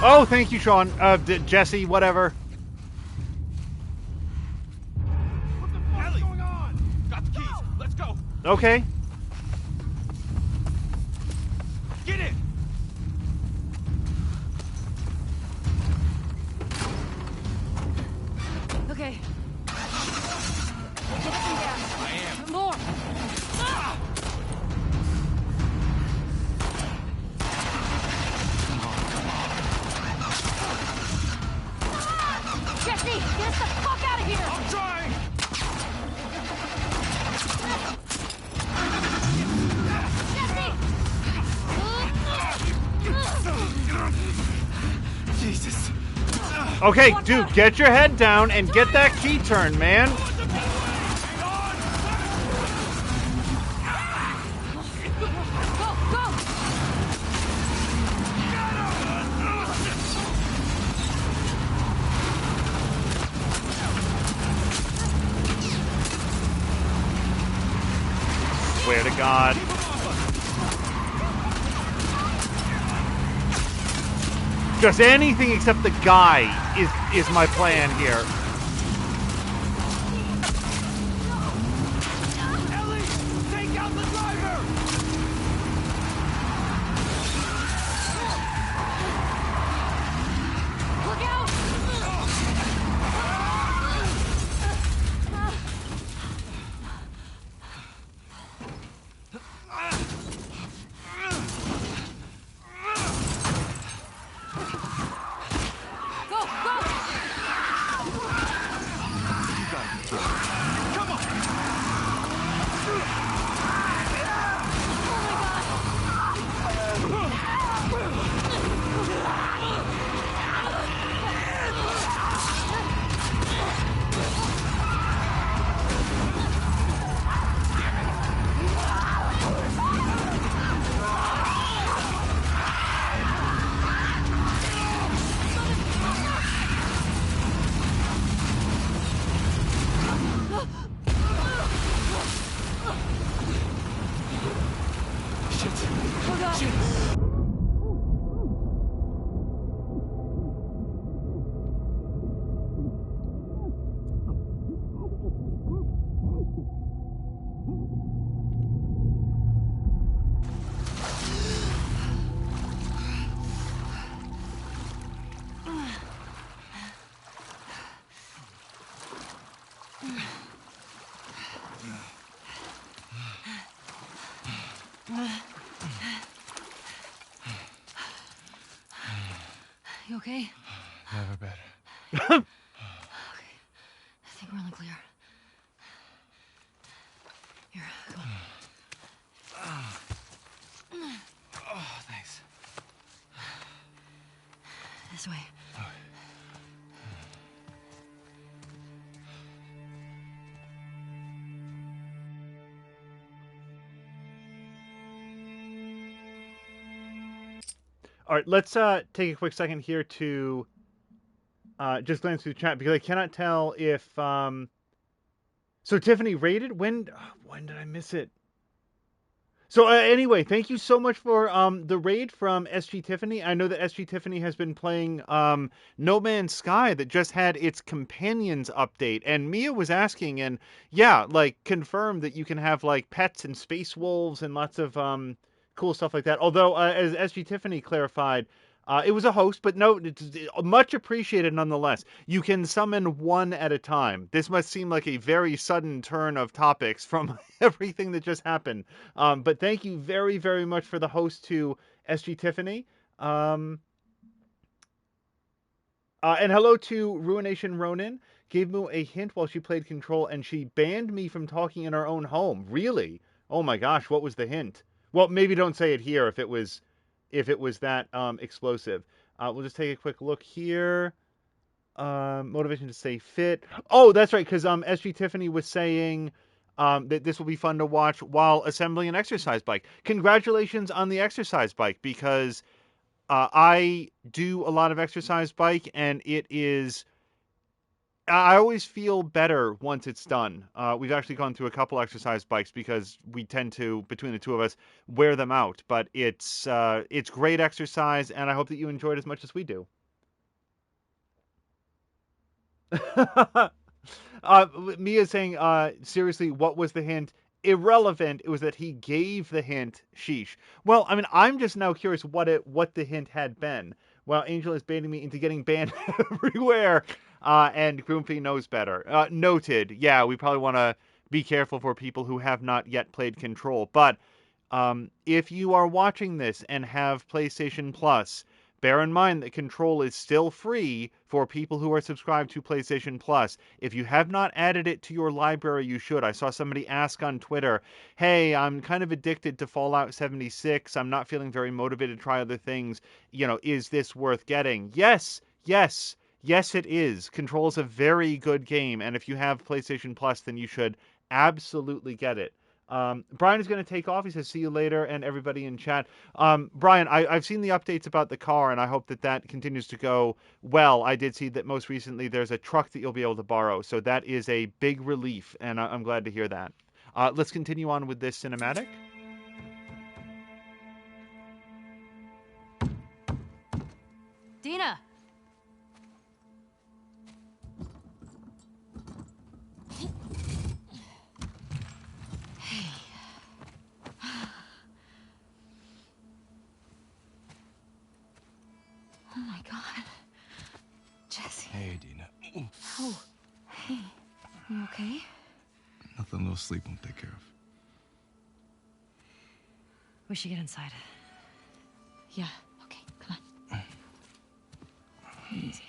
Oh, thank you, Sean. Jesse, whatever. What the fuck's going on? Got the keys. Let's go. Okay. Get in. Okay. Get some gas. I am. More! Jesse, get us the fuck out of here! I'm trying. Jesus! Okay, dude, get your head down and get that key turned, man. Go, go! Swear to God. Just anything except the guy is my plan here. Ellie, take out the driver. Look out! Go, go! Shit. Oh god! Shit. You okay? Never better. Okay. I think we're on the clear. Here, come on. Oh, thanks. This way. All right, let's take a quick second here to just glance through the chat because I cannot tell if so Tiffany rated when did I miss it? So anyway, thank you so much for the raid from SG Tiffany. I know that SG Tiffany has been playing No Man's Sky that just had its companions update, and Mia was asking, and yeah, like confirmed that you can have like pets and space wolves and lots of cool stuff like that. Although as SG Tiffany clarified, it was a host, but no, it's much appreciated nonetheless. You can summon one at a time. This must seem like a very sudden turn of topics from everything that just happened. But thank you very, very much for the host to SG Tiffany. And hello to Ruination Ronin. Gave me a hint while she played Control, and she banned me from talking in our own home. Really? Oh my gosh, what was the hint? Well, maybe don't say it here if it was that explosive. We'll just take a quick look here. Motivation to stay fit. Oh, that's right, because SG Tiffany was saying that this will be fun to watch while assembling an exercise bike. Congratulations on the exercise bike, because I do a lot of exercise bike, and it is... I always feel better once it's done. We've actually gone through a couple exercise bikes because we tend to, between the two of us, wear them out. But it's great exercise, and I hope that you enjoy it as much as we do. Mia's saying, seriously, what was the hint? Irrelevant. It was that he gave the hint. Sheesh. Well, I mean, I'm just now curious what the hint had been. Well, Angel is baiting me into getting banned everywhere. And Groomfy knows better. Noted. Yeah, we probably want to be careful for people who have not yet played Control. But if you are watching this and have PlayStation Plus, bear in mind that Control is still free for people who are subscribed to PlayStation Plus. If you have not added it to your library, you should. I saw somebody ask on Twitter, hey, I'm kind of addicted to Fallout 76. I'm not feeling very motivated to try other things. You know, is this worth getting? Yes, it is. Control is a very good game, and if you have PlayStation Plus, then you should absolutely get it. Brian is going to take off. He says, see you later, and everybody in chat. Brian, I've seen the updates about the car, and I hope that continues to go well. I did see that most recently there's a truck that you'll be able to borrow, so that is a big relief, and I'm glad to hear that. Let's continue on with this cinematic. Dina! Oh my god. Jesse. Hey, Dina. Oh, hey. You okay? Nothing a little sleep won't take care of. We should get inside. Yeah, okay, come on. Easy.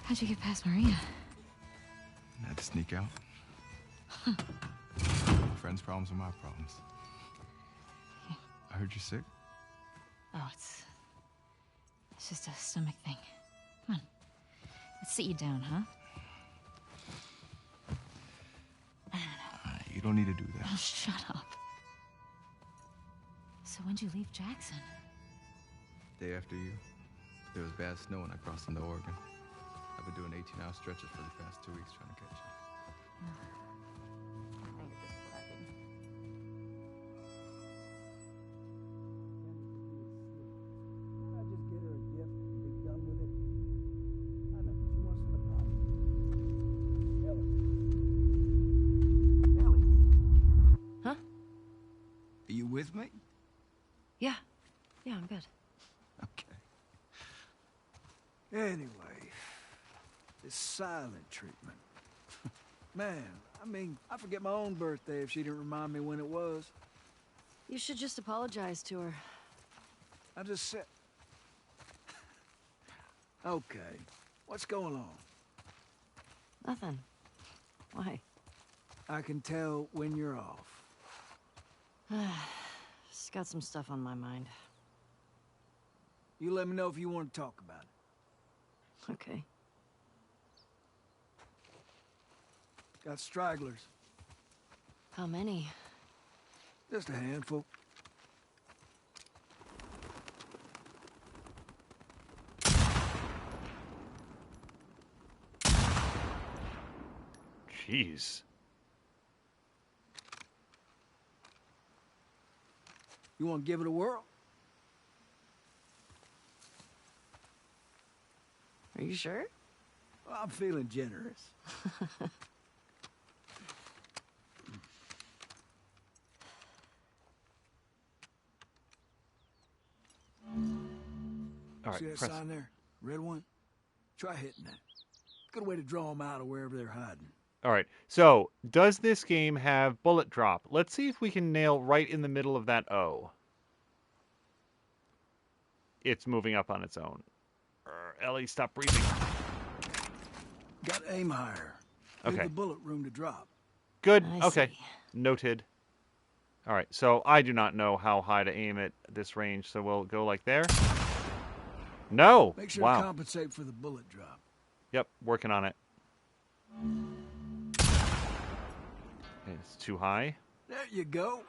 How'd you get past Maria? I had to sneak out. My friend's problems are my problems. I heard you're sick. Oh, it's just a stomach thing. Come on. Let's sit you down, huh? You don't need to do that. Oh, shut up. So when'd you leave Jackson? Day after you, there was bad snow and I crossed into Oregon. I've been doing 18-hour stretches for the past 2 weeks trying to catch you. I think at this you with me? Yeah. Yeah, I'm good. Okay. Anyway, this silent treatment. Man, I mean, I forget my own birthday if she didn't remind me when it was. You should just apologize to her. I just said... Okay, what's going on? Nothing. Why? I can tell when you're off. Just got some stuff on my mind. You let me know if you want to talk about it. Okay. Got stragglers. How many? Just a handful. Jeez. You want to give it a whirl? Are you sure? Well, I'm feeling generous. All right, See that press. sign there? Red one? Try hitting that. Good way to draw them out of wherever they're hiding. All right. So, does this game have bullet drop? Let's see if we can nail right in the middle of that O. It's moving up on its own. Ellie, stop breathing. Got aim higher. Give Okay. the bullet room to drop. Good. I Okay. see. Noted. All right. So, I do not know how high to aim at this range, so we'll go like there. No. Make sure Wow. to compensate for the bullet drop. Yep. Working on it. It's too high. There you go.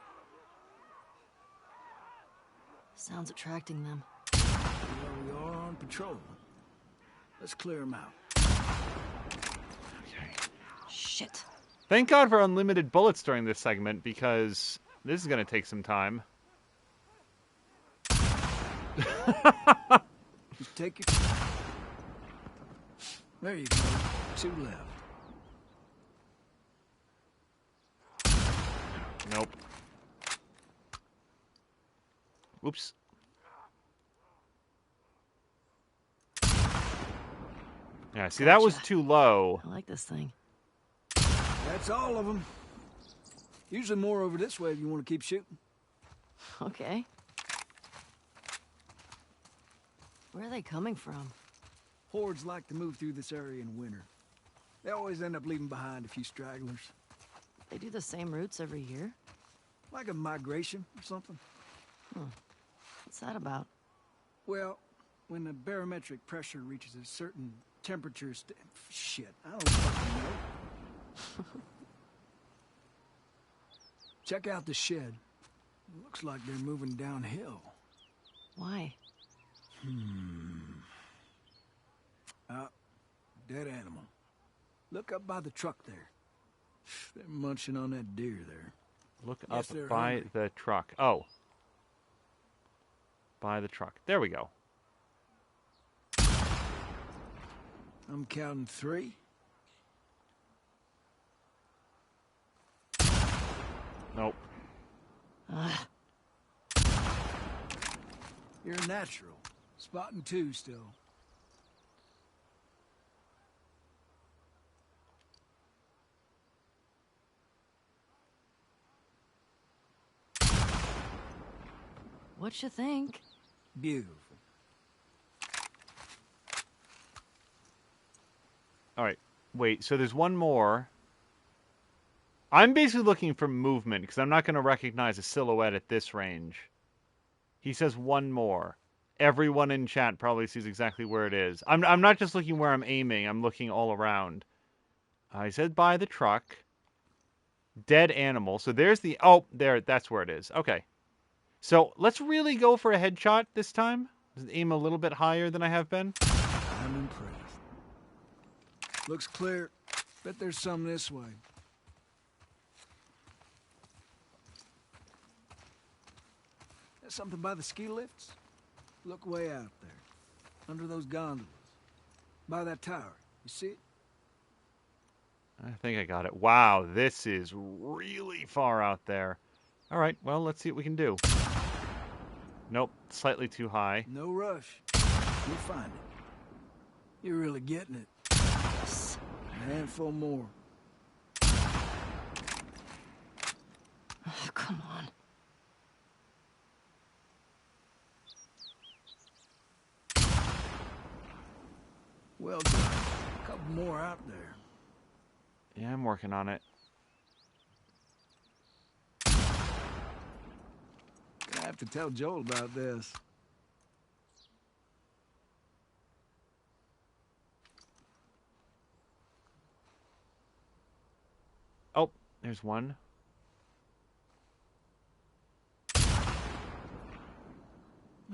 Sounds attracting them. There we are on patrol. Let's clear them out. Okay. Shit. Thank God for unlimited bullets during this segment, because this is going to take some time. Just take your time. There you go. 2 left. Nope. Oops. Yeah, see, that was Gotcha. too low. I like this thing. That's all of them. Usually more over this way if you want to keep shooting. Okay. Where are they coming from? Hordes like to move through this area in winter. They always end up leaving behind a few stragglers. They do the same routes every year? Like a migration or something. What's that about? Well, when the barometric pressure reaches a certain temperature... Shit, I don't fucking know. Check out the shed. Looks like they're moving downhill. Why? Dead animal. Look up by the truck there. They're munching on that deer there. Look Yes, up they're by hungry. the truck. Oh. By the truck. There we go. I'm counting 3. Nope. You're a natural. Spotting 2 still. What you think? Beautiful. All right. Wait, so there's one more. I'm basically looking for movement, because I'm not going to recognize a silhouette at this range. He says one more. Everyone in chat probably sees exactly where it is. I'm not just looking where I'm aiming. I'm looking all around. He said by the truck. Dead animal. So there's the... Oh, there. That's where it is. Okay. So let's really go for a headshot this time. Aim a little bit higher than I have been. I'm impressed. Looks clear. Bet there's some this way. There's something by the ski lifts? Look way out there. Under those gondolas. By that tower. You see it? I think I got it. Wow, this is really far out there. All right, well, let's see what we can do. Nope, slightly too high. No rush. You'll find it. You're really getting it. A handful more. Oh, come on. Well done. A couple more out there. Yeah, I'm working on it. Gonna have to tell Joel about this. Oh, there's one.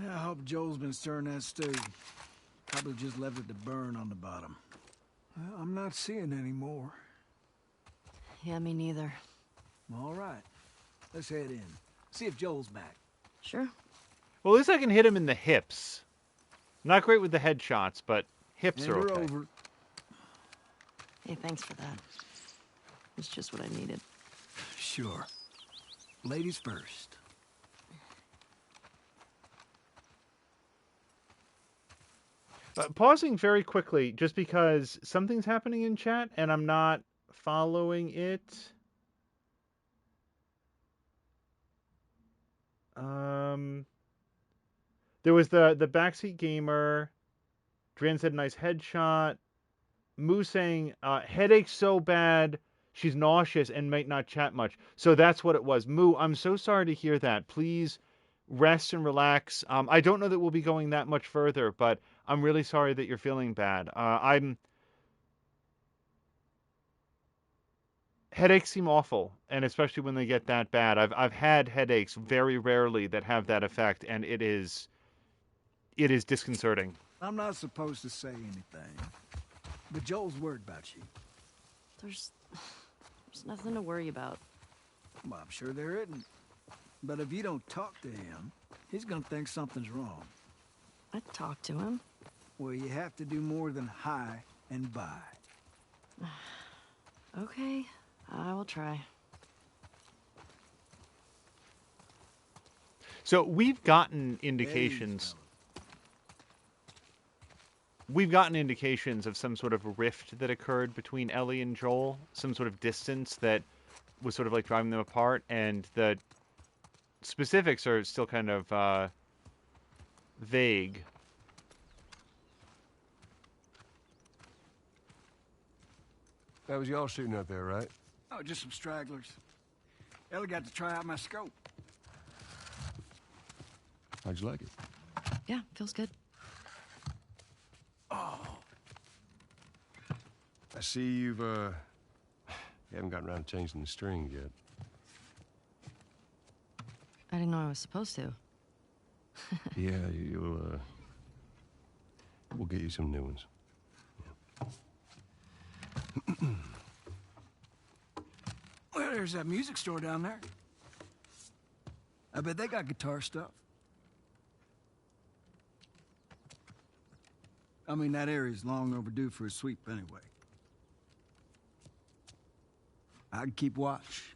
Yeah, I hope Joel's been stirring that stew. Probably just left it to burn on the bottom. Well, I'm not seeing any more. Yeah, me neither. All right. Let's head in. See if Joel's back. Sure. Well, at least I can hit him in the hips. Not great with the headshots, but hips Hand are her okay. over. Hey, thanks for that. It's just what I needed. Sure. Ladies first. Pausing very quickly, just because something's happening in chat and I'm not following it. There was the backseat gamer. Dran said nice headshot. Moo saying headache so bad she's nauseous and might not chat much. So that's what it was. Moo, I'm so sorry to hear that. Please rest and relax. I don't know that we'll be going that much further, but I'm really sorry that you're feeling bad. Headaches seem awful, and especially when they get that bad. I've had headaches very rarely that have that effect, and it is disconcerting. I'm not supposed to say anything, but Joel's worried about you. There's nothing to worry about. Well, I'm sure there isn't. But if you don't talk to him, he's gonna think something's wrong. I talked to him. Well, you have to do more than hi and bye. Okay, I will try. So we've gotten indications. We've gotten indications of some sort of rift that occurred between Ellie and Joel, some sort of distance that was sort of like driving them apart, and the specifics are still kind of vague. That was y'all shooting out there, right? Oh, just some stragglers. Ellie got to try out my scope. How'd you like it? Yeah, feels good. Oh. I see you haven't gotten around to changing the strings yet. I didn't know I was supposed to. Yeah, we'll get you some new ones. Yeah. Well, there's that music store down there. I bet they got guitar stuff. I mean, that area's long overdue for a sweep anyway. I can keep watch.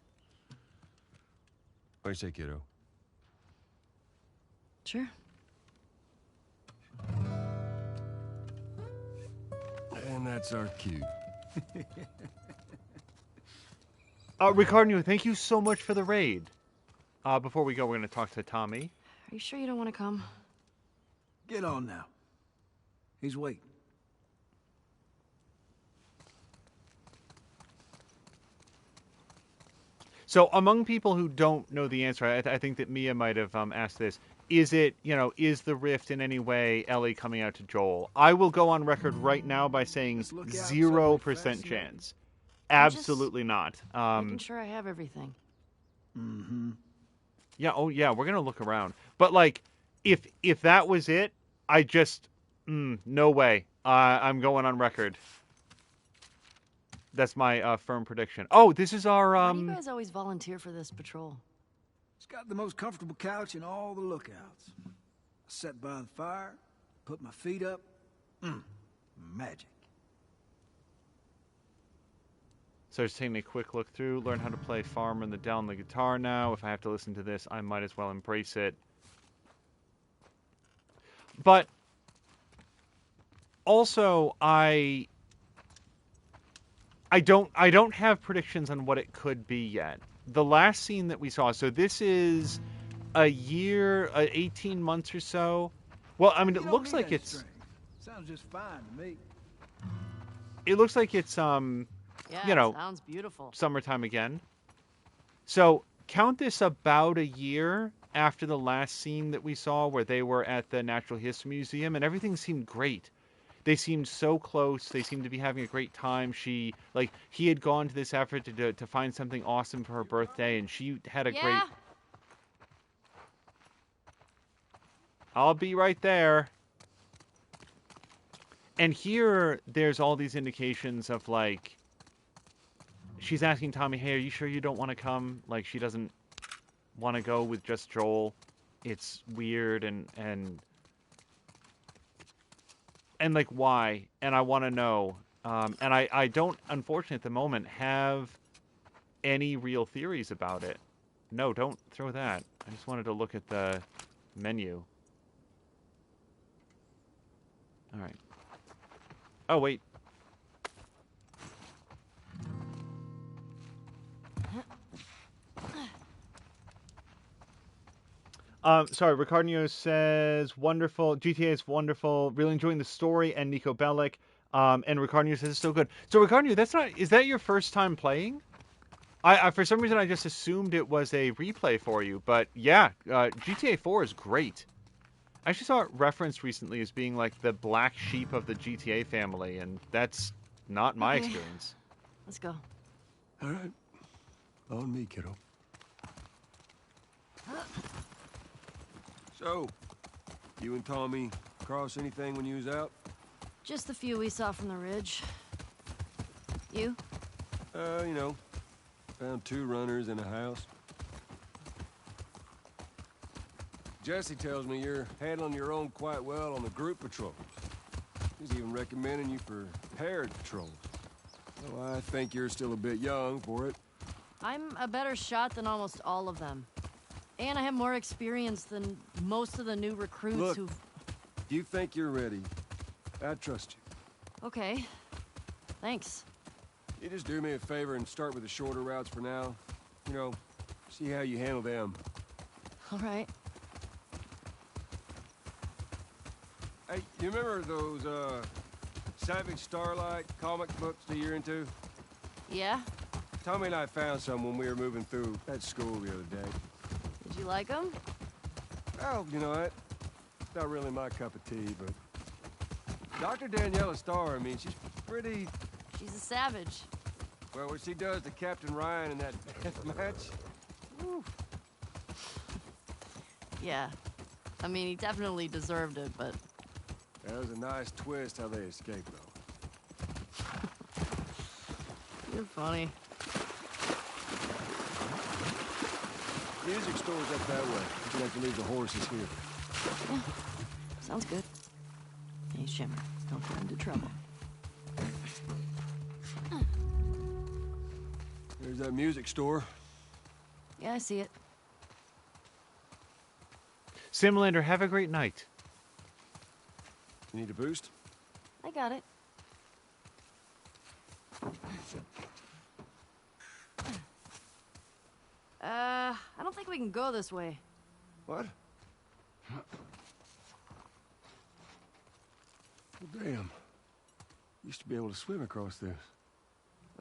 What do you say, kiddo? Sure. And that's our cue. Ricardo, thank you so much for the raid. Before we go, we're going to talk to Tommy. Are you sure you don't want to come? Get on now. He's waiting. So among people who don't know the answer, I think that Mia might have asked this. Is it, is the rift in any way Ellie coming out to Joel? I will go on record right now by saying 0% chance. Absolutely not. Making sure I have everything. Mm-hmm. Yeah, oh yeah, we're going to look around. But like, if that was it, I just, no way. I'm going on record. That's my firm prediction. Oh, this is our... Why do you guys always volunteer for this patrol? It's got the most comfortable couch in all the lookouts. I sat by the fire, put my feet up. Magic. So just taking a quick look through, learn how to play Farmer in the Dell on the guitar now. If I have to listen to this, I might as well embrace it. But also, I don't have predictions on what it could be yet. The last scene that we saw, so this is a year, 18 months or so. Well, I mean, it looks like it's... Sounds just fine to me. It looks like it's, Yeah, you know, sounds beautiful. summertime again. So count this about a year after the last scene that we saw where they were at the Natural History Museum, and everything seemed great. They seemed so close. They seemed to be having a great time. He had gone to this effort to find something awesome for her birthday, and she had a great... I'll be right there. And here, there's all these indications of, like... She's asking Tommy, hey, are you sure you don't want to come? Like, she doesn't want to go with just Joel. It's weird and like, why? And I want to know. And I don't, unfortunately, at the moment, have any real theories about it. No, don't throw that. I just wanted to look at the menu. All right. Oh, wait. Sorry, Ricardo says, wonderful. GTA is wonderful. Really enjoying the story and Nico Bellic. And Ricardo says it's so good. So, Ricardo, is that your first time playing? I for some reason, I just assumed it was a replay for you. But yeah, GTA 4 is great. I actually saw it referenced recently as being like the black sheep of the GTA family, and that's not my experience. Let's go. All right. On me, kiddo. So, you and Tommy cross anything when you was out? Just the few we saw from the ridge. You? You know, found 2 runners in a house. Jesse tells me you're handling your own quite well on the group patrols. He's even recommending you for paired patrols. Well, I think you're still a bit young for it. I'm a better shot than almost all of them. And I have more experience than most of the new recruits. Look, who've... you think you're ready. I trust you. Okay. Thanks. You just do me a favor and start with the shorter routes for now. You know, see how you handle them. All right. Hey, you remember those, Savage Starlight comic books that you're into? Yeah? Tommy and I found some when we were moving through that school the other day. Did you like them? Well, you know, it's not really my cup of tea, but... Dr. Daniela Starr, I mean, she's pretty... She's a savage. Well, what she does to Captain Ryan in that death match... Woo. Yeah. I mean, he definitely deserved it, but... That was a nice twist how they escaped, though. You're funny. Music store's up that way. You're gonna have to leave the horses here. Yeah. Sounds good. Hey, Shimmer. Don't get into trouble. There's that music store. Yeah, I see it. Simlander, have a great night. You need a boost? I got it. I don't think we can go this way. What? Well, damn. Used to be able to swim across this.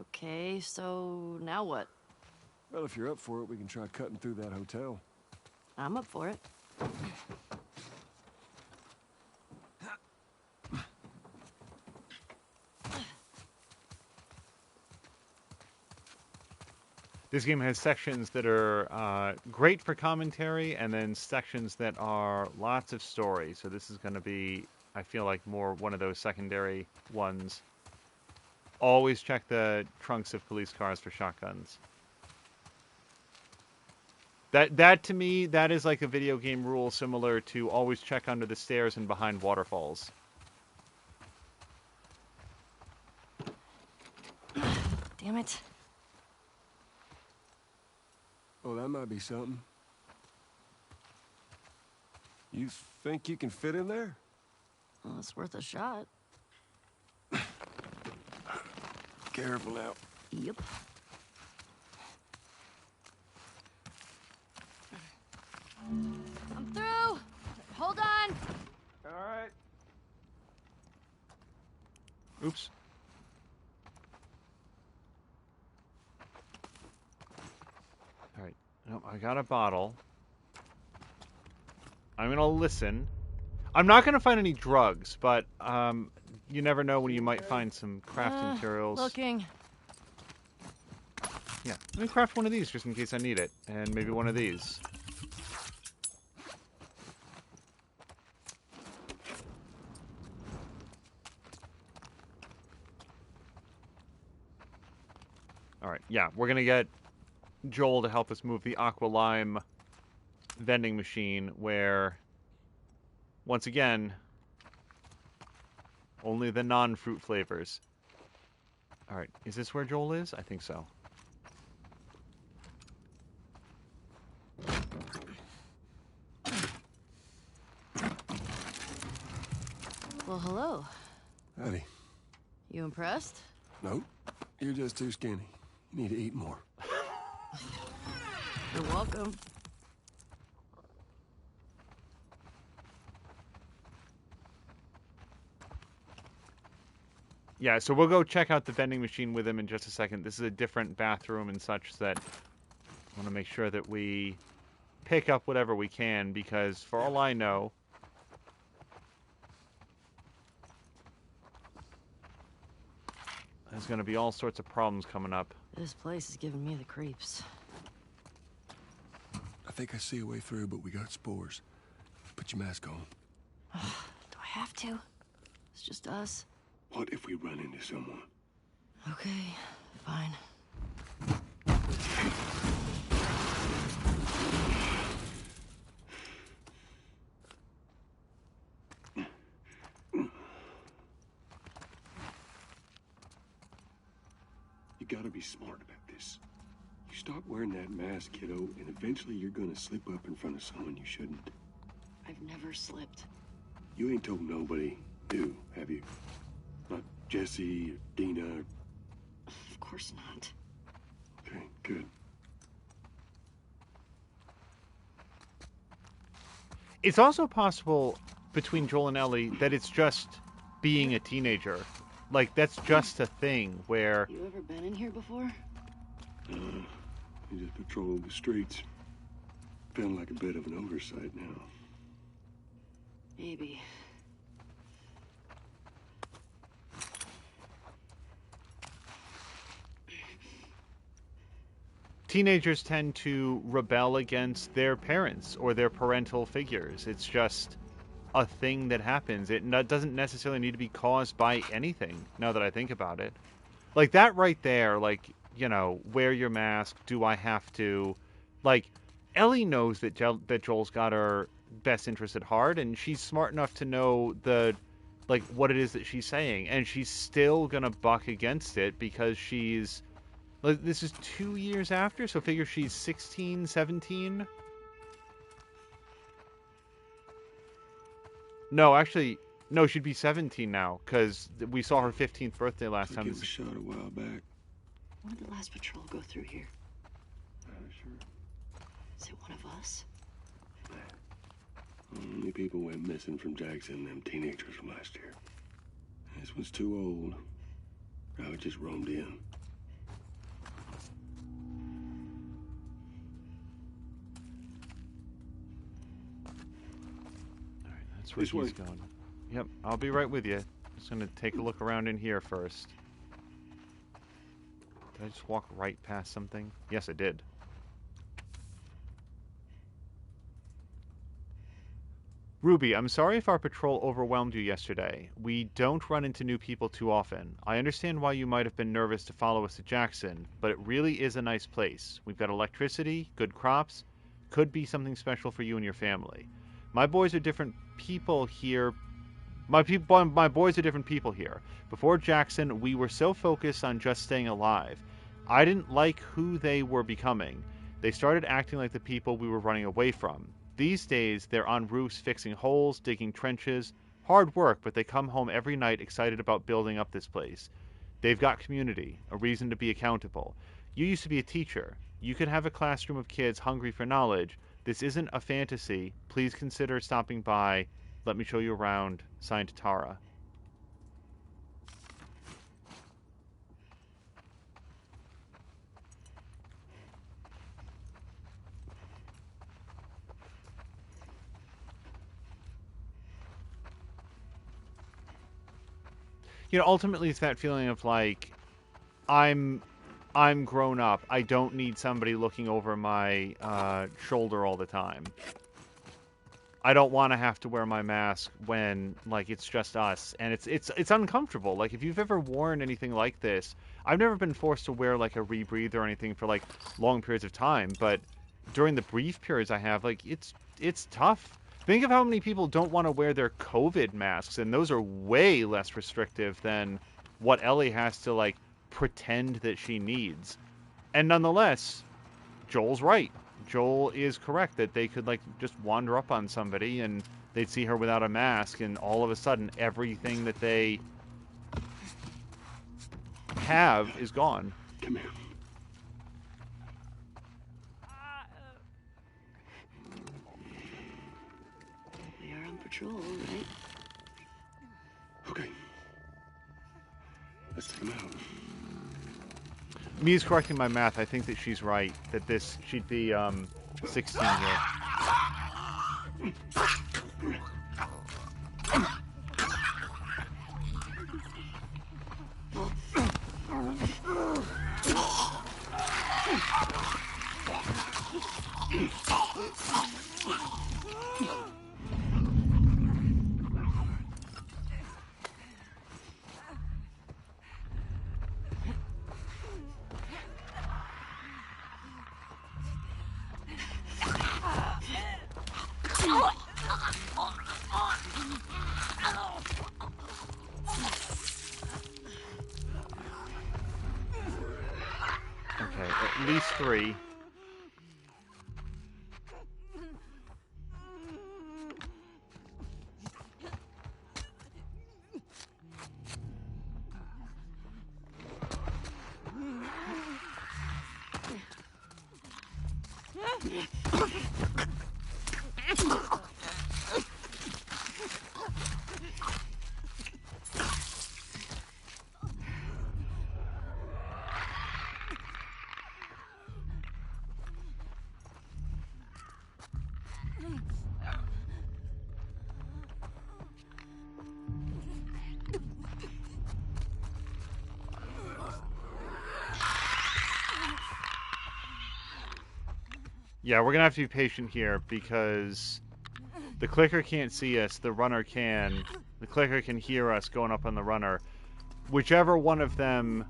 Okay, so now what? Well, if you're up for it, we can try cutting through that hotel. I'm up for it. This game has sections that are great for commentary, and then sections that are lots of story. So this is going to be, I feel like, more one of those secondary ones. Always check the trunks of police cars for shotguns. That to me, that is like a video game rule similar to always check under the stairs and behind waterfalls. Damn it. might be something. You think you can fit in there? Well, it's worth a shot. Careful now. Yep. I'm through! Hold on! All right. Oops. All right. Nope, I got a bottle. I'm gonna listen. I'm not gonna find any drugs, but you never know when you might find some craft materials. Looking. Yeah, let me craft one of these just in case I need it, and maybe one of these. All right, yeah, we're gonna get Joel to help us move the aqua lime vending machine where, once again, only the non-fruit flavors. All right, is this where Joel is? I think so. Well, hello. Howdy. You impressed? Nope. You're just too skinny. You need to eat more. You're welcome. Yeah, so we'll go check out the vending machine with him in just a second. This is a different bathroom and such that I want to make sure that we pick up whatever we can, because for all I know, there's going to be all sorts of problems coming up. This place is giving me the creeps. I think I see a way through, but we got spores. Put your mask on. Do I have to? It's just us. What if we run into someone? Okay, fine. You gotta be smart about this. You stop wearing that mask, kiddo, and eventually you're gonna slip up in front of someone you shouldn't. I've never slipped. You ain't told nobody new, have you? Not Jesse or Dina or... Of course not. Okay, good. It's also possible between Joel and Ellie that it's just being a teenager. Like, that's just a thing where... You ever been in here before? You just patrol the streets. Feeling like a bit of an oversight now. Maybe. Teenagers tend to rebel against their parents or their parental figures. It's just a thing that happens. It doesn't necessarily need to be caused by anything, now that I think about it. Like, that right there, like, you know, wear your mask, do I have to? Like, Ellie knows that Joel's got her best interest at heart, and she's smart enough to know what it is that she's saying, and she's still gonna buck against it because she's... Like, this is 2 years after, so figure she's 16, 17? No, actually, no, she'd be 17 now, because we saw her 15th birthday last time. It was shot a while back. When did the last patrol go through here? Sure. Is it one of us? Only people went missing from Jackson, them teenagers from last year. This one's too old. Probably just roamed in. That's where he's going. Yep, I'll be right with you. Just gonna take a look around in here first. Did I just walk right past something? Yes, I did. Ruby, I'm sorry if our patrol overwhelmed you yesterday. We don't run into new people too often. I understand why you might have been nervous to follow us to Jackson, but it really is a nice place. We've got electricity, good crops. Could be something special for you and your family. My boys are different people here. My boys are different people here. Before Jackson, we were so focused on just staying alive. I didn't like who they were becoming. They started acting like the people we were running away from. These days, they're on roofs fixing holes, digging trenches. Hard work, but they come home every night excited about building up this place. They've got community, a reason to be accountable. You used to be a teacher. You could have a classroom of kids hungry for knowledge. This isn't a fantasy. Please consider stopping by. Let me show you around. Signed, Tara. You know, ultimately it's that feeling of like, I'm grown up. I don't need somebody looking over my shoulder all the time. I don't want to have to wear my mask when like it's just us, and it's uncomfortable. Like if you've ever worn anything like this, I've never been forced to wear like a rebreather or anything for like long periods of time, but during the brief periods I have, like it's tough. Think of how many people don't want to wear their COVID masks, and those are way less restrictive than what Ellie has to like pretend that she needs. And nonetheless, Joel's right. Joel is correct that they could like just wander up on somebody and they'd see her without a mask, and all of a sudden everything that they have is gone. Come here. We are on patrol, right? Okay. Let's take him out. Mia's correcting my math. I think that she's right. That she'd be 16 here. Okay, at least 3. Yeah, we're gonna have to be patient here because the clicker can't see us, the runner can. The clicker can hear us going up on the runner. Whichever one of them,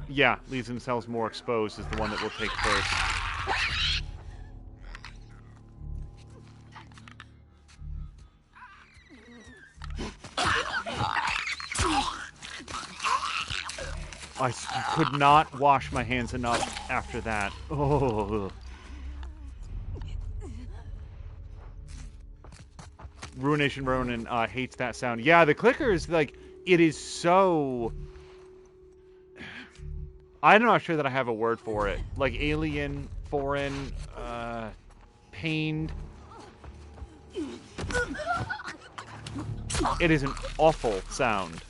yeah, leaves themselves more exposed is the one that will take first. I could not wash my hands enough after that. Oh. Ruination Ronin hates that sound. Yeah, the clicker is like, it is so... I'm not sure that I have a word for it. Like alien, foreign, pained. It is an awful sound.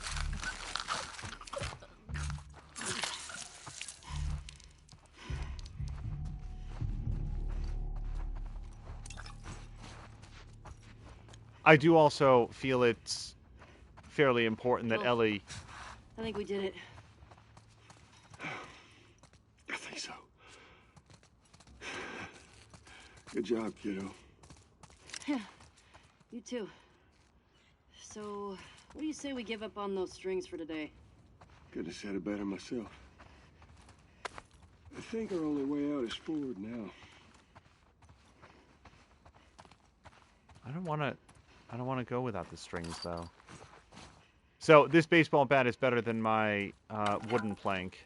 I do also feel it's fairly important that Ellie... I think we did it. I think so. Good job, kiddo. Yeah, you too. So, what do you say we give up on those strings for today? Couldn't have said it better myself. I think our only way out is forward now. I don't want to go without the strings, though. So, this baseball bat is better than my wooden plank.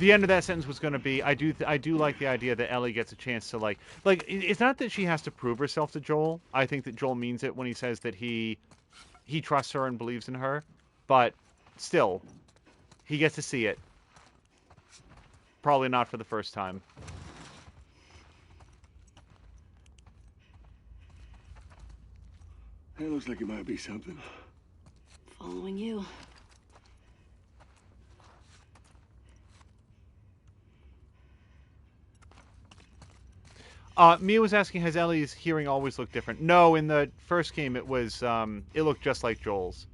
The end of that sentence was going to be, I do like the idea that Ellie gets a chance to like it's not that she has to prove herself to Joel. I think that Joel means it when he says that he trusts her and believes in her, but still, he gets to see it. Probably not for the first time. It looks like it might be something. Following you. Mia was asking, has Ellie's hearing always looked different? No, in the first game it was, it looked just like Joel's.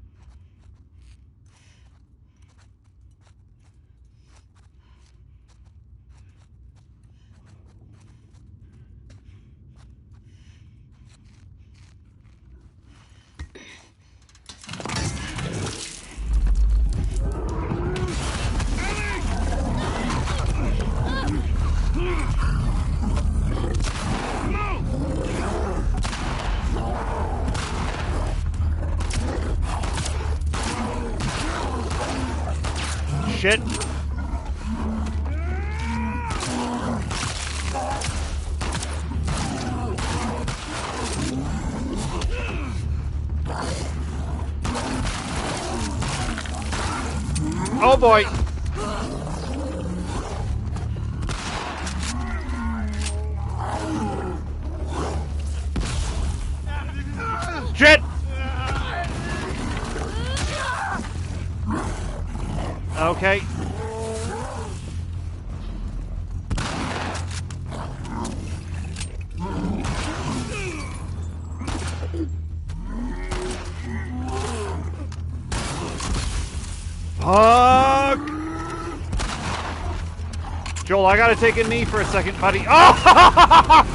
Shit. Oh boy. Shit. Okay. Fuck! Joel, I gotta take a knee for a second, buddy. Oh!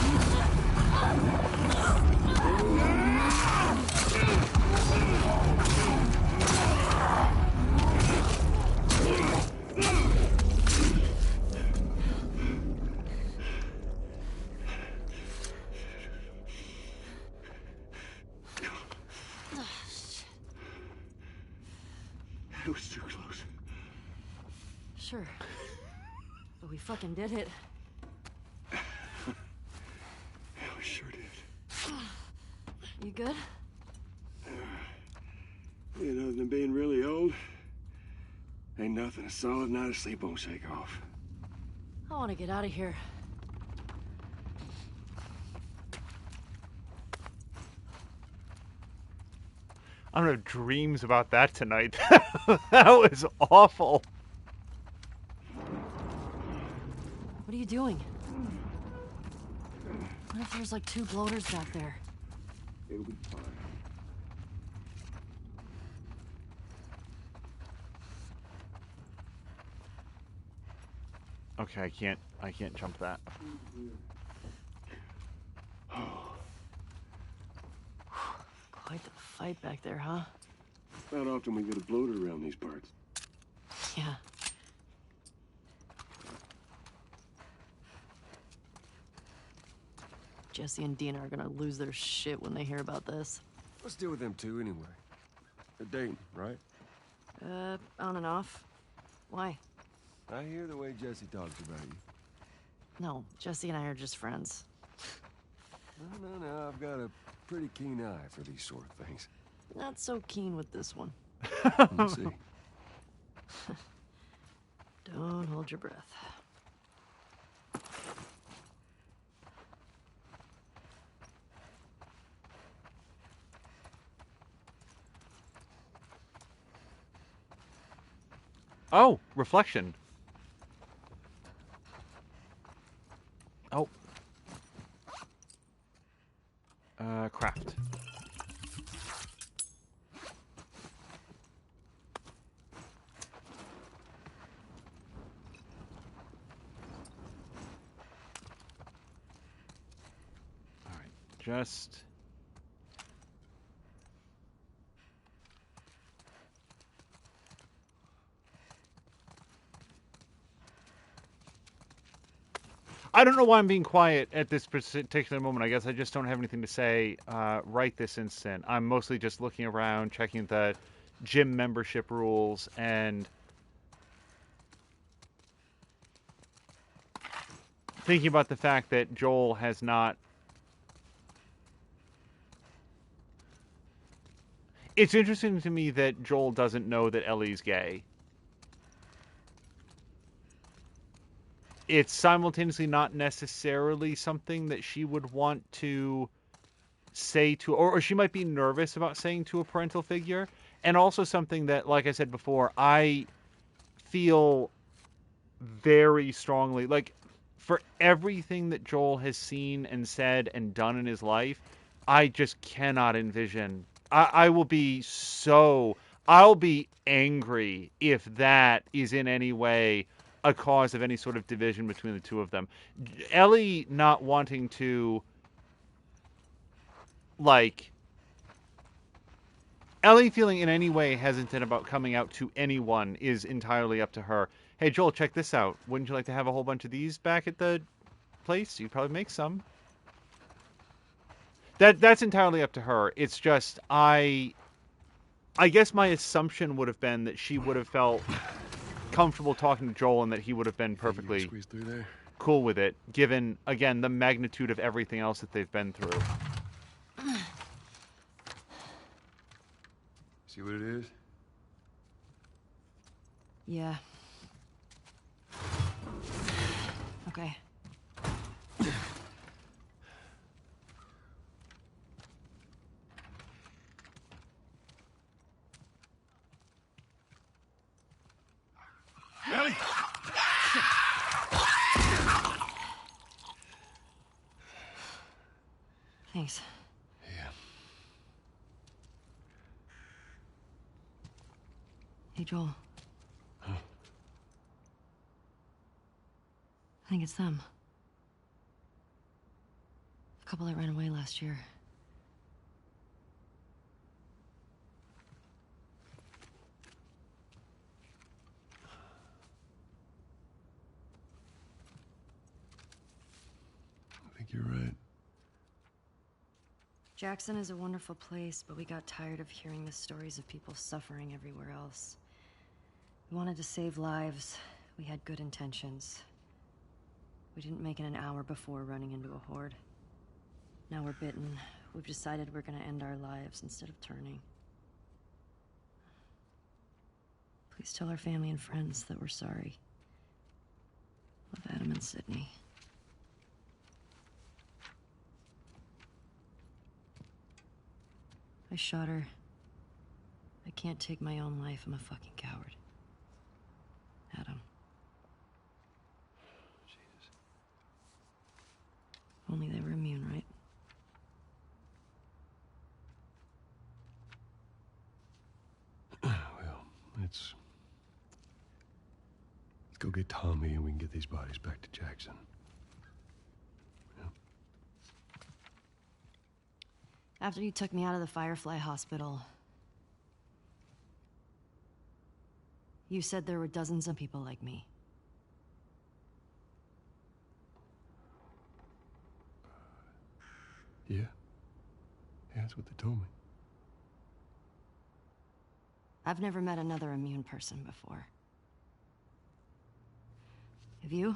It was too close. Sure. But we fucking did it. Yeah, we sure did. You good? You know, other than being really old, ain't nothing a solid night of sleep won't shake off. I want to get out of here. I'm gonna have dreams about that tonight. That was awful. What are you doing? What if there's like 2 bloaters back there? It'll be fine. Okay, I can't jump that. Quite the fight back there, huh? Not often we get a bloater around these parts. Yeah. Jesse and Dina are gonna lose their shit when they hear about this. Let's deal with them too anyway. They're dating, right? On and off. Why? I hear the way Jesse talks about you. No, Jesse and I are just friends. No, I've got a pretty keen eye for these sort of things. Not so keen with this one. Let's see. Don't hold your breath. Oh, reflection. Oh. Craft. All right, just... I don't know why I'm being quiet at this particular moment. I guess I just don't have anything to say right this instant. I'm mostly just looking around, checking the gym membership rules, and thinking about the fact that Joel has not... It's interesting to me that Joel doesn't know that Ellie's gay. It's simultaneously not necessarily something that she would want to say to, or she might be nervous about saying to a parental figure, and also something that, like I said before, I feel very strongly, like, for everything that Joel has seen and said and done in his life, I just cannot envision. I will be so, I'll be angry if that is in any way a cause of any sort of division between the two of them. Ellie not wanting to, like, Ellie feeling in any way hesitant about coming out to anyone is entirely up to her. Hey, Joel, check this out. Wouldn't you like to have a whole bunch of these back at the place? You'd probably make some. That's entirely up to her. It's just, I guess my assumption would have been that she would have felt comfortable talking to Joel and that he would have been perfectly Squeeze through there. cool with it, given, again, the magnitude of everything else that they've been through. See what it is? Yeah. Okay. Ellie! Thanks. Yeah. Hey, Joel. Huh? I think it's them. The couple that ran away last year. I think you're right. Jackson is a wonderful place, but we got tired of hearing the stories of people suffering everywhere else. We wanted to save lives. We had good intentions. We didn't make it an hour before running into a horde. Now we're bitten. We've decided we're gonna end our lives instead of turning. Please tell our family and friends that we're sorry. Love, Adam and Sydney. I shot her. I can't take my own life. I'm a fucking coward. Adam. Jesus. Only they were immune, right? Well, let's go get Tommy and we can get these bodies back to Jackson. Yeah. After you took me out of the Firefly Hospital, you said there were dozens of people like me. Yeah? Yeah, that's what they told me. I've never met another immune person before. Have you?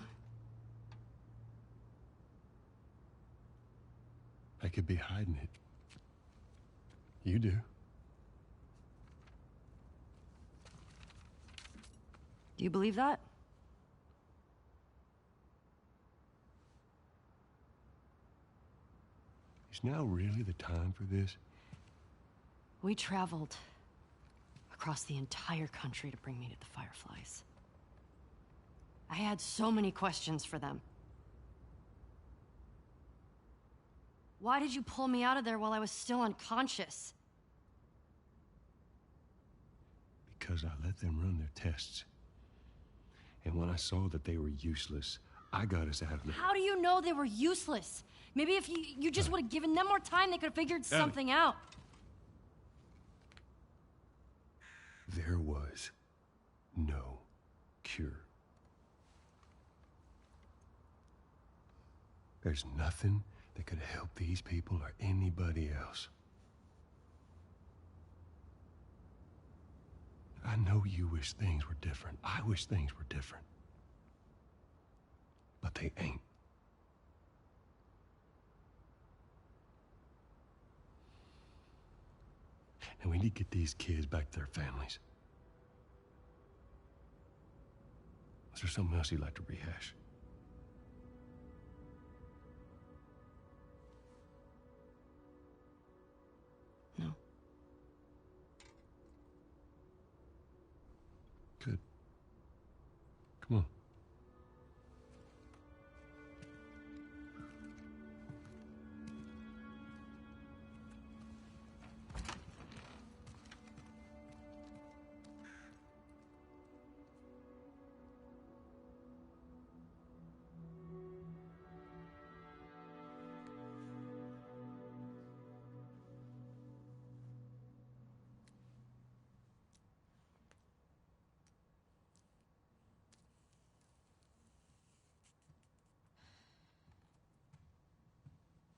I could be hiding it. You do. Do you believe that? Is now really the time for this? We traveled across the entire country to bring me to the Fireflies. I had so many questions for them. Why did you pull me out of there while I was still unconscious? Because I let them run their tests. And when I saw that they were useless, I got us out of there. How do you know they were useless? Maybe if you just would have given them more time, they could have figured something out. There was no cure. There's nothing that could help these people or anybody else. I know you wish things were different. I wish things were different. But they ain't. And we need to get these kids back to their families. Is there something else you'd like to rehash? No. Good. Come on.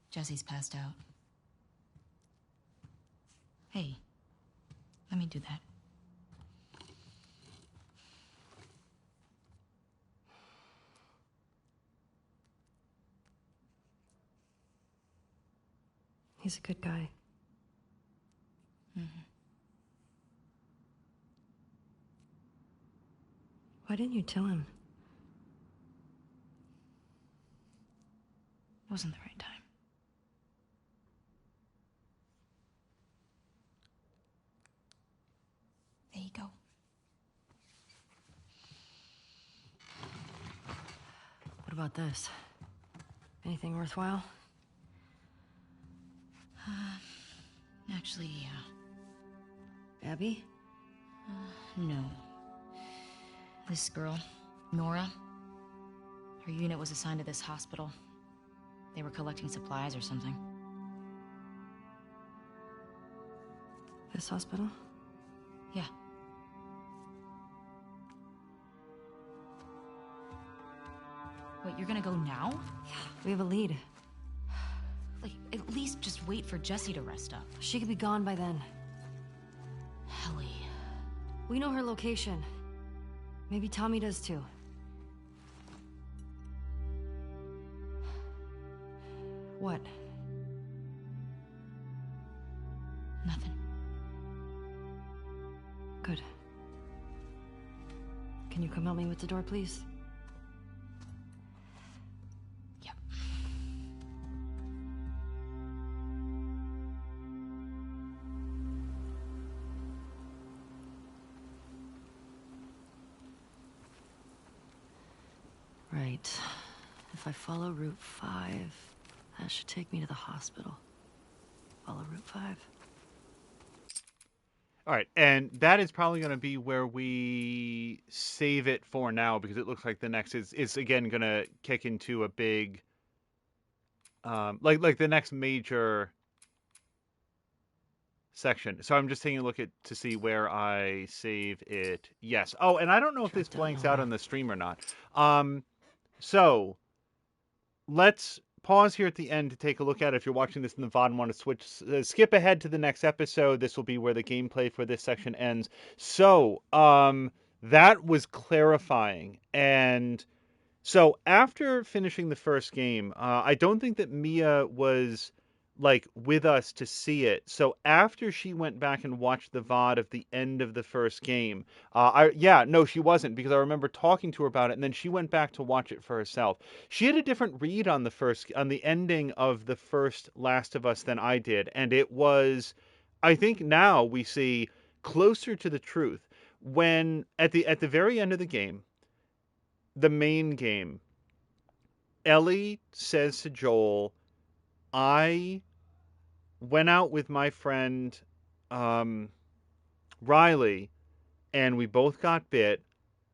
Jesse's passed out. Hey, let me do that. He's a good guy. Mm-hmm. Why didn't you tell him? Wasn't the right time. There you go. What about this? Anything worthwhile? Actually, yeah. Abby? No. This girl, Nora, her unit was assigned to this hospital. They were collecting supplies or something. This hospital? Yeah. Wait, you're gonna go now? We have a lead. Like, at least just wait for Jessie to rest up. She could be gone by then. Ellie. We know her location. Maybe Tommy does too. What? Nothing. Good. Can you come help me with the door, please? Yep. Right. If I follow Route 5, that should take me to the hospital. Follow Route 5. All right, and that is probably going to be where we save it for now, because it looks like the next is again going to kick into a big, like the next major section. So I'm just taking a look at to see where I save it. Yes. Oh, and I don't know if this blanks out on the stream or not. So let's pause here at the end to take a look at it. If you're watching this in the VOD and want to skip ahead to the next episode, this will be where the gameplay for this section ends. So, that was clarifying. And so after finishing the first game, I don't think that Mia was like with us to see it. So after she went back and watched the VOD of the end of the first game, she wasn't, because I remember talking to her about it, and then she went back to watch it for herself. She had a different read on the ending of the first Last of Us than I did, and it was, I think now we see, closer to the truth. When at the very end of the game, the main game, Ellie says to Joel, I went out with my friend Riley, and we both got bit,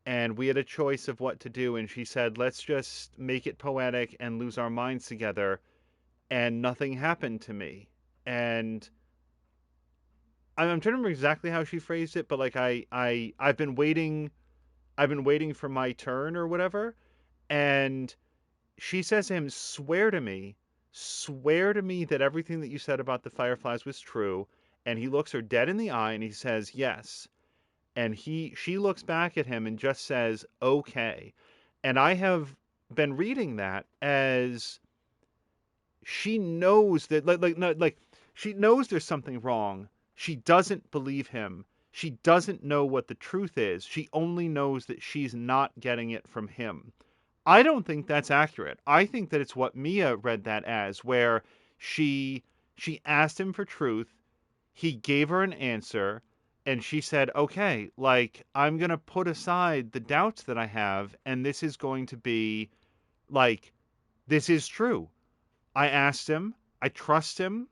and we had a choice of what to do, and she said, let's just make it poetic and lose our minds together, and nothing happened to me. And I'm trying to remember exactly how she phrased it, but like I've been waiting for my turn or whatever, and she says to him, swear to me that everything that you said about the Fireflies was true. And he looks her dead in the eye and he says, yes. And she looks back at him and just says, okay. And I have been reading that as she knows that, she knows there's something wrong, She doesn't believe him. She doesn't know what the truth is. She only knows that she's not getting it from him. I don't think that's accurate. I think that it's what Mia read that as, where she she asked him for truth, he gave her an answer, and she said, "Okay, like I'm going to put aside the doubts that I have, and this is going to be like this is true. I asked him, I trust him.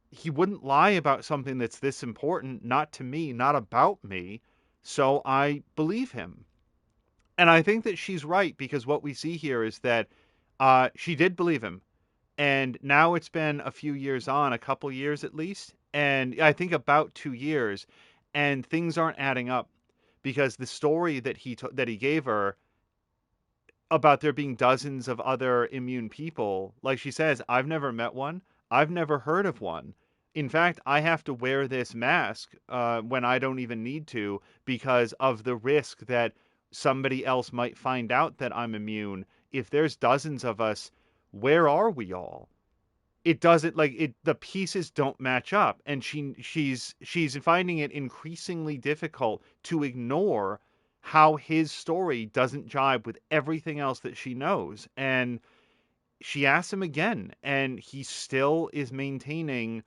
He wouldn't lie about something that's this important, not to me, not about me, so I believe him." And I think that she's right, because what we see here is that she did believe him. And now it's been a few years on, a couple years at least. And I think about 2 years, and things aren't adding up, because the story that he gave her about there being dozens of other immune people, like she says, I've never met one. I've never heard of one. In fact, I have to wear this mask when I don't even need to, because of the risk that somebody else might find out that I'm immune. If there's dozens of us, where are we all? It doesn't, like, it, the pieces don't match up, and she's finding it increasingly difficult to ignore how his story doesn't jibe with everything else that she knows. And she asks him again, and he still is maintaining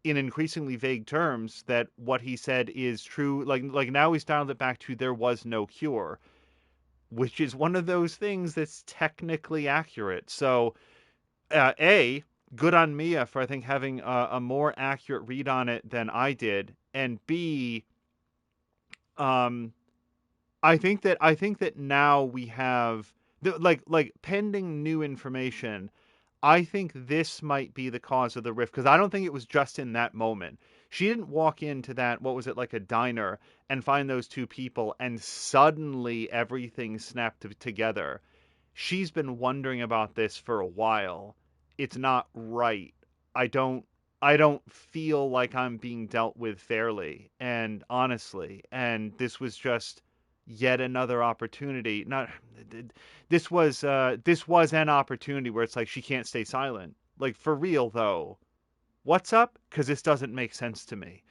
in increasingly vague terms that what he said is true. Like now he's dialed it back to there was no cure, which is one of those things that's technically accurate. So A, good on Mia for, I think, having a more accurate read on it than I did. And B, um, I think that now we have like pending new information. I think this might be the cause of the rift, because I don't think it was just in that moment. She didn't walk into that, what was it, like a diner, and find those two people and suddenly everything snapped together. She's been wondering about this for a while. It's not right. I don't I don't feel like I'm being dealt with fairly and honestly. And this was just yet another opportunity. Not this was an opportunity where it's like she can't stay silent. Like, for real though. What's up? Because this doesn't make sense to me.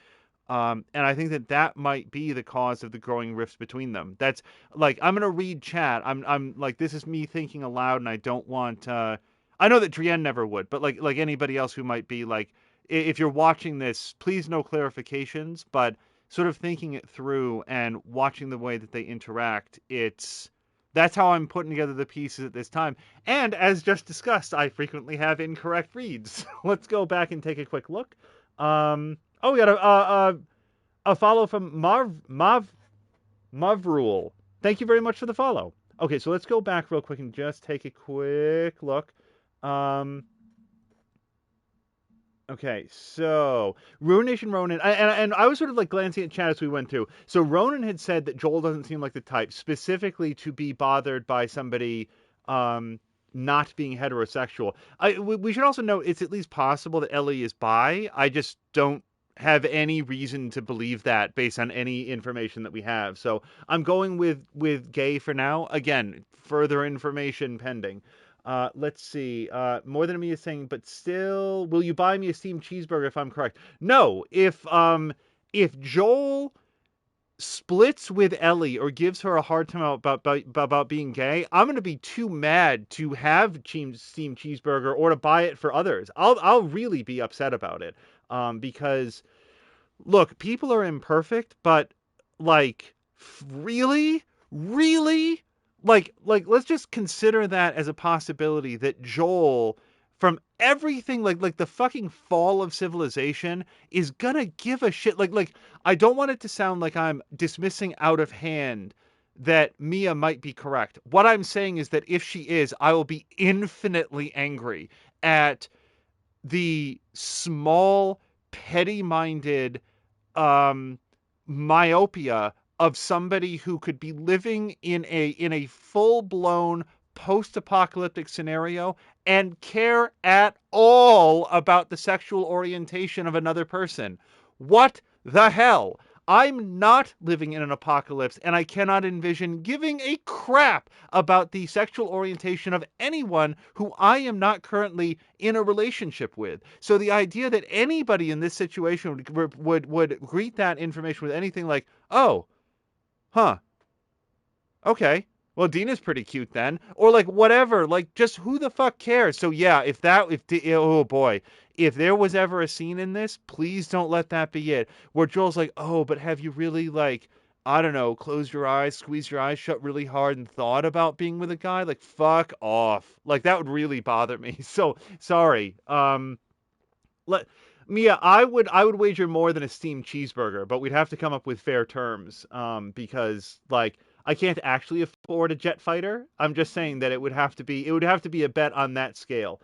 And I think that that might be the cause of the growing rifts between them. That's like, I'm gonna read chat. I'm like, this is me thinking aloud, and I don't want. I know that Drienne never would, but like anybody else who might be like, if you're watching this, please no clarifications, but sort of thinking it through and watching the way that they interact. That's how I'm putting together the pieces at this time. And as just discussed, I frequently have incorrect reads. Let's go back and take a quick look. Oh, we got a follow from Mavrul. Thank you very much for the follow. Okay, so let's go back real quick and just take a quick look. Okay, so Ruination Ronan, and I was sort of like glancing at chat as we went through. So Ronan had said that Joel doesn't seem like the type specifically to be bothered by somebody not being heterosexual. We should also note it's at least possible that Ellie is bi. I just don't have any reason to believe that based on any information that we have. So I'm going with gay for now. Again, further information pending. Let's see. More than me is saying, but still, will you buy me a steamed cheeseburger if I'm correct? No. If Joel splits with Ellie or gives her a hard time about being gay, I'm gonna be too mad to have steamed cheeseburger or to buy it for others. I'll really be upset about it. Because look, people are imperfect, but like, really, really, like let's just consider that as a possibility that Joel, from everything, like the fucking fall of civilization, is gonna give a shit. Like I don't want it to sound like I'm dismissing out of hand that Mia might be correct. What I'm saying is that if she is, I will be infinitely angry at the small, petty-minded myopia of somebody who could be living in a full-blown post-apocalyptic scenario and care at all about the sexual orientation of another person. What the hell? I'm not living in an apocalypse, and I cannot envision giving a crap about the sexual orientation of anyone who I am not currently in a relationship with. So the idea that anybody in this situation would greet that information with anything like, oh, huh, okay, well, Dina's pretty cute then, or like whatever, like just who the fuck cares? So yeah, oh boy, if there was ever a scene in this, please don't let that be it, where Joel's like, oh, but have you really, like, I don't know, closed your eyes, squeezed your eyes shut really hard and thought about being with a guy? Like, fuck off. Like, that would really bother me. So sorry. Let Mia, I would wager more than a steamed cheeseburger, but we'd have to come up with fair terms. Because like I can't actually afford a jet fighter. I'm just saying that it would have to be a bet on that scale.